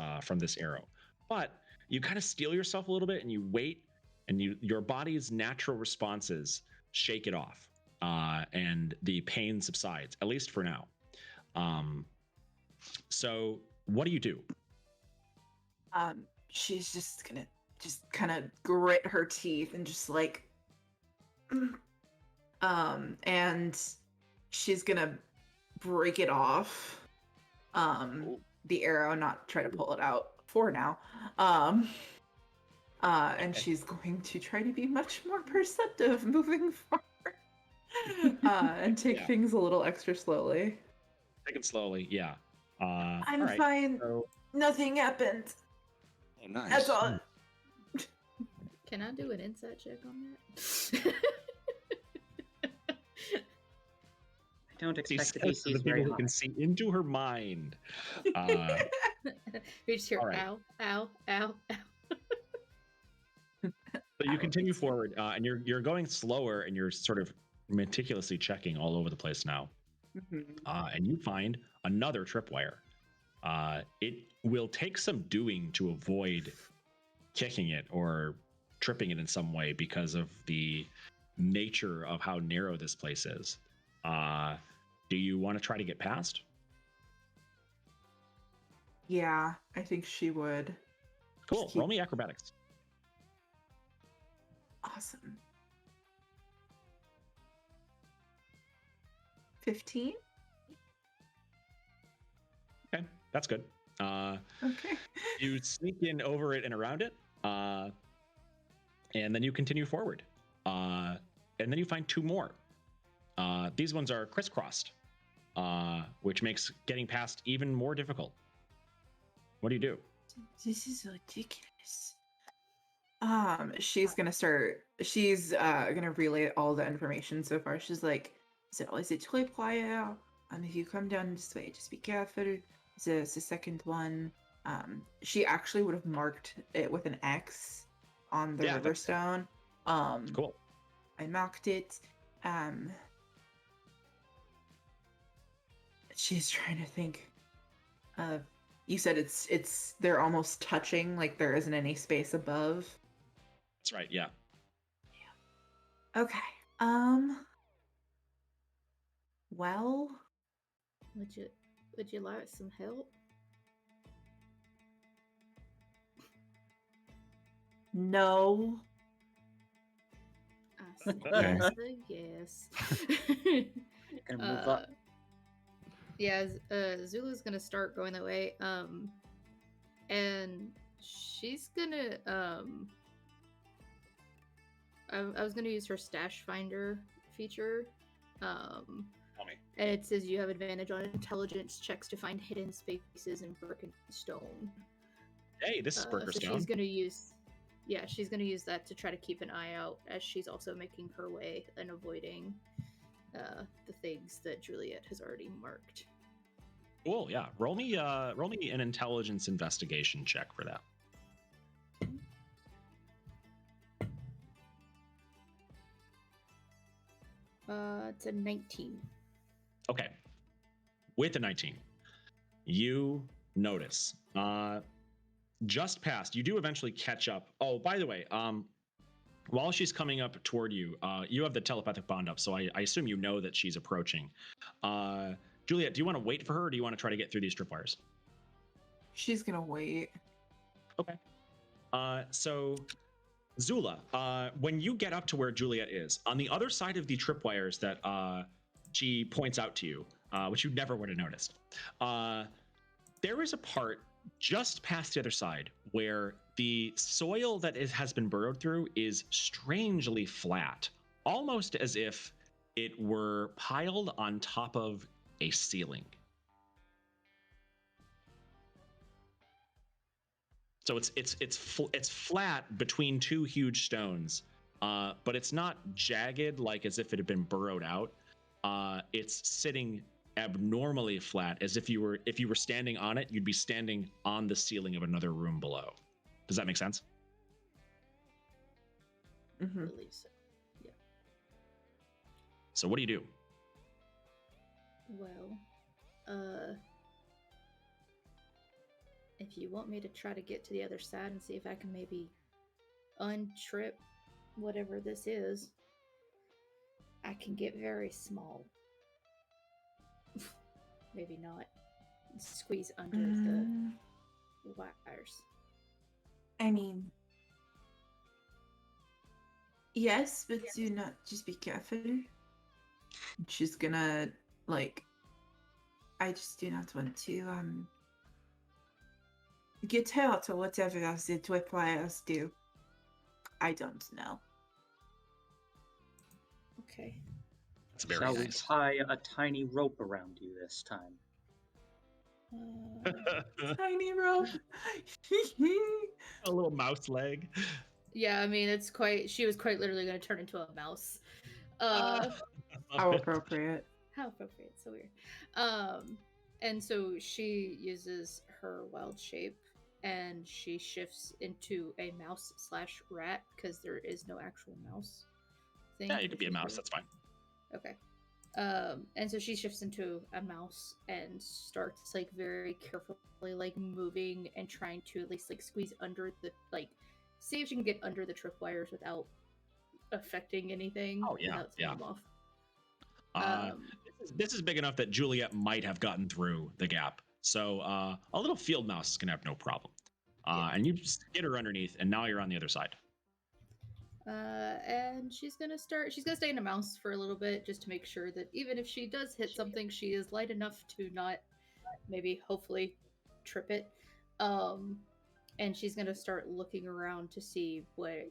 arrow. But you kind of steel yourself a little bit, and you wait, and your body's natural responses shake it off, and the pain subsides, at least for now. So what do you do? She's just gonna kind of grit her teeth and just like, and she's gonna break it off. The arrow, not try to pull it out for now. And she's going to try to be much more perceptive moving forward, and take things a little extra slowly. Take it slowly, yeah. I'm all right, fine. so- Nothing happened. Oh, nice. That's all. Can I do an insight check on that? I don't She expect the says to the DCs very people who high. can see into her mind. We just hear All right. ow, ow, ow, ow. But you continue forward, and you're going slower, and you're sort of meticulously checking all over the place now. And you find another tripwire. It will take some doing to avoid kicking it or tripping it in some way because of the nature of how narrow this place is. Do you want to try to get past? Yeah, I think she would. Cool. Just keep- Roll me acrobatics. Awesome. 15? Okay, that's good. Okay. You sneak in over it and around it, and then you continue forward. And then you find 2 more. These ones are crisscrossed, which makes getting past even more difficult. What do you do? This is ridiculous. She's gonna relay all the information so far. She's like, is it tripwire? If you come down this way, just be careful. The second one, she actually would have marked it with an X on the Yeah, river that's- stone. Cool. I marked it. She's trying to think. You said they're almost touching, like there isn't any space above. That's right. Yeah. Okay. Well, Would you like some help? no. I see. Okay. That's a yes. Gonna move up. Yeah, Zula's gonna start going that way. And she's gonna I was gonna use her stash finder feature. Tell me. And it says you have advantage on intelligence checks to find hidden spaces in broken stone. Hey, this is Burger So Stone. she's gonna use that to try to keep an eye out as she's also making her way and avoiding the things that Juliet has already marked. Cool. Yeah. Roll me an intelligence investigation check for that. It's a 19. Okay. With a 19, you notice just past. You do eventually catch up. Oh, by the way, While she's coming up toward you, you have the telepathic bond up, so I assume you know that she's approaching. Juliet, do you want to wait for her, or do you want to try to get through these tripwires? She's gonna wait. Okay. So Zula, when you get up to where Juliet is, on the other side of the tripwires that she points out to you, which you never would have noticed, there is a part just past the other side where the soil that has been burrowed through is strangely flat, almost as if it were piled on top of a ceiling. So it's flat between two huge stones, but it's not jagged like as if it had been burrowed out. It's sitting abnormally flat, as if you were standing on it, you'd be standing on the ceiling of another room below. Does that make sense? Mm-hmm. I believe so. Yeah. So what do you do? Well, if you want me to try to get to the other side and see if I can maybe untrip whatever this is, I can get very small. Maybe not. Squeeze under the wires. I mean, yes, but do not, just be careful. She's gonna, like, I just do not want to, get hurt or whatever else the tripwires do. I don't know. Okay. That's very Shall we nice. tie a tiny rope around you this time? Tiny rope. A little mouse leg. Yeah, I mean, she was quite literally going to turn into a mouse. How appropriate. How appropriate, so weird. And so she uses her wild shape and she shifts into a mouse/rat because there is no actual mouse thing. Yeah, you could be a mouse. That's fine. Okay. And so she shifts into a mouse and starts like very carefully like moving and trying to at least like squeeze under the see if she can get under the tripwires without affecting anything. Oh, yeah, without yeah. them off. This is big enough that Juliet might have gotten through the gap. So a little field mouse is gonna have no problem. Yeah. And you just get her underneath, and now you're on the other side. And she's gonna stay in a mouse for a little bit just to make sure that even if she does hit something, she is light enough to not maybe hopefully trip it. And she's gonna start looking around to see where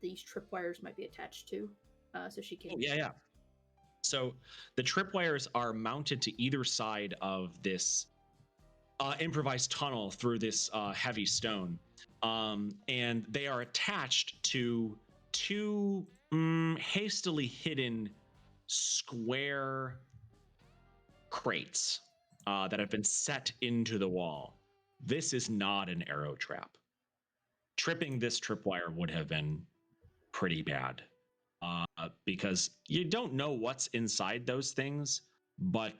these tripwires might be attached to, so she can. Oh, yeah. So the tripwires are mounted to either side of this improvised tunnel through this heavy stone. And they are attached to two hastily hidden square crates that have been set into the wall. This is not an arrow trap. Tripping this tripwire would have been pretty bad because you don't know what's inside those things, but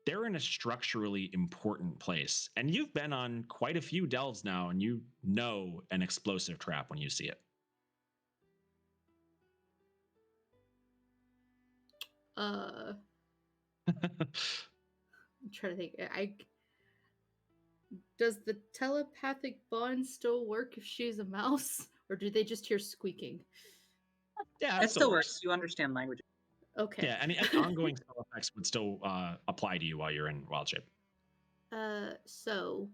they're in a structurally important place. And you've been on quite a few delves now, and you know an explosive trap when you see it. I'm trying to think. Does the telepathic bond still work if she's a mouse, or do they just hear squeaking? Yeah, It still works. You understand language. Okay. Yeah, any ongoing spell effects would still apply to you while you're in wild shape. So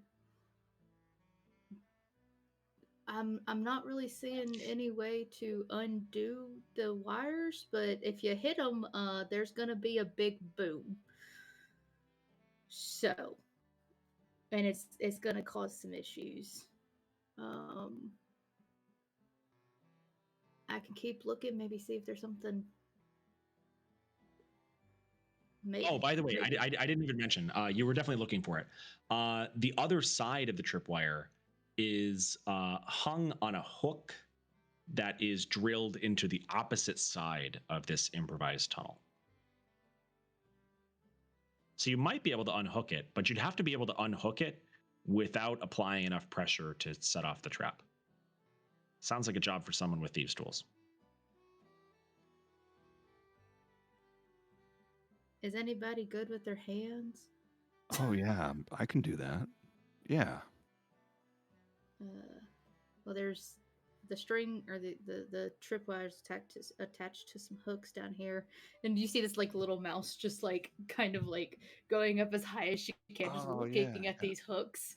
I'm not really seeing any way to undo the wires, but if you hit them, there's gonna be a big boom. So, and it's gonna cause some issues. I can keep looking, maybe see if there's something. Oh, by the way, I didn't even mention, you were definitely looking for it. The other side of the tripwire is hung on a hook that is drilled into the opposite side of this improvised tunnel. So you might be able to unhook it, but you'd have to be able to unhook it without applying enough pressure to set off the trap. Sounds like a job for someone with thieves' tools. Is anybody good with their hands? Oh yeah, I can do that. Yeah. Well, there's the string or the tripwires attached to some hooks down here, and you see this like little mouse just like kind of like going up as high as she can, just Oh, looking yeah, at these hooks.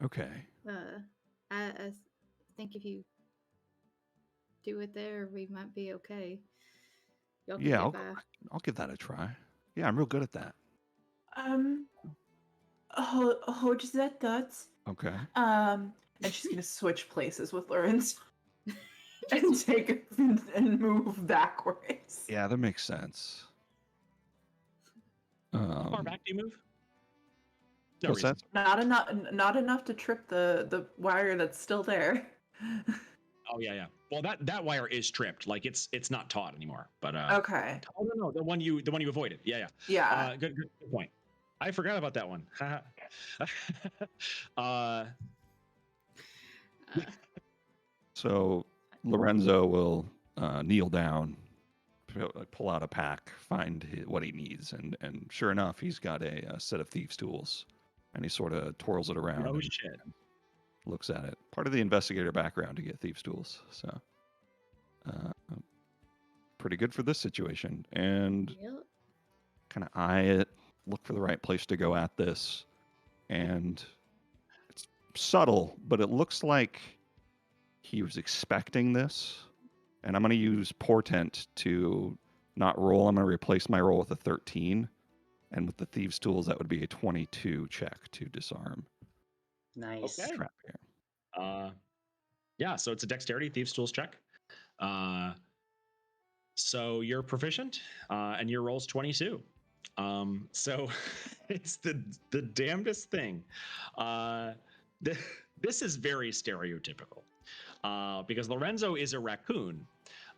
Okay. I think if you do it there, we might be okay. Y'all can Yeah, get by. I'll give that a try. Yeah, I'm real good at that. Hold that thoughts. Okay. And she's gonna switch places with Lorenzo and take it and move backwards. Yeah, that makes sense. How far back do you move? No What's reason. that? Not enough to trip the wire that's still there. Oh yeah. Well, that wire is tripped. Like it's not taut anymore. But Okay. Oh no, the one you avoided. Yeah. Yeah. Good point. I forgot about that one. So Lorenzo will kneel down, pull out a pack, find what he needs, and sure enough, he's got a set of thieves' tools, and he sort of twirls it around. No and shit. looks at it. Part of the investigator background to get thieves' tools, so pretty good for this situation. And Yep. kind of eye it, look for the right place to go at this, and it's subtle, but it looks like he was expecting this. And I'm going to use portent to not roll. I'm going to replace my roll with a 13, and with the thieves' tools, that would be a 22 check to disarm. Nice. Okay. Trap here. Yeah. So it's a dexterity thieves tools check. So you're proficient, and your roll's 22. So it's the damnedest thing. This is very stereotypical, because Lorenzo is a raccoon,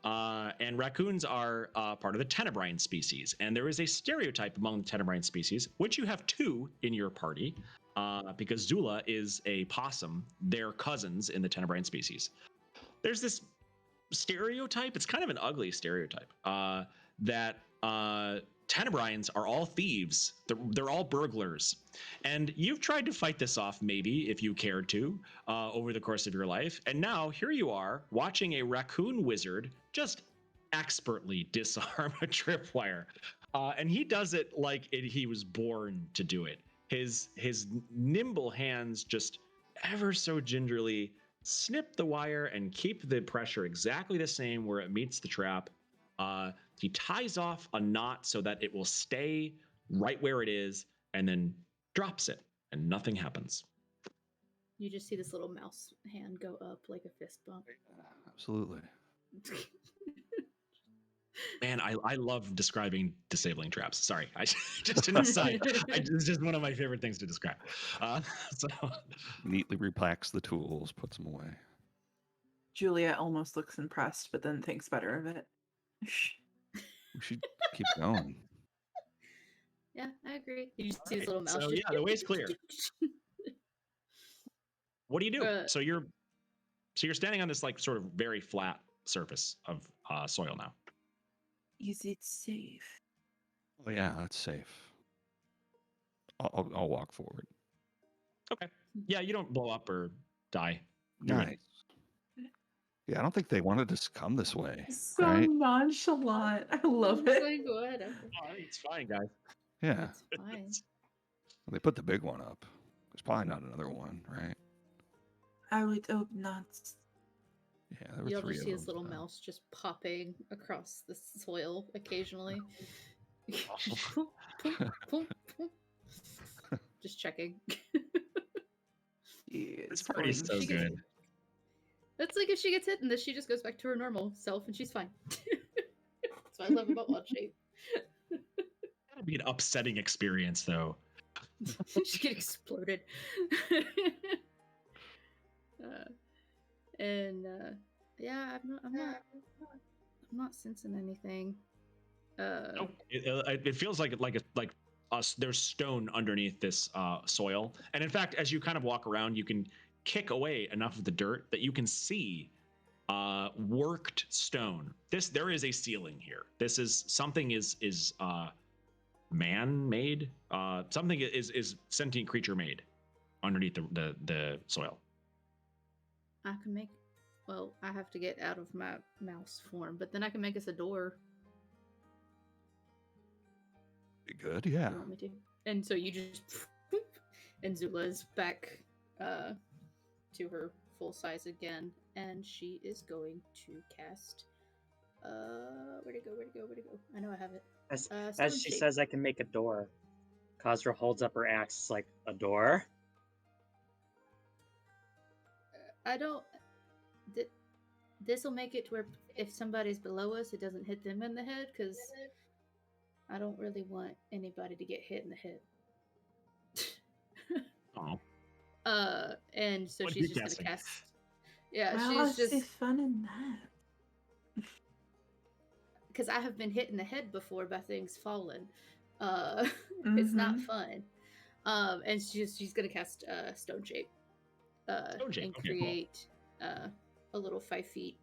and raccoons are part of the tenebrine species, and there is a stereotype among the tenebrine species, which you have two in your party, because Zula is a possum. They're cousins in the tenebrine species. There's this stereotype. It's kind of an ugly stereotype, that Tenebrines are all thieves. They're all burglars. And you've tried to fight this off, maybe, if you cared to, over the course of your life. And now here you are watching a raccoon wizard just expertly disarm a tripwire. And he does it like he was born to do it. His nimble hands just ever so gingerly snip the wire and keep the pressure exactly the same where it meets the trap. He ties off a knot so that it will stay right where it is, and then drops it, and nothing happens. You just see this little mouse hand go up like a fist bump. Absolutely. Man, I love describing disabling traps. Sorry, just an aside. It's just one of my favorite things to describe. So Neatly repacks the tools, puts them away. Julia almost looks impressed, but then thinks better of it. We should keep going. Yeah, I agree. You just see this Right, little mouse. so just yeah, the way's clear. What do you do? So you're standing on this like sort of very flat surface of soil now. Is it safe? Oh yeah, that's safe. I'll walk forward. Okay. Yeah, you don't blow up or die. You're good. Nice. Yeah, I don't think they wanted us to come this way, So right? nonchalant. I love it. Like, go ahead. Oh, I think it's fine, guys. Yeah, It's fine. they put the big one up. There's probably not another one, right? I would hope not. Yeah, there were You'll three just of see them. this little mouse just popping across the soil occasionally. Just checking. This party's so She gets- good. That's like if she gets hit and this, she just goes back to her normal self and she's fine. That's what I love about Wild Shape. That'd be an upsetting experience, though. She get exploded. Yeah, I'm not sensing anything. Nope. It feels like there's stone underneath this soil, and in fact, as you kind of walk around, you can kick away enough of the dirt that you can see worked stone. There is a ceiling here. This is something is man-made. Something is sentient creature made underneath the soil. I can make. Well, I have to get out of my mouse form, but then I can make us a door. Good, yeah. If you want me to. And so you just. And Zula's back to her full size again, and she is going to cast. Where'd it go? I know I have it. As she says, I can make a door. Khazra holds up her axe. It's like, a door? I don't. This will make it to where if somebody's below us, it doesn't hit them in the head, because I don't really want anybody to get hit in the head. Oh. And so What she's you just guessing? gonna cast. Yeah, Well, she's what's the just fun in that? because I have been hit in the head before by things falling. It's not Mhm. fun. And she's gonna cast Stone Shape. Stone Shape, And okay, cool. create a little 5 feet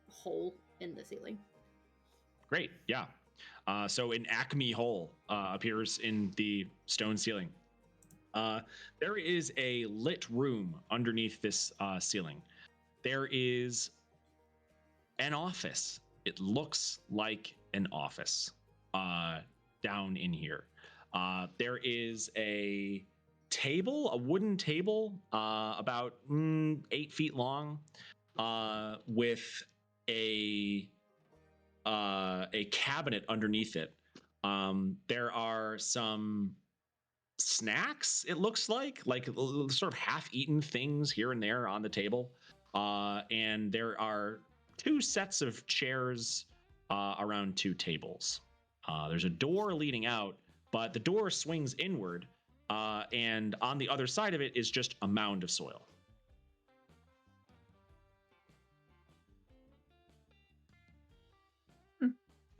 hole in the ceiling. Great, yeah. So an Acme hole appears in the stone ceiling. There is a lit room underneath this ceiling. There is an office. It looks like an office down in here. There is a table, a wooden table, about 8 feet long, with a cabinet underneath it. There are some snacks, it looks like sort of half-eaten things here and there on the table, and there are 2 sets of chairs around 2 tables. There's a door leading out, but the door swings inward, and on the other side of it is just a mound of soil.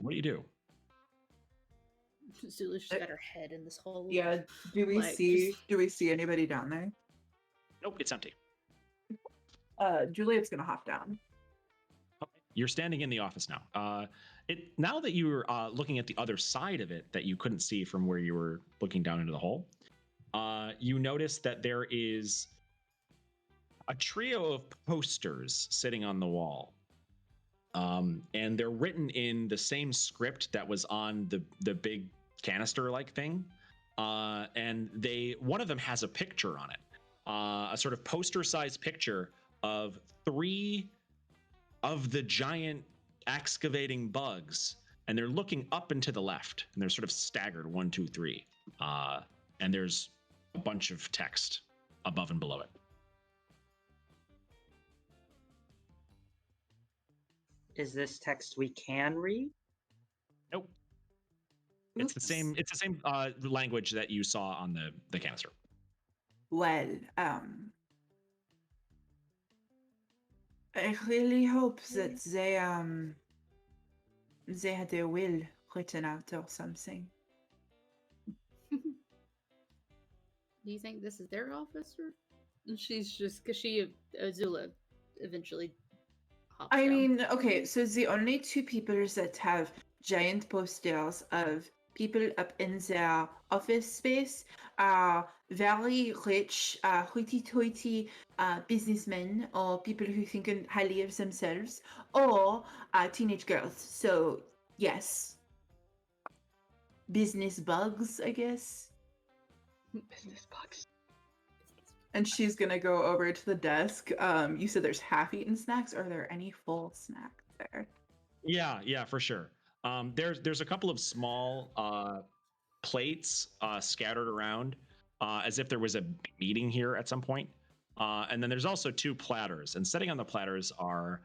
What do you do? Zula's just got her head in this hole. Yeah. Do we Like, see anybody down there? Nope, it's empty. Juliet's gonna hop down. Okay. You're standing in the office now. Now that you're looking at the other side of it that you couldn't see from where you were looking down into the hole, you notice that there is a trio of posters sitting on the wall. And they're written in the same script that was on the big canister-like thing. And one of them has a picture on it, a sort of poster-sized picture of 3 of the giant excavating bugs, and they're looking up and to the left, and they're sort of staggered 1, 2, 3. And there's a bunch of text above and below it. Is this text we can read? Nope. It's the same. It's the same language that you saw on the canister. Well, I really hope that they had their will written out or something. Do you think this is their office, or and she's just because Zula eventually hops I down. mean, okay, so the only 2 people that have giant posters of people up in their office space are very rich, hoity-toity businessmen or people who think highly of themselves, or teenage girls. So, yes. Business bugs, I guess. Business bugs. And she's gonna go over to the desk. You said there's half-eaten snacks. Are there any full snacks there? Yeah, for sure. There's a couple of small plates scattered around, as if there was a meeting here at some point. And then there's also 2 platters, and sitting on the platters are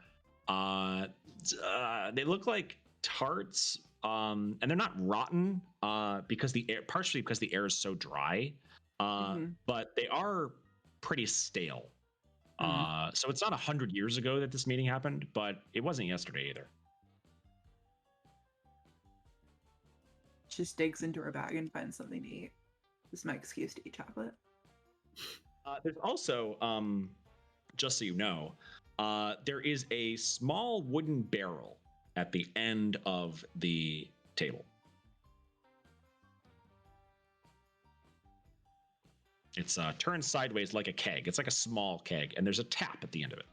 they look like tarts, and they're not rotten partially because the air is so dry, but they are pretty stale. So it's not 100 years ago that this meeting happened, but it wasn't yesterday either. Just digs into her bag and finds something to eat. This is my excuse to eat chocolate. There's also, just so you know, there is a small wooden barrel at the end of the table. It's turned sideways like a keg. It's like a small keg, and there's a tap at the end of it.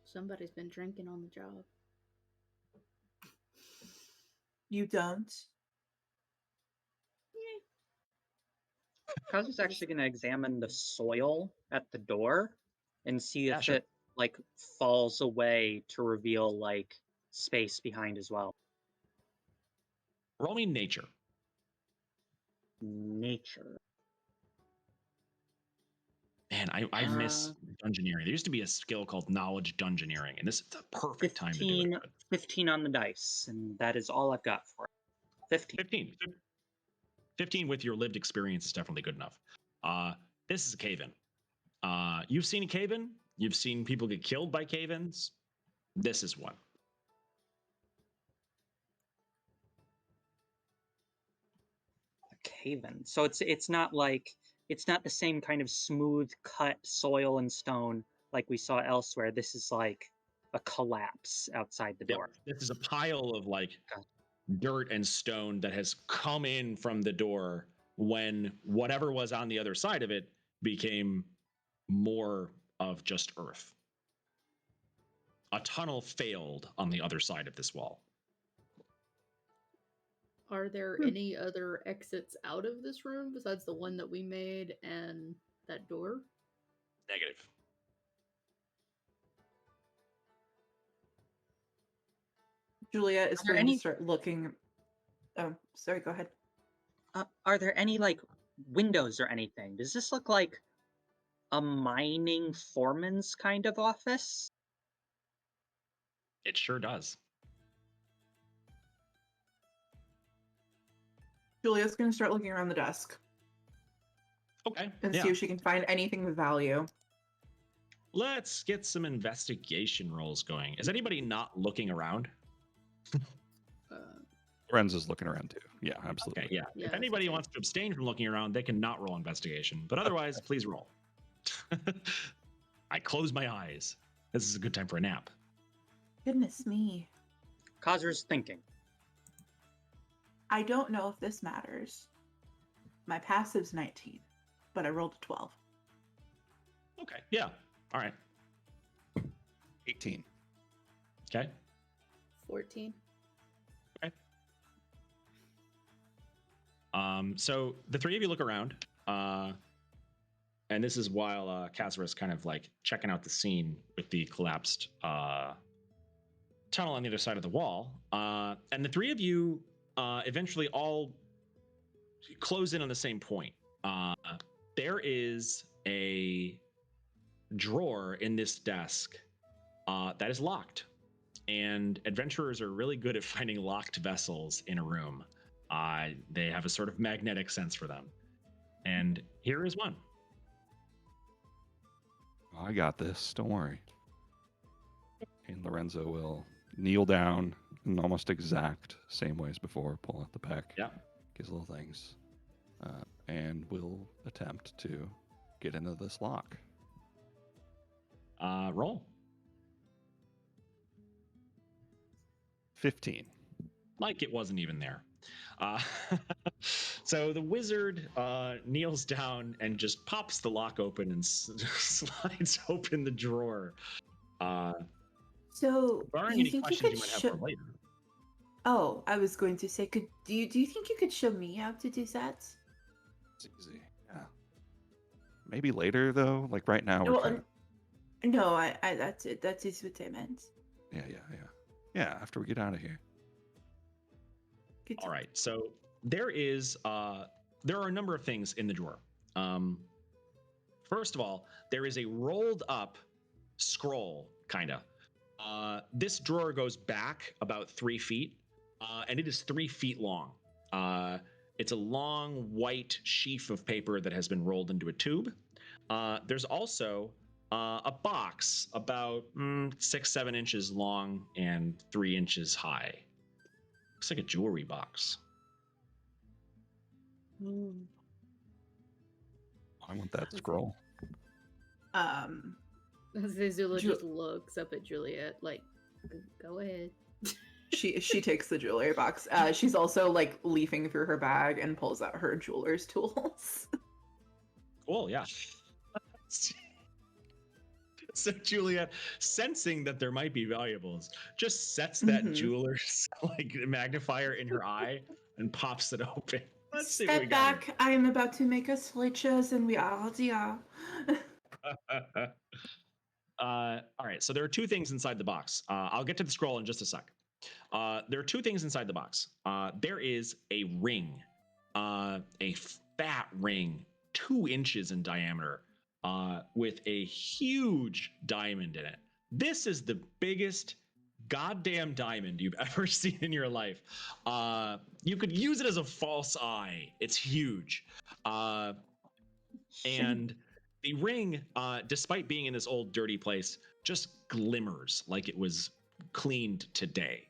Somebody's been drinking on the job. You don't. Kaz is actually going to examine the soil at the door and see if sure. it like falls away to reveal like space behind as well. Roll me nature. Nature. Man, I miss dungeoneering. There used to be a skill called knowledge dungeoneering, and this is the perfect time to do 15, it. 15 on the dice, and that is all I've got for it. 15. 15 with your lived experience is definitely good enough. This is a cave-in. You've seen a cave-in. You've seen people get killed by cave-ins. This is one. A cave-in. So it's not the same kind of smooth cut soil and stone like we saw elsewhere. This is like a collapse outside the door. This is a pile of like dirt and stone that has come in from the door when whatever was on the other side of it became more of just earth. A tunnel failed on the other side of this wall. Are there any other exits out of this room besides the one that we made and that door? Negative. Julia is going to start looking. Oh, sorry, go ahead. Are there any like windows or anything? Does this look like a mining foreman's kind of office? It sure does. Julia's going to start looking around the desk. Okay. And see if she can find anything of value. Let's get some investigation rolls going. Is anybody not looking around? Lorenzo's looking around too. Yeah, absolutely. Okay, yeah. If anybody wants to abstain from looking around, they can not roll investigation. But otherwise, please roll. I close my eyes. This is a good time for a nap. Goodness me. Kazer's thinking. I don't know if this matters. My passive's 19, but I rolled a 12. Okay, yeah. All right. 18. Okay. 14. Okay. So the three of you look around, and this is while Casper kind of like checking out the scene with the collapsed tunnel on the other side of the wall. And the three of you eventually all close in on the same point. There is a drawer in this desk that is locked. And adventurers are really good at finding locked vessels in a room. They have a sort of magnetic sense for them. And here is one. I got this. Don't worry. And Lorenzo will kneel down in almost exact same way as before, pull out the pack, Yeah. get his little things, and will attempt to get into this lock. Roll. 15. Like it wasn't even there. So the wizard kneels down and just pops the lock open and slides open the drawer. So, Barring you any think you questions could you might have show... for later. Oh, I was going to say, do you think you could show me how to do that? It's easy. Yeah. Maybe later though. Like right now. Well, no, I that's it. That is what I meant. Yeah. After we get out of here. All right. So there are a number of things in the drawer. First of all, there is a rolled up scroll, kind of. This drawer goes back about 3 feet, and it is 3 feet long. It's a long white sheaf of paper that has been rolled into a tube. There's also a box about 6-7 inches long and 3 inches high. Looks like a jewelry box. I want that Okay. scroll. Zula Ju- just looks up at Juliet like, go ahead. she takes the jewelry box. She's also like leafing through her bag and pulls out her jeweler's tools. Cool, yeah. So Juliet, sensing that there might be valuables, just sets that Mhm. jeweler's like magnifier in her eye and pops it open. Let's see what we Step got back. I am about to make us switches and we are dear. here. All right, so there are two things inside the box. I'll get to the scroll in just a sec. There are two things inside the box. There is a ring, a fat ring, 2 inches in diameter, with a huge diamond in it. This is the biggest goddamn diamond you've ever seen in your life. You could use it as a false eye. It's huge. And the ring, despite being in this old dirty place, just glimmers like it was cleaned today.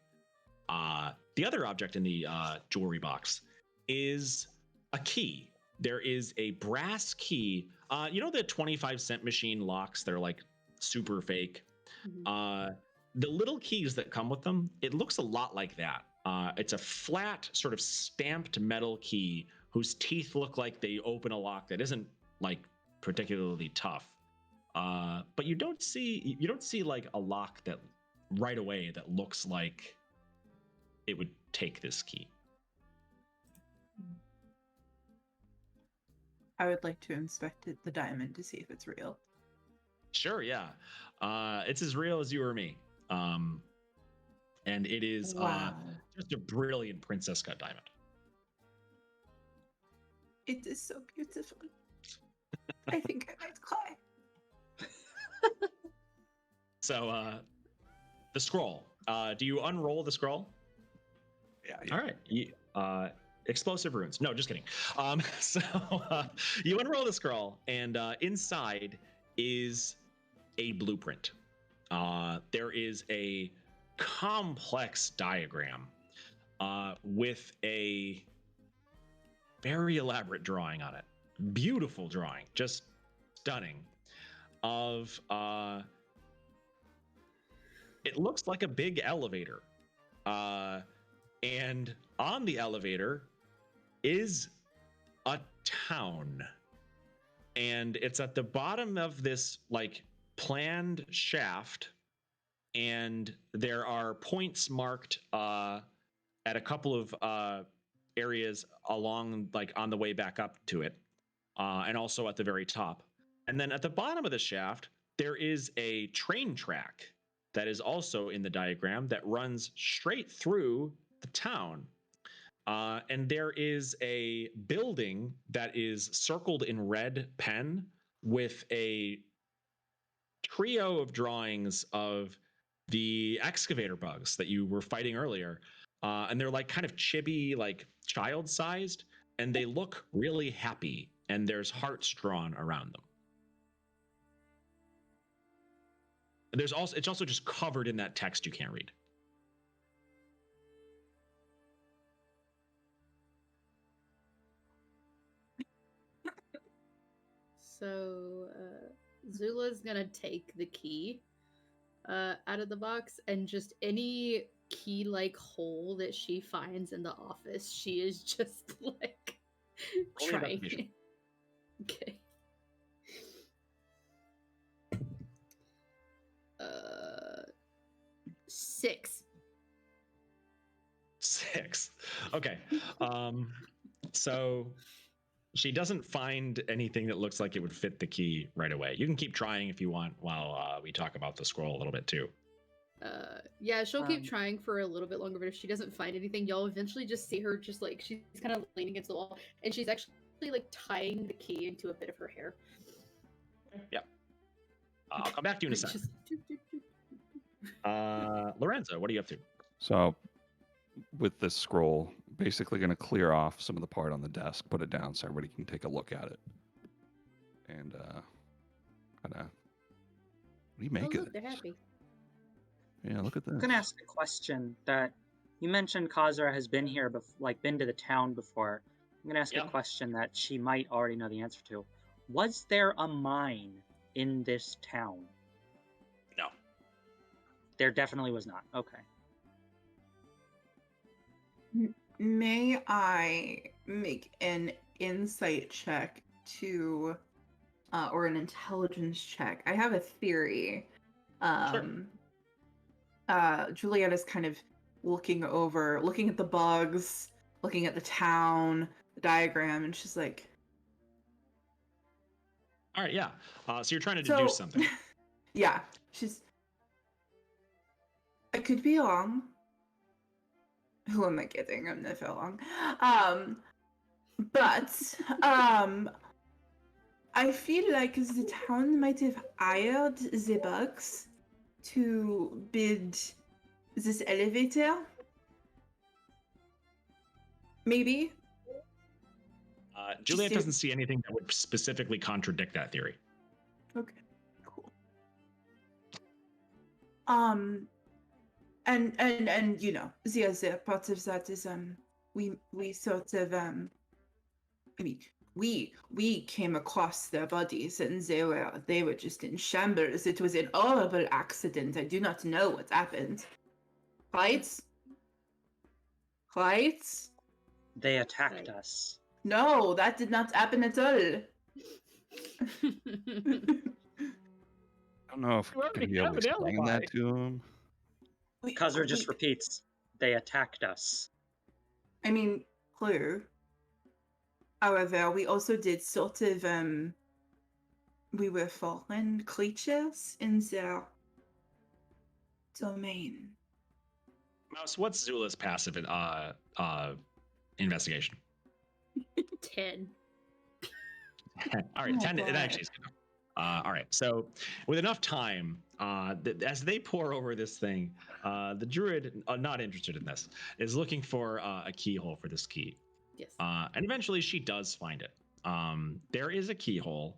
The other object in the jewelry box is a key. There is a brass key. You know the 25-cent machine locks? They're like super fake. The little keys that come with them, it looks a lot like that. It's a flat, sort of stamped metal key whose teeth look like they open a lock that isn't like particularly tough. But you don't see like a lock that right away that looks like it would take this key. I would like to inspect the diamond to see if it's real. Sure, yeah. It's as real as you or me. And it is Wow. just a brilliant princess cut diamond. It is so beautiful. I think I might cry. So the scroll. Do you unroll the scroll? Yeah. All right. Explosive runes. No, just kidding. So you unroll the scroll, and inside is a blueprint. There is a complex diagram with a very elaborate drawing on it. Beautiful drawing, just stunning. Of it looks like a big elevator. And on the elevator is a town. And it's at the bottom of this like planned shaft. And there are points marked at a couple of areas along, like on the way back up to it. And also at the very top. And then at the bottom of the shaft, there is a train track that is also in the diagram that runs straight through the town. And there is a building that is circled in red pen with a trio of drawings of the excavator bugs that you were fighting earlier. And they're like kind of chibi, like child-sized, and they look really happy. And there's hearts drawn around them. It's also just covered in that text you can't read. So Zula's gonna take the key out of the box, and just any key-like hole that she finds in the office, she is just like Only trying. investigation. Okay. 6. 6. Okay. So she doesn't find anything that looks like it would fit the key right away. You can keep trying if you want while we talk about the scroll a little bit too. Yeah, she'll keep trying for a little bit longer, but if she doesn't find anything, y'all eventually just see her just like she's kind of leaning against the wall, and she's actually like tying the key into a bit of her hair. Yep. I'll come back to you in a second. Lorenzo, what are you up to? So, with this scroll, basically going to clear off some of the part on the desk, put it down so everybody can take a look at it. And, kind of, what do you make Oh, of look, it? they're happy. Yeah, look at this. I'm gonna ask a question that you mentioned. Kazura has been here, been to the town before. I'm gonna ask Yeah. a question that she might already know the answer to. Was there a mine in this town? No. There definitely was not. Okay. May I make an insight check to, or an intelligence check? I have a theory. Juliet is kind of looking at the bugs, looking at the town, the diagram, and she's like, All right, yeah. So you're trying to deduce something. Yeah, I could be wrong. Who am I kidding? I'm never wrong. But I feel like the town might have hired the bugs to build this elevator. Maybe. Juliet doesn't see anything that would specifically contradict that theory. Okay, cool. And you know, the other part of that is we sort of I mean we came across their bodies and they were just in shambles. It was an horrible accident. I do not know what happened. Right? Right? They attacked Right. us. No, that did not happen at all. I don't know if You we're already going to be able have to an explain alibi. that to him. Khazra just repeats, they attacked us. I mean, clue. However, we also did sort of we were fallen creatures in their domain. Mouse, what's Zula's passive investigation? 10. All right, Oh, 10. It boy. actually is good. All right, so with enough time, as they pour over this thing, the druid, not interested in this, is looking for a keyhole for this key. Yes. And eventually she does find it. There is a keyhole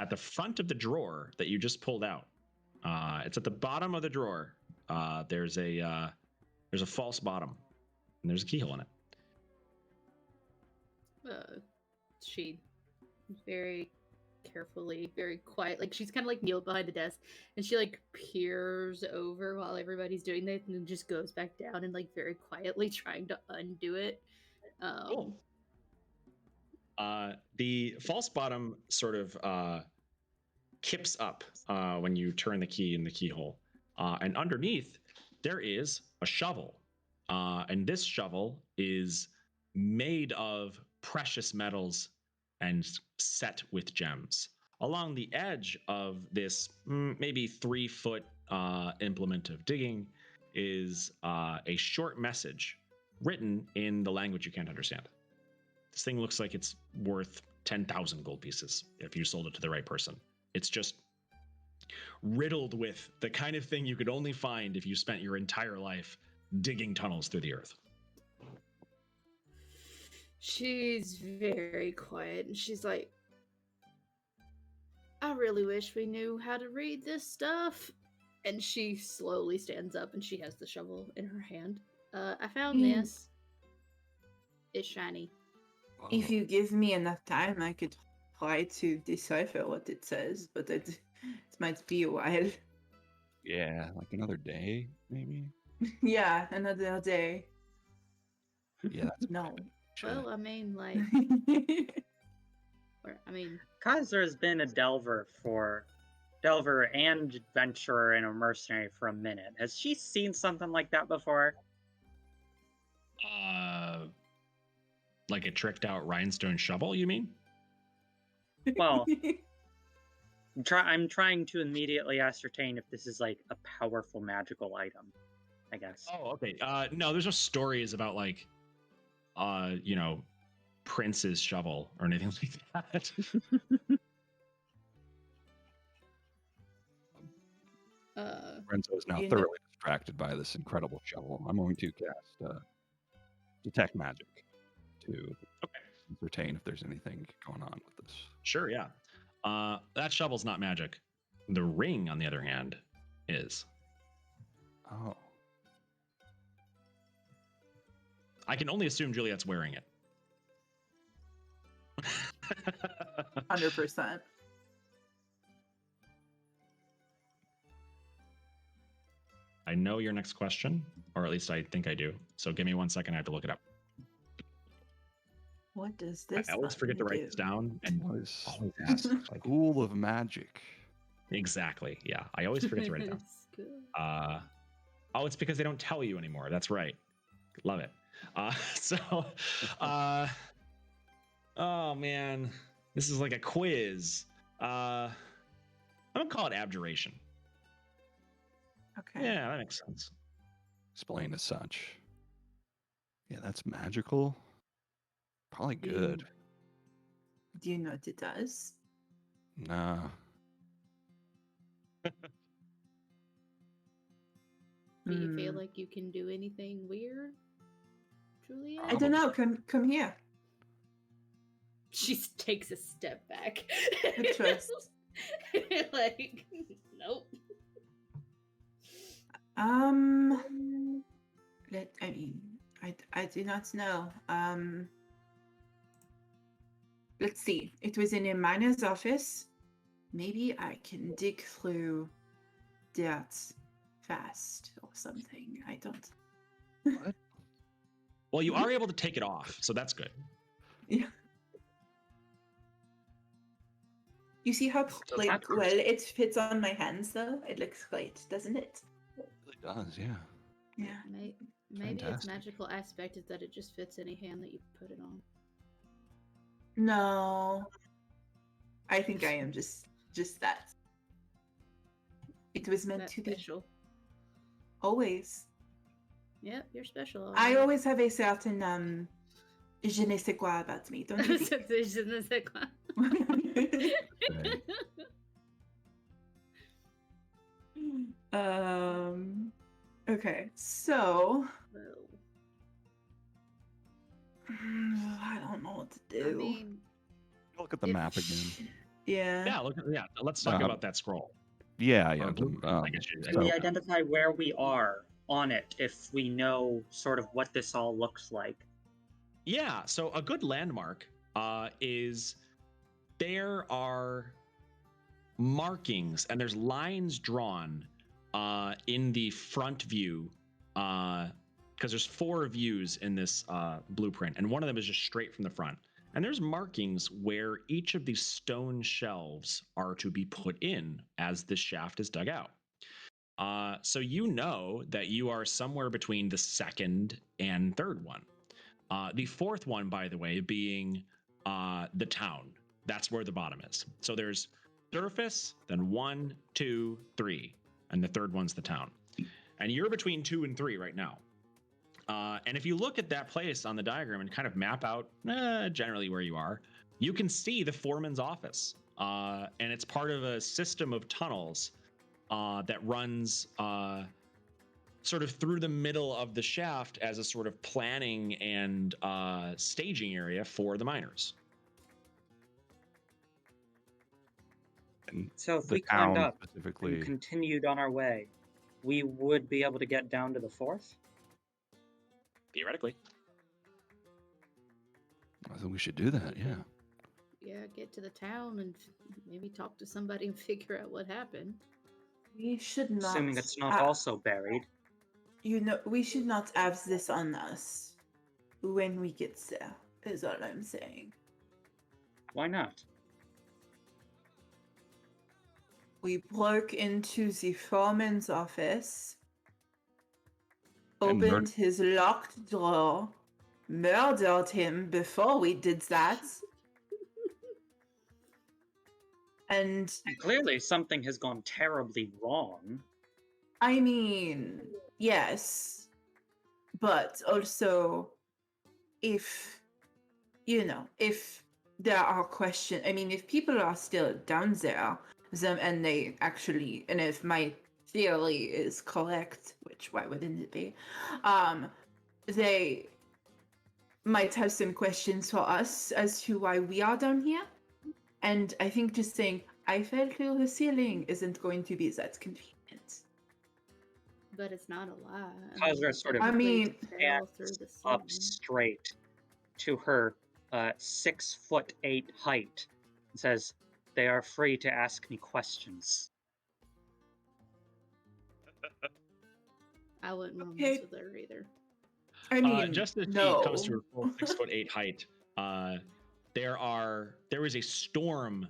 at the front of the drawer that you just pulled out. It's at the bottom of the drawer. There's a false bottom, and there's a keyhole in it. She very carefully, very quiet, like she's kind of like kneeled behind the desk, and she like peers over while everybody's doing this, and then just goes back down and like very quietly trying to undo it. Cool. The false bottom sort of kips up when you turn the key in the keyhole, and underneath there is a shovel, and this shovel is made of precious metals and set with gems. Along the edge of this maybe 3-foot implement of digging is a short message written in the language you can't understand. This thing looks like it's worth 10,000 gold pieces if you sold it to the right person. It's just riddled with the kind of thing you could only find if you spent your entire life digging tunnels through the earth. She's very quiet, and she's like, I really wish we knew how to read this stuff. And she slowly stands up, and she has the shovel in her hand. I found this. It's shiny. If you give me enough time, I could try to decipher what it says, but it might be a while. Yeah, like another day, maybe. Yeah, another day. Yeah, that's No. Well, I mean, like, or, I mean, Khazra has been a delver and adventurer and a mercenary for a minute. Has she seen something like that before? Like a tricked out rhinestone shovel, you mean? Well, I'm trying to immediately ascertain if this is like a powerful magical item, I guess. Oh, okay. No, there's no stories about like, Prince's shovel or anything like that. Renzo is now You know- thoroughly distracted by this incredible shovel. I'm going to cast Detect Magic to ascertain if there's anything going on with this. Sure, yeah. That shovel's not magic. The ring, on the other hand, is. Oh. I can only assume Juliet's wearing it. 100%. I know your next question, or at least I think I do. So give me 1 second. I have to look it up. What does this? I always forget to write this down and Was always ask. Like, School of Magic. exactly. Yeah, I always forget to write it down. Oh, it's because they don't tell you anymore. That's right. Love it. So, oh man, this is like a quiz. I'm gonna call it abjuration. Okay. Yeah, that makes sense. Explain as such. Yeah, that's magical. Probably Do you- good. Do you know what it does? Nah. Do you feel Hmm. like you can do anything weird, Juliet? I don't know. Come here. She takes a step back. I trust. Like, nope. I do not know. Let's see. It was in a miner's office. Maybe I can dig through that fast or something. I don't. What? Well, you are able to take it off, so that's good. Yeah. You see how So like that's well it fits on my hands though? It looks great, doesn't it? It really does, yeah. Yeah. Maybe its Fantastic. magical aspect is that it just fits any hand that you put it on. No. I think I am just that. It was meant That's to be. special. Always. Yep, you're special. I always have a certain je ne sais quoi about me, don't you think? Okay, so I don't know what to do. I mean, Look at the If- map again. Yeah. Yeah, let's talk Uh, about that scroll. Yeah, yeah. Or blueprint, I guess you- Can so- we identify where we are on it if we know sort of what this all looks like? Yeah, so a good landmark is there are markings and there's lines drawn in the front view because there's 4 views in this blueprint, and one of them is just straight from the front. And there's markings where each of these stone shelves are to be put in as the shaft is dug out. So you know that you are somewhere between the second and third one. The fourth one, by the way, being the town. That's where the bottom is. So there's surface, then 1, 2, 3, and the third one's the town. And you're between 2 and 3 right now. And if you look at that place on the diagram and kind of map out generally where you are, you can see the foreman's office. And it's part of a system of tunnels that runs sort of through the middle of the shaft as a sort of planning and staging area for the miners. And So if the we climbed town up specifically. and continued on our way, we would be able to get down to the 4th? Theoretically. I think we should do that, yeah. yeah, get to the town and maybe talk to somebody and figure out what happened. We should not. Assuming it's not also buried. You know, we should not have this on us when we get there, is all I'm saying. Why not? We broke into the foreman's office, And opened his locked drawer, murdered him before we did that. And Clearly, something has gone terribly wrong. I mean, yes, but also if, if there are questions, I mean, if people are still down there, and they actually, and if my theory is correct, which why wouldn't it be? They might have some questions for us as to why we are down here. And I think just saying, I fell through the ceiling isn't going to be that convenient. But it's not a lie. Kazra sort of I mean, fell through the up ceiling. straight to her 6'8" height. It says, "They are free to ask me questions." I wouldn't want to Okay. mess with her either. I mean, just as no. she comes to her full 6'8" height, there is a storm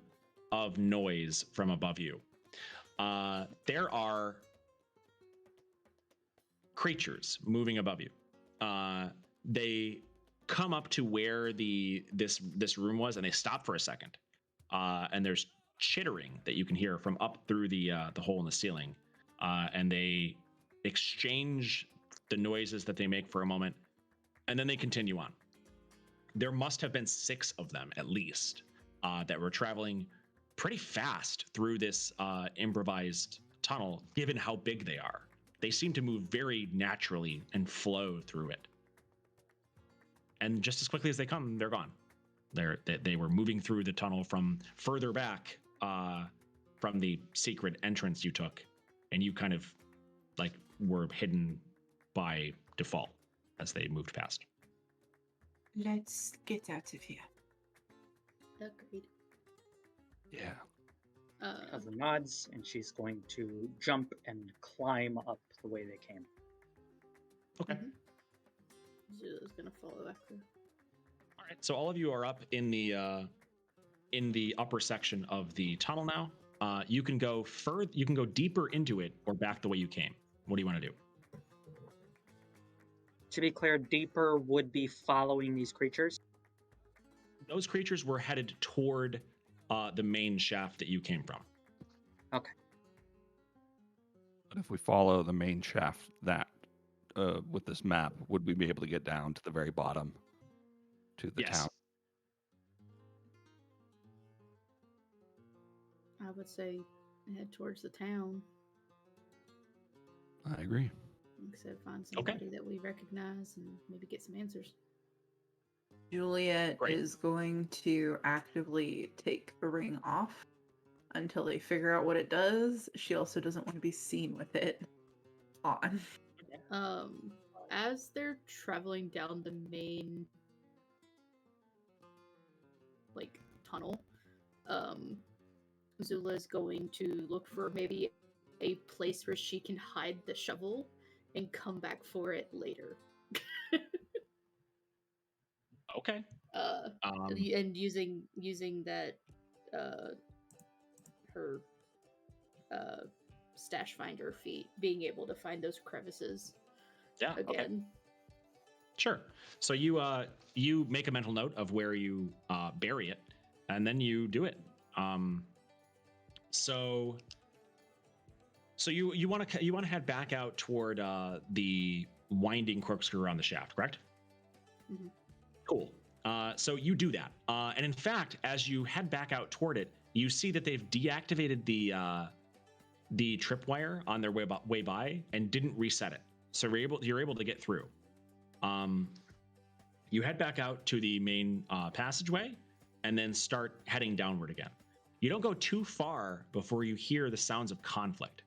of noise from above you. There are creatures moving above you. They come up to where this room was, and they stop for a second. And there's chittering that you can hear from up through the hole in the ceiling, and they exchange the noises that they make for a moment, and then they continue on. There must have been 6 of them at least that were traveling pretty fast through this improvised tunnel, given how big they are. They seem to move very naturally and flow through it. And just as quickly as they come, they're gone. They were moving through the tunnel from further back from the secret entrance you took, and you kind of like were hidden by default as they moved past. Let's get out of here. Agreed. Yeah. Kaza nods, and she's going to jump and climb up the way they came. Okay. Zula's gonna follow after. All right. So all of you are up in the upper section of the tunnel now. You can go further. You can go deeper into it, or back the way you came. What do you want to do? To be clear, deeper would be following these creatures. Those creatures were headed toward the main shaft that you came from. Okay. But if we follow the main shaft with this map, would we be able to get down to the very bottom to the Yes. town? I would say head towards the town. I agree. Like I said, find Okay. somebody that we recognize and maybe get some answers. Juliet Great. is going to actively take the ring off until they figure out what it does. She also doesn't want to be seen with it on. As they're traveling down the main tunnel, Zula is going to look for maybe a place where she can hide the shovel and come back for it later. Okay. And using that her stash finder feat, being able to find those crevices Yeah. Okay. again. Sure. So you make a mental note of where you bury it, and then you do it. So you want to head back out toward the winding corkscrew around the shaft, correct? Mhm. Cool. So you do that, and in fact, as you head back out toward it, you see that they've deactivated the tripwire on their way by and didn't reset it. So you're able to get through. You head back out to the main passageway and then start heading downward again. You don't go too far before you hear the sounds of conflict.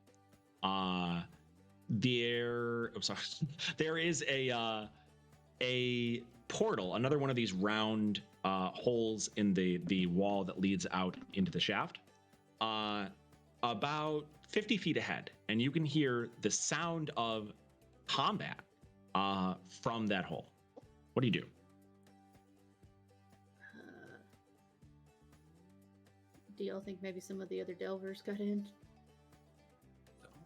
There is a portal, another one of these round holes in the wall that leads out into the shaft, about 50 feet ahead, and you can hear the sound of combat from that hole. What do you do? Do y'all think maybe some of the other delvers got in?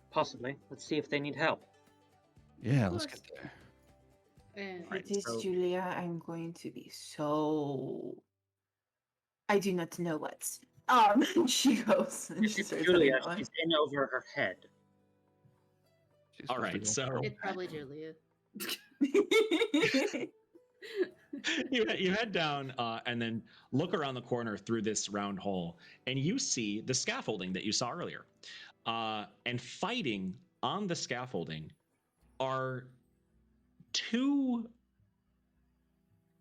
Possibly. Let's see if they need help. Yeah, Of let's course. get there. And Right, This, so- Julia, I'm going to be so. I do not know what. She goes and she It's starts Julia. heading on. She's in over her head. She's All supposed to right, go so for- it's probably Julia. you head down and then look around the corner through this round hole, and you see the scaffolding that you saw earlier. And fighting on the scaffolding are 2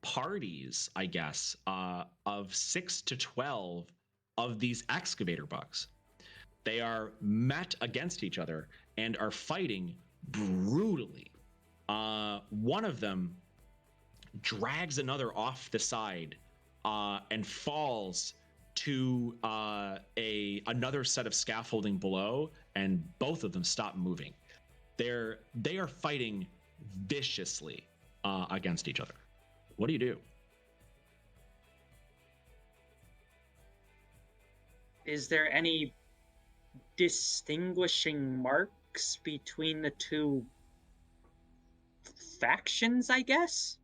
parties, I guess, of 6 to 12 of these excavator bugs. They are met against each other and are fighting brutally. One of them drags another off the side and falls to another set of scaffolding below, and both of them stop moving. They are fighting viciously against each other. What do you do? Is there any distinguishing marks between the two factions, I guess?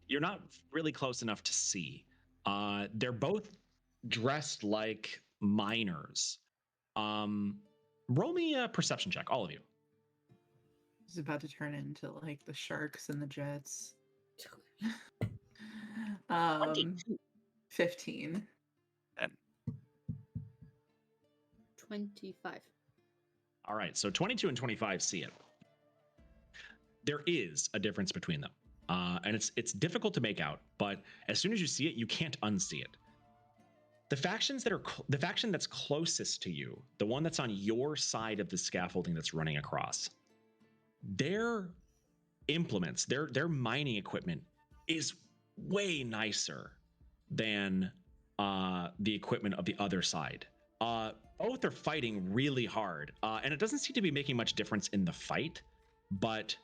You're not really close enough to see. They're both dressed like miners. Roll me a perception check, all of you. It's about to turn into like the Sharks and the Jets. 15. 25. All right, so 22 and 25 see it. There is a difference between them, and it's difficult to make out. But as soon as you see it, you can't unsee it. The faction that's closest to you, the one that's on your side of the scaffolding that's running across, their implements, their mining equipment is way nicer than the equipment of the other side. Both are fighting really hard, and it doesn't seem to be making much difference in the fight, but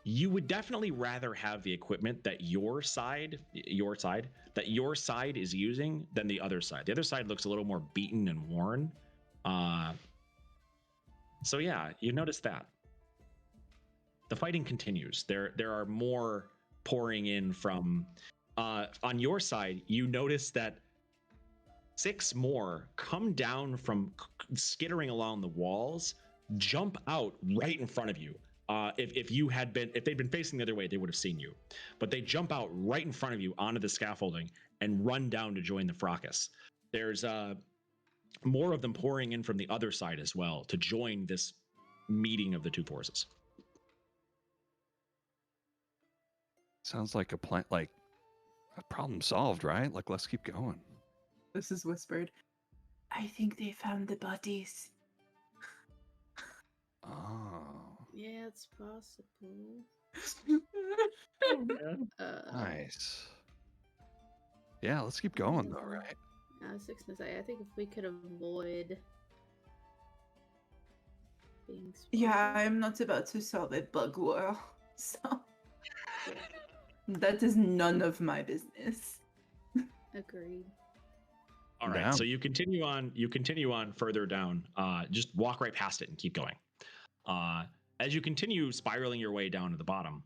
you would definitely rather have the equipment that your side is using than the other side. The other side looks a little more beaten and worn. So yeah, you notice that. The fighting continues. There are more pouring in from on your side. You notice that 6 more come down from skittering along the walls, jump out right in front of you. If they'd been facing the other way, they would have seen you. But they jump out right in front of you onto the scaffolding and run down to join the fracas. There's more of them pouring in from the other side as well to join this meeting of the two forces. Sounds like a plan, like a problem solved, right? Like, let's keep going. This is whispered. I think they found the bodies. Oh, Yeah, it's possible. nice. Yeah, let's keep going though, right? I was just gonna say, I think if we could avoid being Yeah, spotted. I'm not about to solve a bug war, so that is none of my business. Agreed. All right, Down. so you continue on further down. Just walk right past it and keep going. As you continue spiraling your way down to the bottom,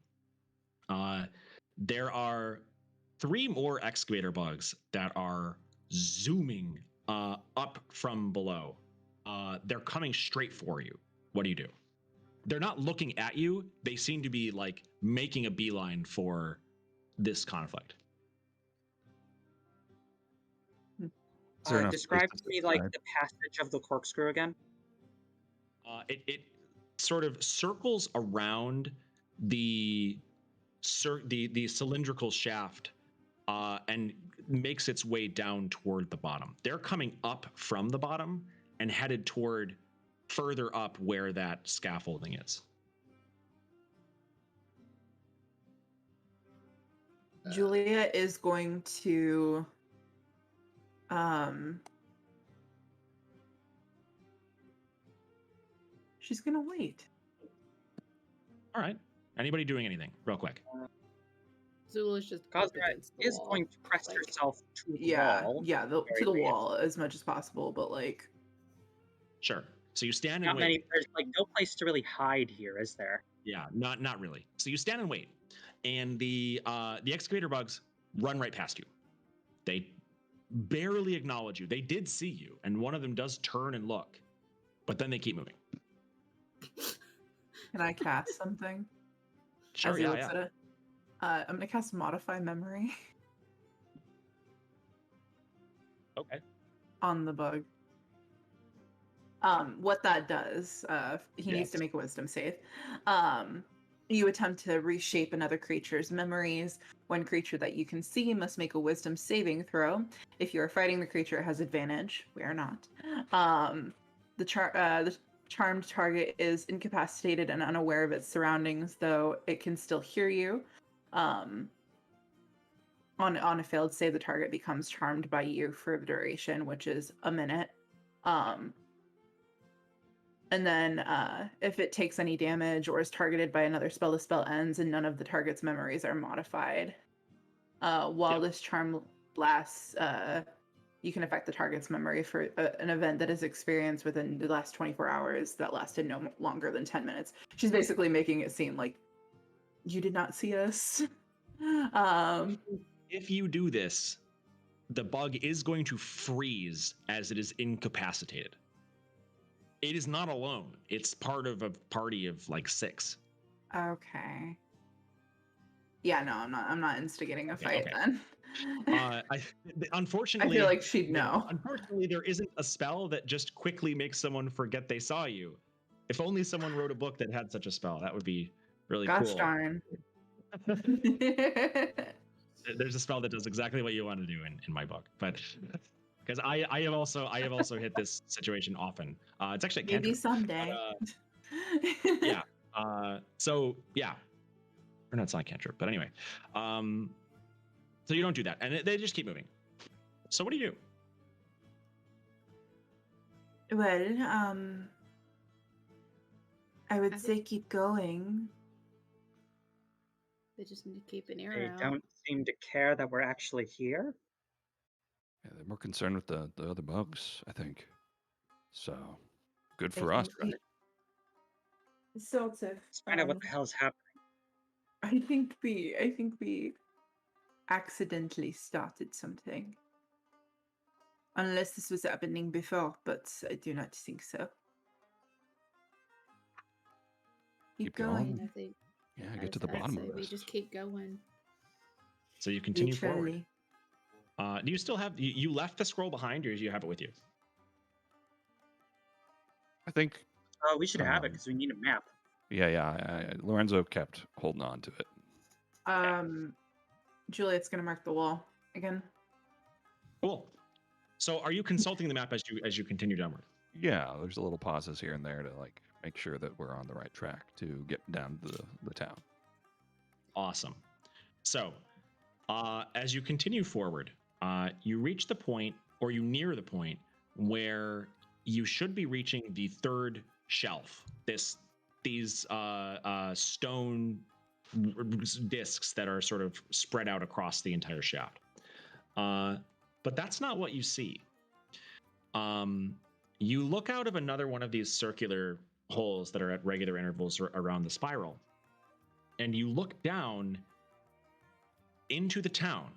there are 3 more excavator bugs that are zooming up from below. They're coming straight for you. What do you do? They're not looking at you. They seem to be like making a beeline for this conflict. Is there enough Describe space to me inside? like the passage of the corkscrew again. It sort of circles around the cylindrical shaft and makes its way down toward the bottom. They're coming up from the bottom and headed toward further up where that scaffolding is. Julia is going to she's gonna wait. All right. Anybody doing anything real quick? Zula's just up Kazra against the is wall, going to press like- herself to the Yeah, wall. yeah, to Very the weird. wall as much as possible, but like Sure. So you stand and Not wait. many. There's like no place to really hide here, is there? Yeah, not really. So you stand and wait, and the excavator bugs run right past you. They barely acknowledge you. They did see you, and one of them does turn and look, but then they keep moving. can I cast something? Sure, As he yeah, looks yeah. at it. I'm gonna cast Modify Memory Okay. on the bug. What that does, he needs to Yes. make a wisdom save. You attempt to reshape another creature's memories. One creature that you can see must make a wisdom saving throw. If you are fighting the creature, it has advantage. We are not. The charmed target is incapacitated and unaware of its surroundings, though it can still hear you. On a failed save, the target becomes charmed by you for the duration, which is a minute. And then if it takes any damage or is targeted by another spell, the spell ends and none of the target's memories are modified. While this charm lasts, you can affect the target's memory for an event that is experienced within the last 24 hours that lasted no longer than 10 minutes. She's basically making it seem like you did not see us. If you do this, the bug is going to freeze as it is incapacitated. It is not alone. It's part of a party of like 6. Okay. Yeah, no, I'm not instigating a fight then. Unfortunately, I feel like she'd know. Unfortunately, there isn't a spell that just quickly makes someone forget they saw you. If only someone wrote a book that had such a spell, that would be really Gosh cool. darn. There's a spell that does exactly what you want to do in my book, but because I have also hit this situation often. It's actually a Maybe cantrip, someday. but, yeah. So yeah, or not, it's not a cantrip, but anyway. So you don't do that, and they just keep moving. So what do you do? Well, I would say keep going. They just need to keep an ear They out. don't seem to care that we're actually here. Yeah, they're more concerned with the other bugs, I think. So, good I for us. think sort of. Let's find out what the hell's happening. I think we accidentally started something. Unless this was happening before, but I do not think so. Keep going. I think Yeah, get to the bottom of we this. just keep going. So you continue Literally. forward. Do you still have you left the scroll behind, or do you have it with you? I think. We should have it because we need a map. Yeah. Lorenzo kept holding on to it. Juliet's gonna mark the wall again. Cool. So are you consulting the map as you continue downward? Yeah, there's a little pauses here and there to like make sure that we're on the right track to get down to the town. Awesome. So, as you continue forward, you reach the point, or you near the point, where you should be reaching the third shelf. These stone discs that are sort of spread out across the entire shaft. But that's not what you see. You look out of another one of these circular holes that are at regular intervals around the spiral, and you look down into the town.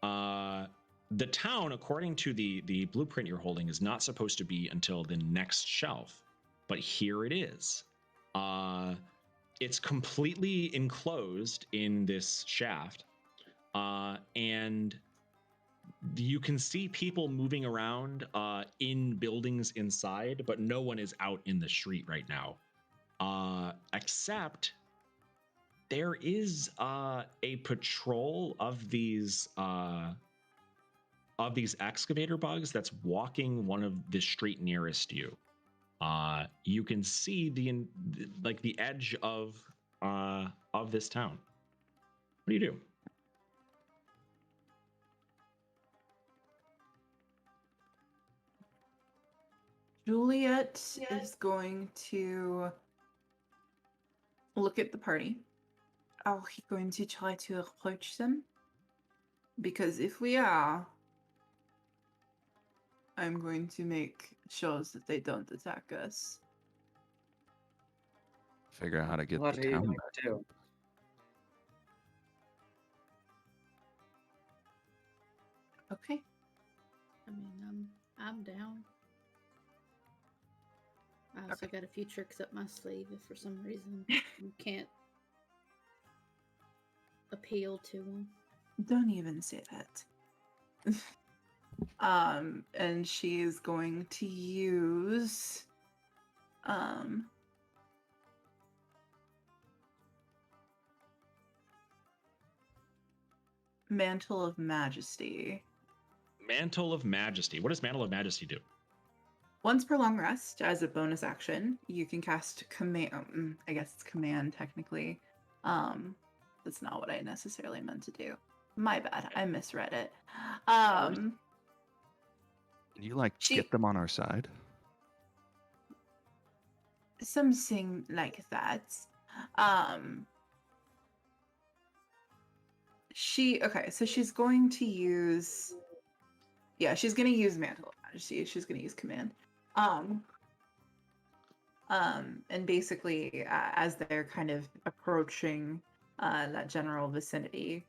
The town, according to the blueprint you're holding, is not supposed to be until the next shelf, but here it is. It's completely enclosed in this shaft, and you can see people moving around in buildings inside, but no one is out in the street right now, except there is a patrol of these excavator bugs that's walking one of the street nearest you. You can see the edge of this town. What do you do? Juliet is going to look at the party. Are we going to try to approach them? Because if we are, I'm going to make sure that they don't attack us. Figure out how to get What the are you town going back. to do? Okay. I mean, I'm down. I also got a few tricks up my sleeve if for some reason you can't appeal to them. Don't even say that. And she is going to use Mantle of Majesty. Mantle of Majesty. What does Mantle of Majesty do? Once per long rest, as a bonus action, you can cast command. I guess it's command technically. That's not what I necessarily meant to do. My bad. I misread it. worries. Um, Can you like She- get them on our side? something like that. Um, so she's going to use, she's going to use Mantle of Majesty. She's going to use Command. And basically, as they're kind of approaching that general vicinity,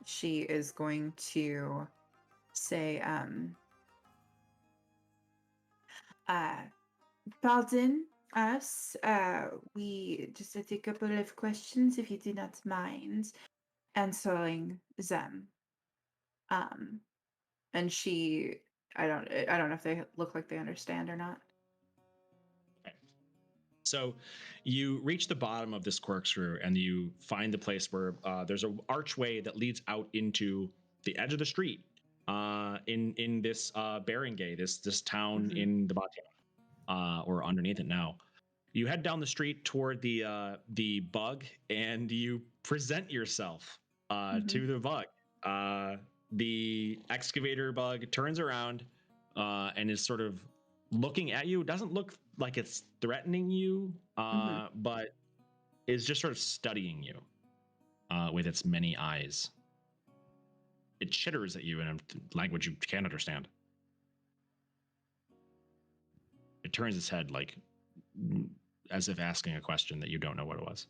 she is going to say, pardon us. We just had a couple of questions, if you do not mind answering them. And I don't know if they look like they understand or not. So you reach the bottom of this corkscrew and you find the place where there's an archway that leads out into the edge of the street in this Barangay, this town in the Batian, or underneath it now. You head down the street toward the bug and you present yourself to the bug. The excavator bug turns around and is sort of looking at you. It doesn't look like it's threatening you, but is just sort of studying you with its many eyes. It chitters at you in a language you can't understand. It turns its head like as if asking a question that you don't know what it was.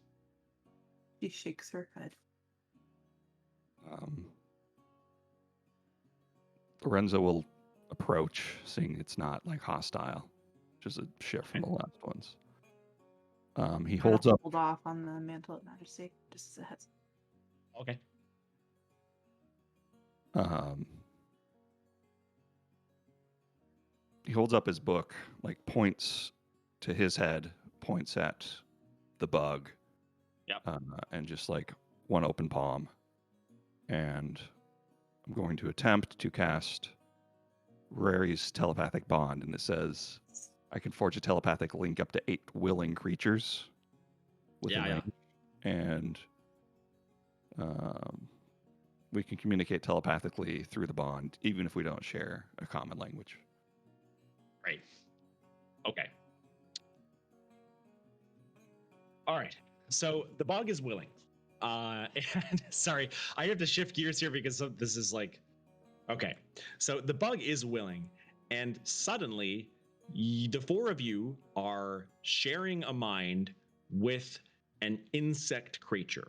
She shakes her head. Lorenzo will approach, seeing it's not like hostile, just a shift from the last ones. He holds up. Hold off on the Mantle of Majesty, just as a heads. Okay. He holds up his book, like points to his head, points at the bug. Yep. And just like one open palm. And I'm going to attempt to cast Rary's telepathic bond, and it says I can forge a telepathic link up to 8 willing creatures within range. And we can communicate telepathically through the bond, even if we don't share a common language. Right. Okay. All right. So the bug is willing. And sorry, I have to shift gears here because this is like, okay. So the bug is willing, and suddenly the four of you are sharing a mind with an insect creature.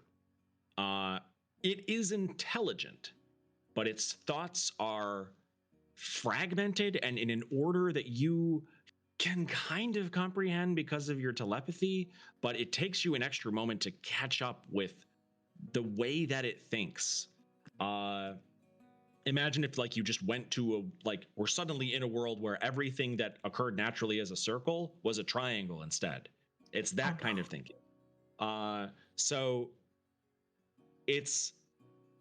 It is intelligent, but its thoughts are fragmented and in an order that you can kind of comprehend because of your telepathy, but it takes you an extra moment to catch up with the way that it thinks. Imagine if like you just went to we're suddenly in a world where everything that occurred naturally as a circle was a triangle instead. It's that kind of thinking. So it's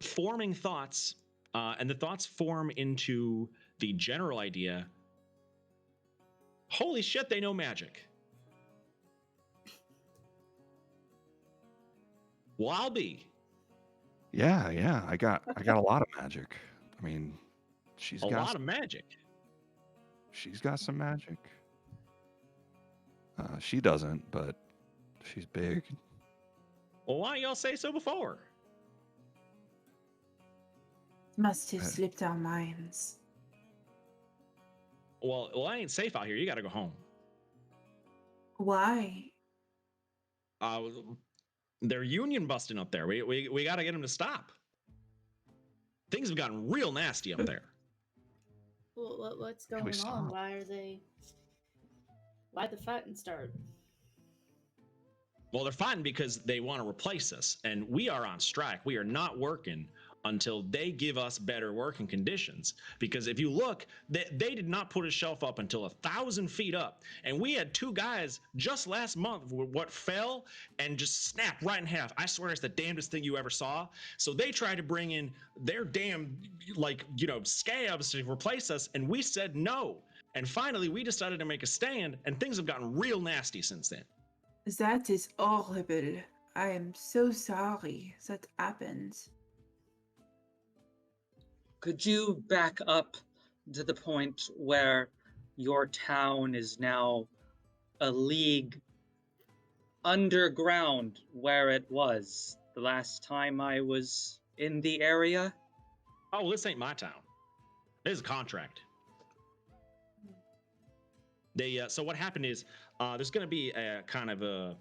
forming thoughts, and the thoughts form into the general idea. Holy shit, they know magic. Well, I'll be. Yeah. I got a lot of magic. I mean, she's got a lot of magic. She's got some magic. She doesn't, but she's big. Well, why don't y'all say so before? Must have slipped our minds. Well, I ain't safe out here. You got to go home. Why? They're union busting up there. We got to get them to stop. Things have gotten real nasty up there. Well, what's going on? Why'd the fighting start? Well, they're fighting because they want to replace us, and we are on strike. We are not working until they give us better working conditions. Because if you look, they did not put a shelf up until 1,000 feet up. And we had 2 guys just last month what fell and just snapped right in half. I swear it's the damnedest thing you ever saw. So they tried to bring in their damn, scabs to replace us, and we said no. And finally, we decided to make a stand, and things have gotten real nasty since then. That is horrible. I am so sorry that happened. Could you back up to the point where your town is now a league underground where it was the last time I was in the area? Oh, well, this ain't my town. This is a contract. So what happened is there's going to be a kind of a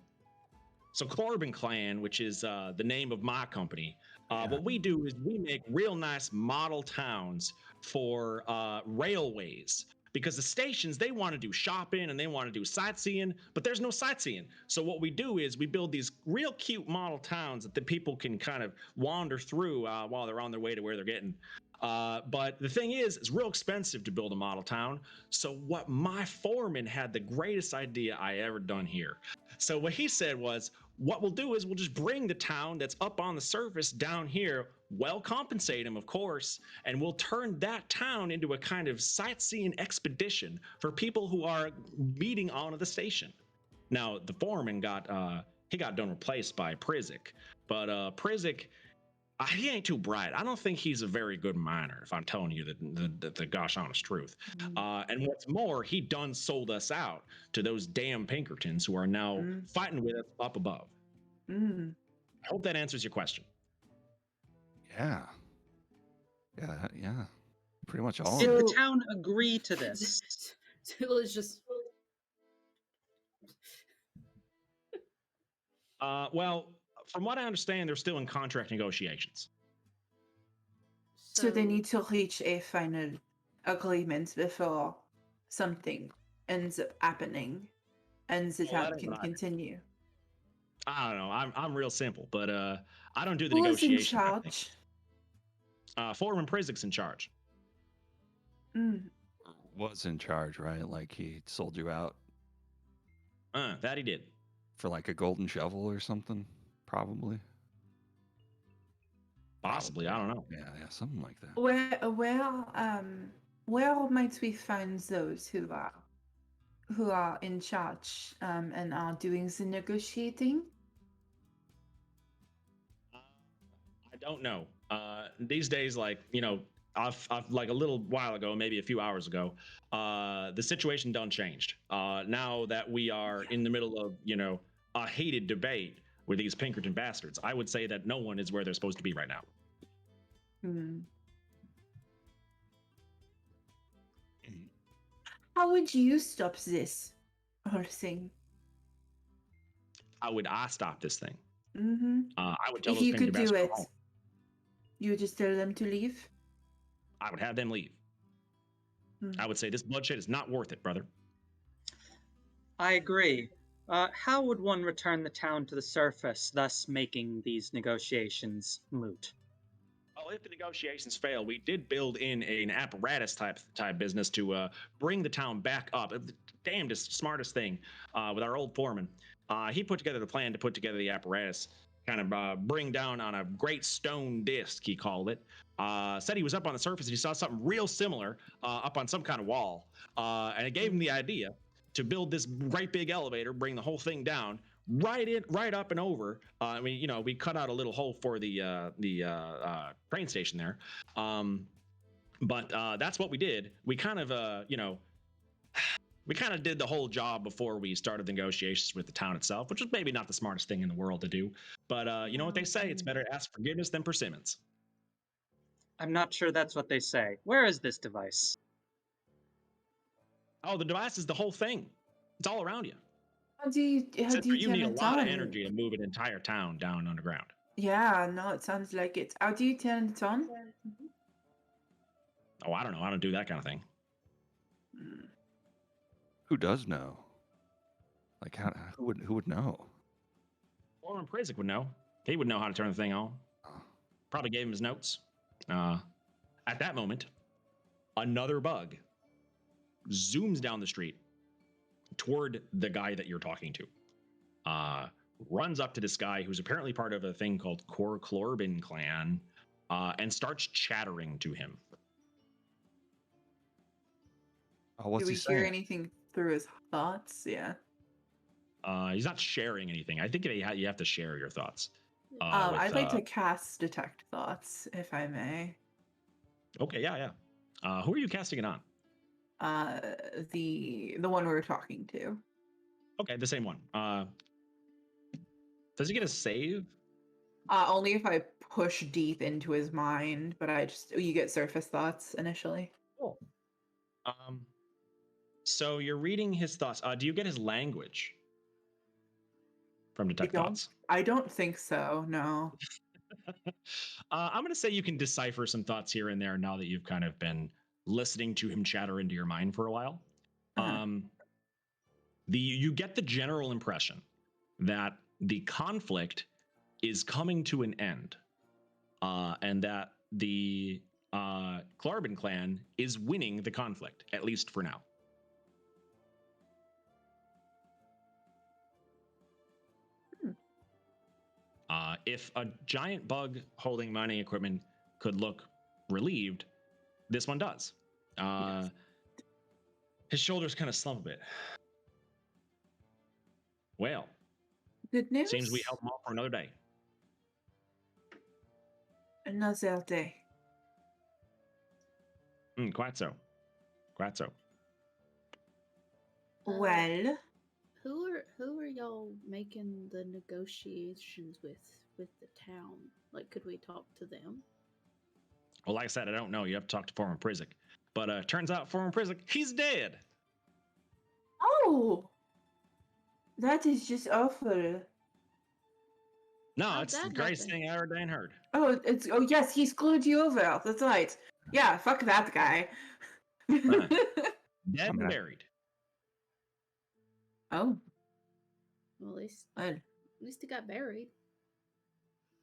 Corbin Clan, which is the name of my company. What we do is we make real nice model towns for railways, because the stations, they want to do shopping and they want to do sightseeing, but there's no sightseeing. So what we do is we build these real cute model towns that the people can kind of wander through while they're on their way to where they're getting. But the thing is, it's real expensive to build a model town. So what my foreman had the greatest idea I ever done here. So what he said was, what we'll do is we'll just bring the town that's up on the surface down here, well compensate them, of course, and we'll turn that town into a kind of sightseeing expedition for people who are meeting onto the station. Now, the foreman got done replaced by Prizik, but Prizik, he ain't too bright. I don't think he's a very good miner, if I'm telling you the gosh honest truth. And what's more, he done sold us out to those damn Pinkertons who are now fighting with us up above. I hope that answers your question. Yeah. Pretty much all Did of it. the town agree to this? Zula is just. Well, from what I understand, they're still in contract negotiations. So they need to reach a final agreement before something ends up happening and the Well, that town ain't can what I- continue. I don't know. I'm real simple, but I don't do the Who is in negotiation. kind of thing. charge? Foreman Prizik's in charge. Was in charge, right? Like he sold you out That he did. for like a golden shovel or something, probably. Possibly, I don't know. Yeah, something like that. Where might we find those who are in charge and are doing the negotiating? I don't know. These days, like, I've like a little while ago, maybe a few hours ago, the situation done changed. Now that we are in the middle of, a heated debate with these Pinkerton bastards, I would say that no one is where they're supposed to be right now. How would you stop this whole thing? How would I stop this thing? I would tell If those you could Pinkerton do bastards it, to go home. you would just tell them to leave? I would have them leave. I would say this bloodshed is not worth it, brother. I agree. How would one return the town to the surface, thus making these negotiations moot? Well, if the negotiations fail, we did build in an apparatus type business to bring the town back up. The damnedest, smartest thing with our old foreman. He put together the plan to put together the apparatus, kind of bring down on a great stone disc, he called it. Said he was up on the surface and he saw something real similar up on some kind of wall. And it gave him the idea to build this great big elevator, bring the whole thing down, right up and over. We cut out a little hole for the train station there. But that's what we did. We kind of, we kind of did the whole job before we started the negotiations with the town itself, which is maybe not the smartest thing in the world to do. But you know what they say? It's better to ask forgiveness than persimmons. I'm not sure that's what they say. Where is this device? Oh, the device is the whole thing. It's all around you. How do you You turn need a it lot of on? energy to move an entire town down underground. Yeah, no, it sounds like it. How do you turn it on? Oh, I don't know. I don't do that kind of thing. Who does know? Like, who would know? Foreman Prizik would know. He would know how to turn the thing on. Probably gave him his notes. At that moment, another bug zooms down the street toward the guy that you're talking to. Runs up to this guy who's apparently part of a thing called Corbin Clan, and starts chattering to him. Oh, what's Do we he hear saying? anything through his thoughts? Yeah. He's not sharing anything. I think you have to share your thoughts. I'd like to cast Detect Thoughts, if I may. Okay, yeah. Who are you casting it on? The one we were talking to. Okay, the same one. Does he get a save? Only if I push deep into his mind, but you get surface thoughts initially. Cool. So you're reading his thoughts. Do you get his language from detect thoughts? I don't think so. No. I'm going to say you can decipher some thoughts here and there now that you've kind of been listening to him chatter into your mind for a while. Uh-huh. You get the general impression that the conflict is coming to an end, and that the Clarben clan is winning the conflict, at least for now. If a giant bug holding mining equipment could look relieved, this one does. Yes. His shoulders kind of slump a bit. Well, Good news. seems we held him off for another day. Another day. Quite so. Quite so. Well, Who are y'all making the negotiations with the town? Like, could we talk to them? Well, like I said, I don't know. You have to talk to former Prizik. But turns out former Prizik, he's dead. oh, that is just awful. No, How'd it's the that greatest happen? thing I ever done heard. Oh, yes, he screwed you over. That's right. Yeah, fuck that guy. Dead I'm and at- buried. Oh, Well, well. at least he got buried.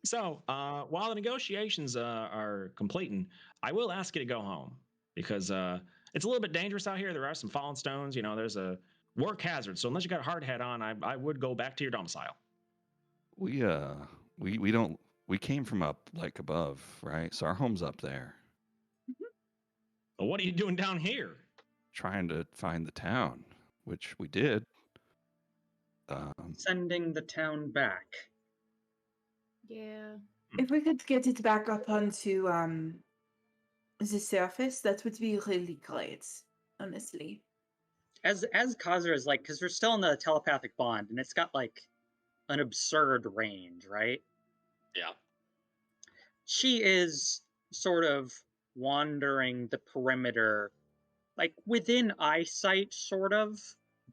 So while the negotiations are completing, I will ask you to go home because it's a little bit dangerous out here. There are some fallen stones. You know, there's a work hazard. So unless you got a hard hat on, I would go back to your domicile. We don't we came from up like above, right? So our home's up there. But what are you doing down here? Trying to find the town, which we did. Sending the town back. Yeah. If we could get it back up onto the surface, that would be really great. Honestly. As Kazra is like, because we're still in the telepathic bond, and it's got like an absurd range, right? Yeah. She is sort of wandering the perimeter, like within eyesight, sort of,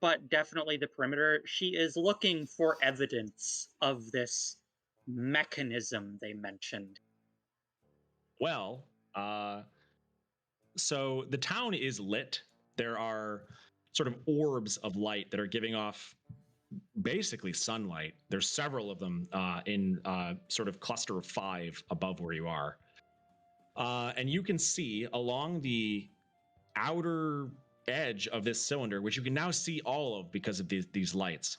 but definitely the perimeter. She is looking for evidence of this mechanism they mentioned. Well, so the town is lit. There are sort of orbs of light that are giving off basically sunlight. There's several of them in sort of cluster of 5 above where you are. And you can see along the outer edge of this cylinder, which you can now see all of because of these lights,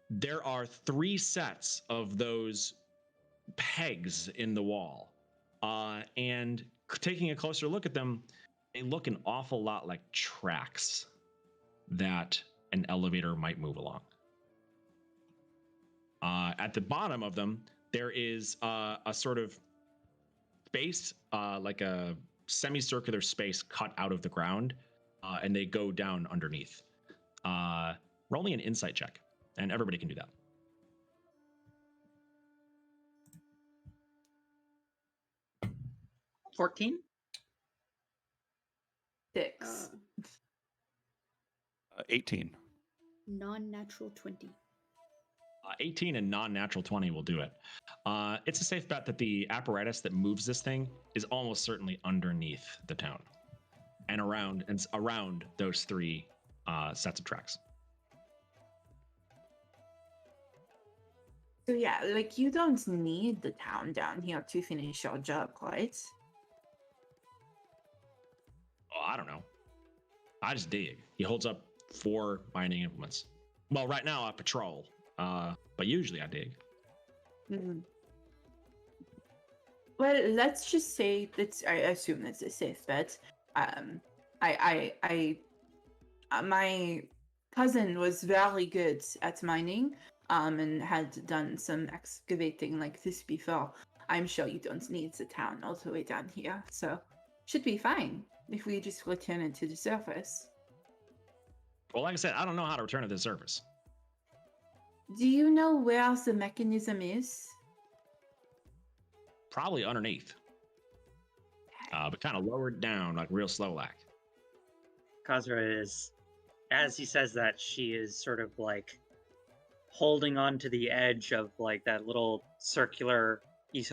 there are 3 sets of those pegs in the wall. And taking a closer look at them, they look an awful lot like tracks that an elevator might move along. At the bottom of them, there is a sort of space, like a semicircular space cut out of the ground, and they go down underneath. Roll me an insight check, and everybody can do that. $14? 6. 18. Non-natural 20. 18 and non-natural 20 will do it. It's a safe bet that the apparatus that moves this thing is almost certainly underneath the town and around those 3 sets of tracks. So yeah, like you don't need the town down here to finish your job, right? Oh, I don't know. I just dig. He holds up 4 mining implements. Well, right now I patrol, but usually I dig. Mm. Well, let's just say that I assume that's a safe bet. My cousin was very good at mining, and had done some excavating like this before. I'm sure you don't need the town all the way down here, so should be fine if we just return it to the surface. Well, like I said, I don't know how to return to the surface. Do you know where the mechanism is? Probably underneath, but kind of lowered down, like real slow like. Kazura is, as he says that, she is sort of like holding on to the edge of like that little circular. You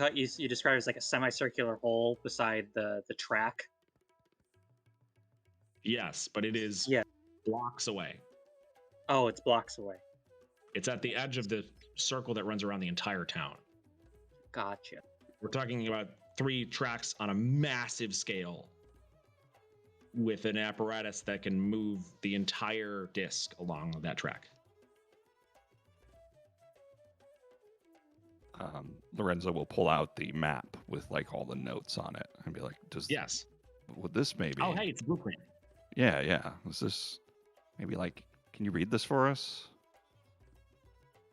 describe it as like a semicircular hole beside the track. Yes, but it is blocks away. Oh, it's blocks away. It's at the edge of the circle that runs around the entire town. Gotcha. We're talking about 3 tracks on a massive scale with an apparatus that can move the entire disc along that track. Lorenzo will pull out the map with like all the notes on it and be like, Yes. Would this maybe? Oh, hey, it's a blueprint. Yeah. Is this maybe like, can you read this for us?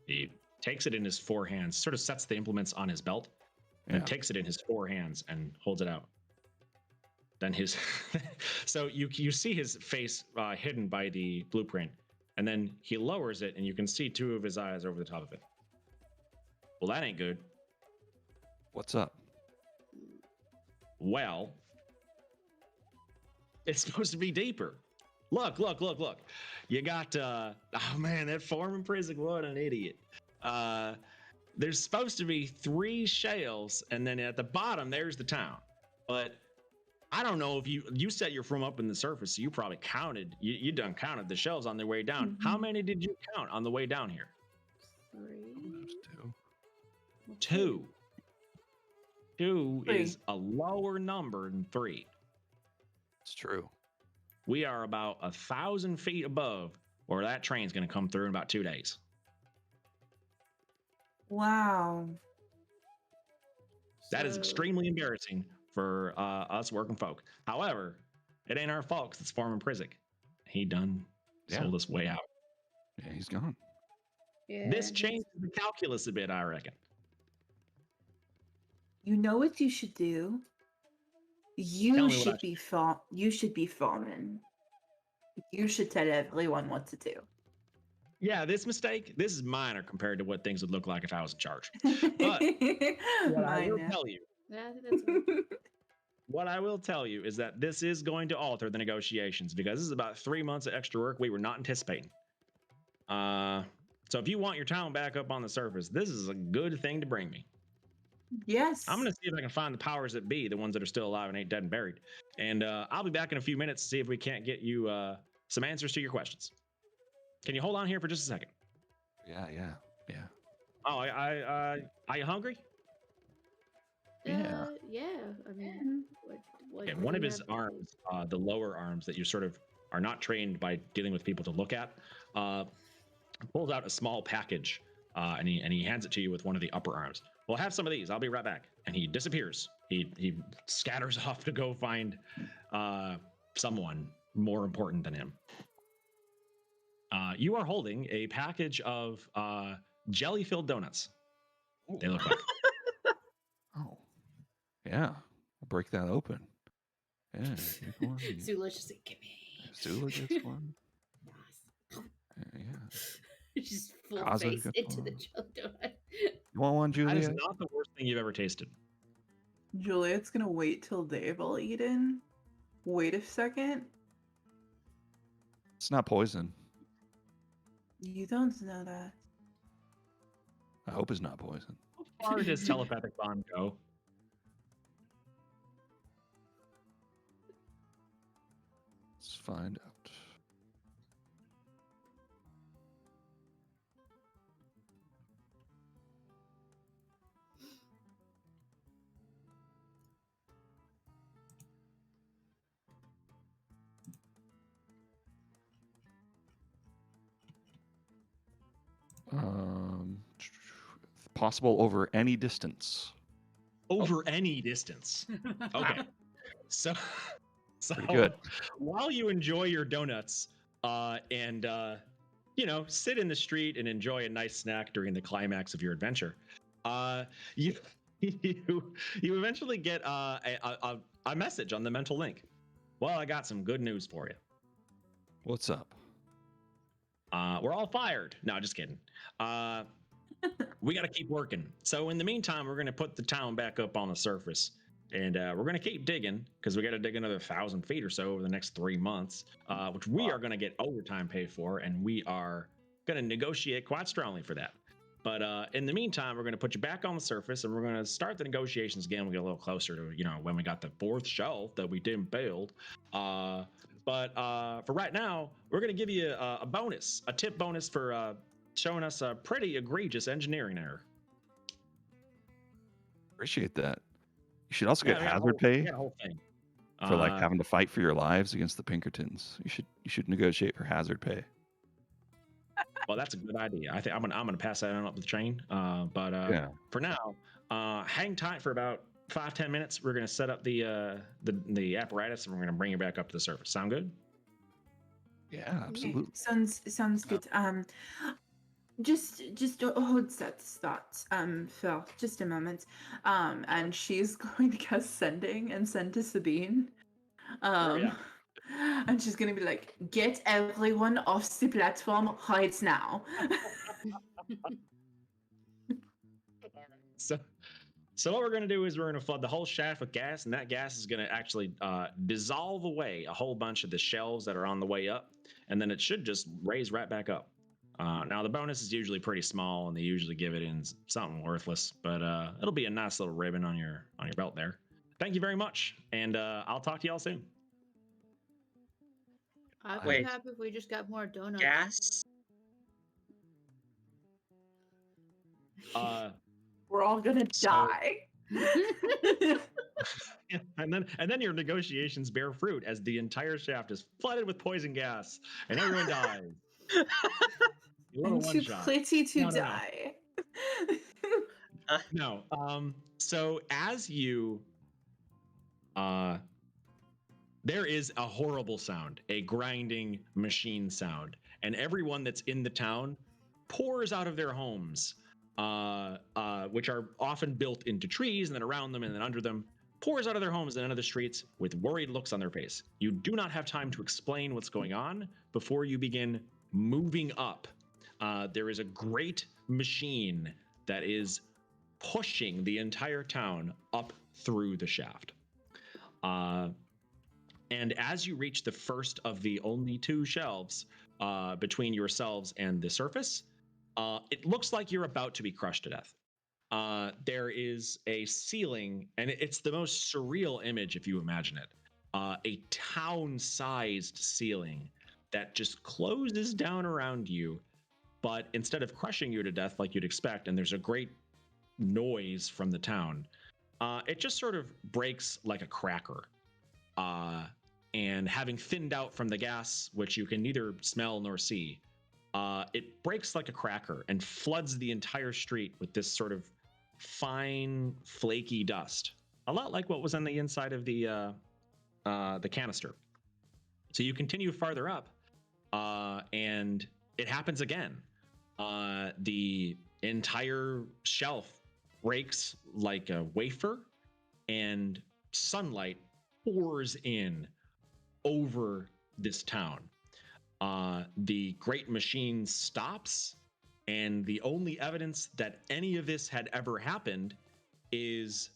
He takes it in his 4 hands, sort of sets the implements on his belt, and takes it in his 4 hands and holds it out. Then his, so you see his face hidden by the blueprint, and then he lowers it, and you can see 2 of his eyes over the top of it. Well, that ain't good. What's up? Well, it's supposed to be deeper. Look. You got, oh man, that foreman prison, what an idiot. There's supposed to be 3 shells, and then at the bottom, there's the town. But I don't know if you said you're from up in the surface, so you probably counted, you done counted the shells on their way down. Mm-hmm. How many did you count on the way down here? 3. There's 2. 2. 2 is a lower number than 3. It's true. We are about 1,000 feet above where that train's going to come through in about 2 days. Wow. That is So- extremely embarrassing for us working folk. However, it ain't our fault 'cause it's Foreman Prizik. He done sold us way out. Yeah, he's gone. Yeah, This changes the calculus a bit, I reckon. You know what you should do? Tell You me what I should be you should be foreman. You should tell everyone what to do. Yeah, this is minor compared to what things would look like if I was in charge. But what I will Mine. tell you, Yeah, that's what I will tell you is that this is going to alter the negotiations because this is about 3 months of extra work we were not anticipating. So if you want your town back up on the surface, this is a good thing to bring me. Yes. I'm going to see if I can find the powers that be, the ones that are still alive and ain't dead and buried. And I'll be back in a few minutes to see if we can't get you some answers to your questions. Can you hold on here for just a second? Yeah. Oh, are you hungry? Yeah. yeah. I mean, what Okay, do one of you his have to arms, the lower arms that you sort of are not trained by dealing with people to look at, pulls out a small package and he hands it to you with one of the upper arms. Well, have some of these. I'll be right back. And he disappears. He scatters off to go find someone more important than him. You are holding a package of jelly-filled donuts. They look like. Oh. Yeah. We'll break that open. Yeah. Take one. Zula's just like, give me. Zula gets one. Yeah. Just full Kaza face gets into the one. jelly donut. You want one, That is Julia? not the worst thing you've ever tasted. Juliet's gonna wait till they've all eaten. Wait a second. It's not poison. You don't know that. I hope it's not poison. How far does telepathic bond go? Let's find out. Possible over any distance. Over any distance. Okay. So Pretty good. while you enjoy your donuts and sit in the street and enjoy a nice snack during the climax of your adventure, you you eventually get a message on the mental link. Well, I got some good news for you. What's up? We're all fired. No, just kidding. We got to keep working. So in the meantime, we're going to put the town back up on the surface, and we're going to keep digging because we got to dig another 1,000 feet or so over the next 3 months, which we are going to get overtime paid for, and we are going to negotiate quite strongly for that. But in the meantime, we're going to put you back on the surface, and we're going to start the negotiations again. We get a little closer to, when we got the 4th shelf that we didn't build. But for right now, we're going to give you a bonus, a tip bonus for showing us a pretty egregious engineering error. Appreciate that. You should also get we got a hazard pay whole thing. for like having to fight for your lives against the Pinkertons. You should negotiate for hazard pay. Well, that's a good idea. I think I'm gonna pass that on up the chain. But for now, hang tight for about 5-10 minutes. We're gonna set up the apparatus, and we're gonna bring you back up to the surface. Sound good? Yeah, absolutely. Sounds good. Just hold that thought for just a moment. And she's going to cast sending and send to Sabine. And she's gonna be like, get everyone off the platform right now. So what we're going to do is we're going to flood the whole shaft with gas, and that gas is going to actually dissolve away a whole bunch of the shelves that are on the way up, and then it should just raise right back up. Now the bonus is usually pretty small, and they usually give it in something worthless, but it'll be a nice little ribbon on your belt there. Thank you very much, and I'll talk to y'all soon. I'd be happy if we just got more donuts. Gas? We're all gonna die. and then your negotiations bear fruit as the entire shaft is flooded with poison gas and everyone dies. I'm too pretty to die. No. So as you there is a horrible sound, a grinding machine sound, and everyone that's in the town pours out of their homes, which are often built into trees, and then around them and then under them, pours out of their homes and into the streets with worried looks on their face. You do not have time to explain what's going on before you begin moving up. There is a great machine that is pushing the entire town up through the shaft. And as you reach the first of the only 2 shelves between yourselves and the surface, it looks like you're about to be crushed to death. There is a ceiling, and it's the most surreal image if you imagine it. A town-sized ceiling that just closes down around you, but instead of crushing you to death like you'd expect, and there's a great noise from the town, it just sort of breaks like a cracker. And having thinned out from the gas, which you can neither smell nor see, it breaks like a cracker and floods the entire street with this sort of fine, flaky dust, a lot like what was on the inside of the canister. So you continue farther up, and it happens again. The entire shelf breaks like a wafer, and sunlight pours in over this town. The great machine stops, and the only evidence that any of this had ever happened is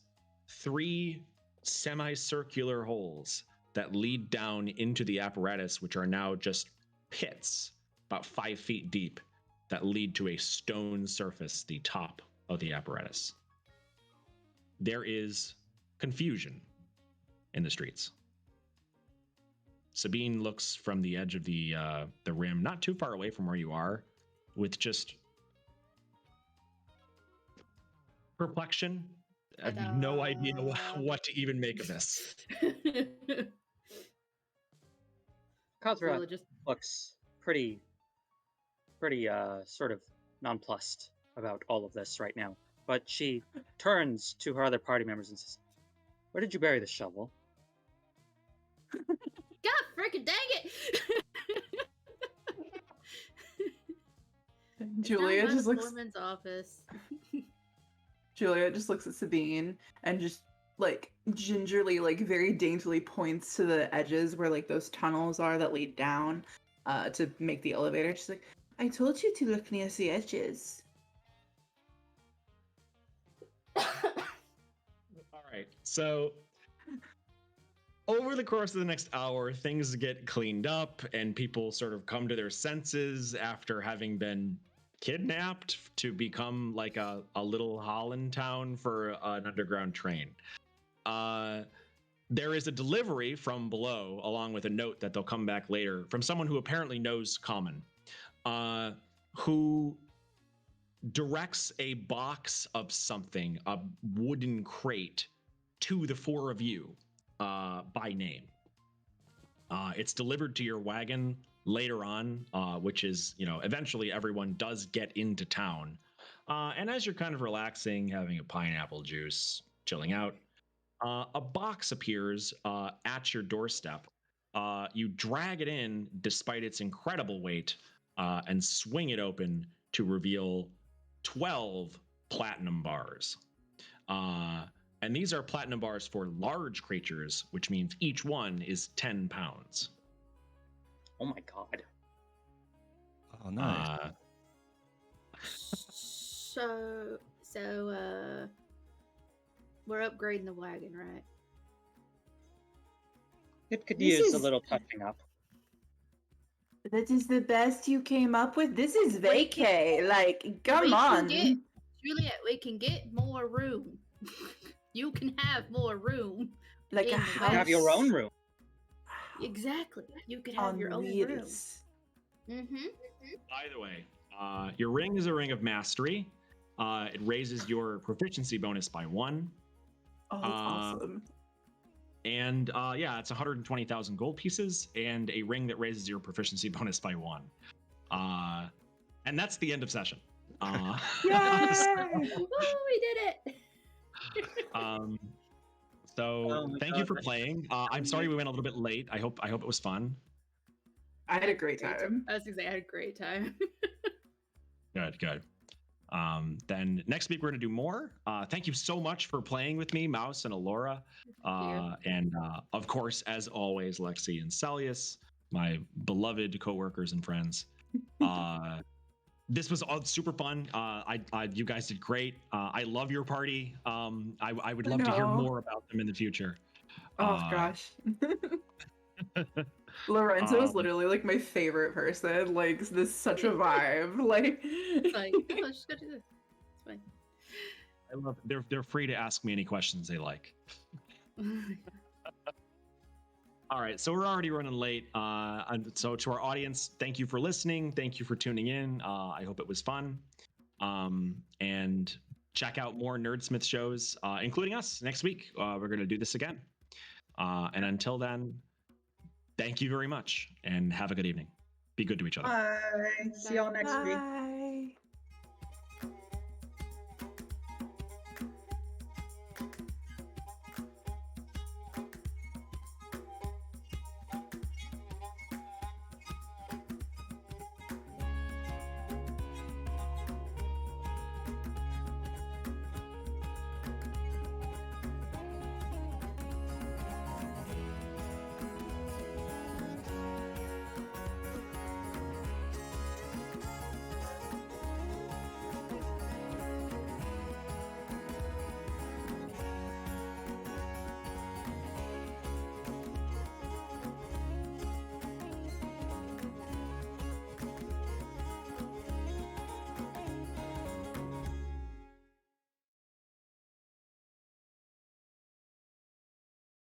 3 semicircular holes that lead down into the apparatus, which are now just pits about 5 feet deep that lead to a stone surface, the top of the apparatus. There is confusion in the streets. Sabine looks from the edge of the rim, not too far away from where you are, with just perplexion. I have no idea what to even make of this. Kazra just looks pretty sort of nonplussed about all of this right now. But she turns to her other party members and says, "Where did you bury the shovel?" God freaking dang it! Julia just looks. Foreman's office. Juliet just looks at Sabine and just like gingerly, like very daintily points to the edges where like those tunnels are that lead down to make the elevator. She's like, I told you to look near the edges. All right. So over the course of the next hour, things get cleaned up and people sort of come to their senses after having been kidnapped to become like a little Holland town for an underground train. There is a delivery from below, along with a note that they'll come back later from someone who apparently knows Common, who directs a box of something, a wooden crate, to the four of you by name. It's delivered to your wagon later on, which is, eventually everyone does get into town. And as you're kind of relaxing, having a pineapple juice, chilling out, a box appears at your doorstep. You drag it in despite its incredible weight and swing it open to reveal 12 platinum bars. And these are platinum bars for large creatures, which means each one is 10 pounds. Oh my god. Oh, nice. So we're upgrading the wagon, right? It could This use a is- little touching up. That is the best you came up with? This is We can- vacay. Like, we come can on. get- Juliet, we can get more room. You can have more room. Like in a the house. You can have your own room. Exactly. You could have on your own room. wheels. Mm-hmm. By the way, your ring is a ring of mastery. It raises your proficiency bonus by 1. Oh, that's awesome. And it's 120,000 gold pieces and a ring that raises your proficiency bonus by 1. And that's the end of session. Yay! Oh, we did it. So my thank you for gosh. playing. I'm sorry we went a little bit late. I hope it was fun. I had a great time. I was gonna say I had a great time. Good. Then next week we're gonna do more. Thank you so much for playing with me, Mouse and Alora, and of course, as always, Lexi and Celius, my beloved coworkers and friends. This was all super fun. You guys did great. I love your party. I would love to hear know. more about them in the future. Oh gosh. Lorenzo is Um, literally like my favorite person. Like, this is such a vibe. Like, It's like, oh, just go do this. It's fine. I love. They're free to ask me any questions they like. All right, so we're already running late. And so to our audience, thank you for listening. Thank you for tuning in. I hope it was fun. And check out more Nerdsmith shows, including us next week. We're going to do this again. And until then, thank you very much and have a good evening. Be good to each other. Bye. See y'all next week. bye.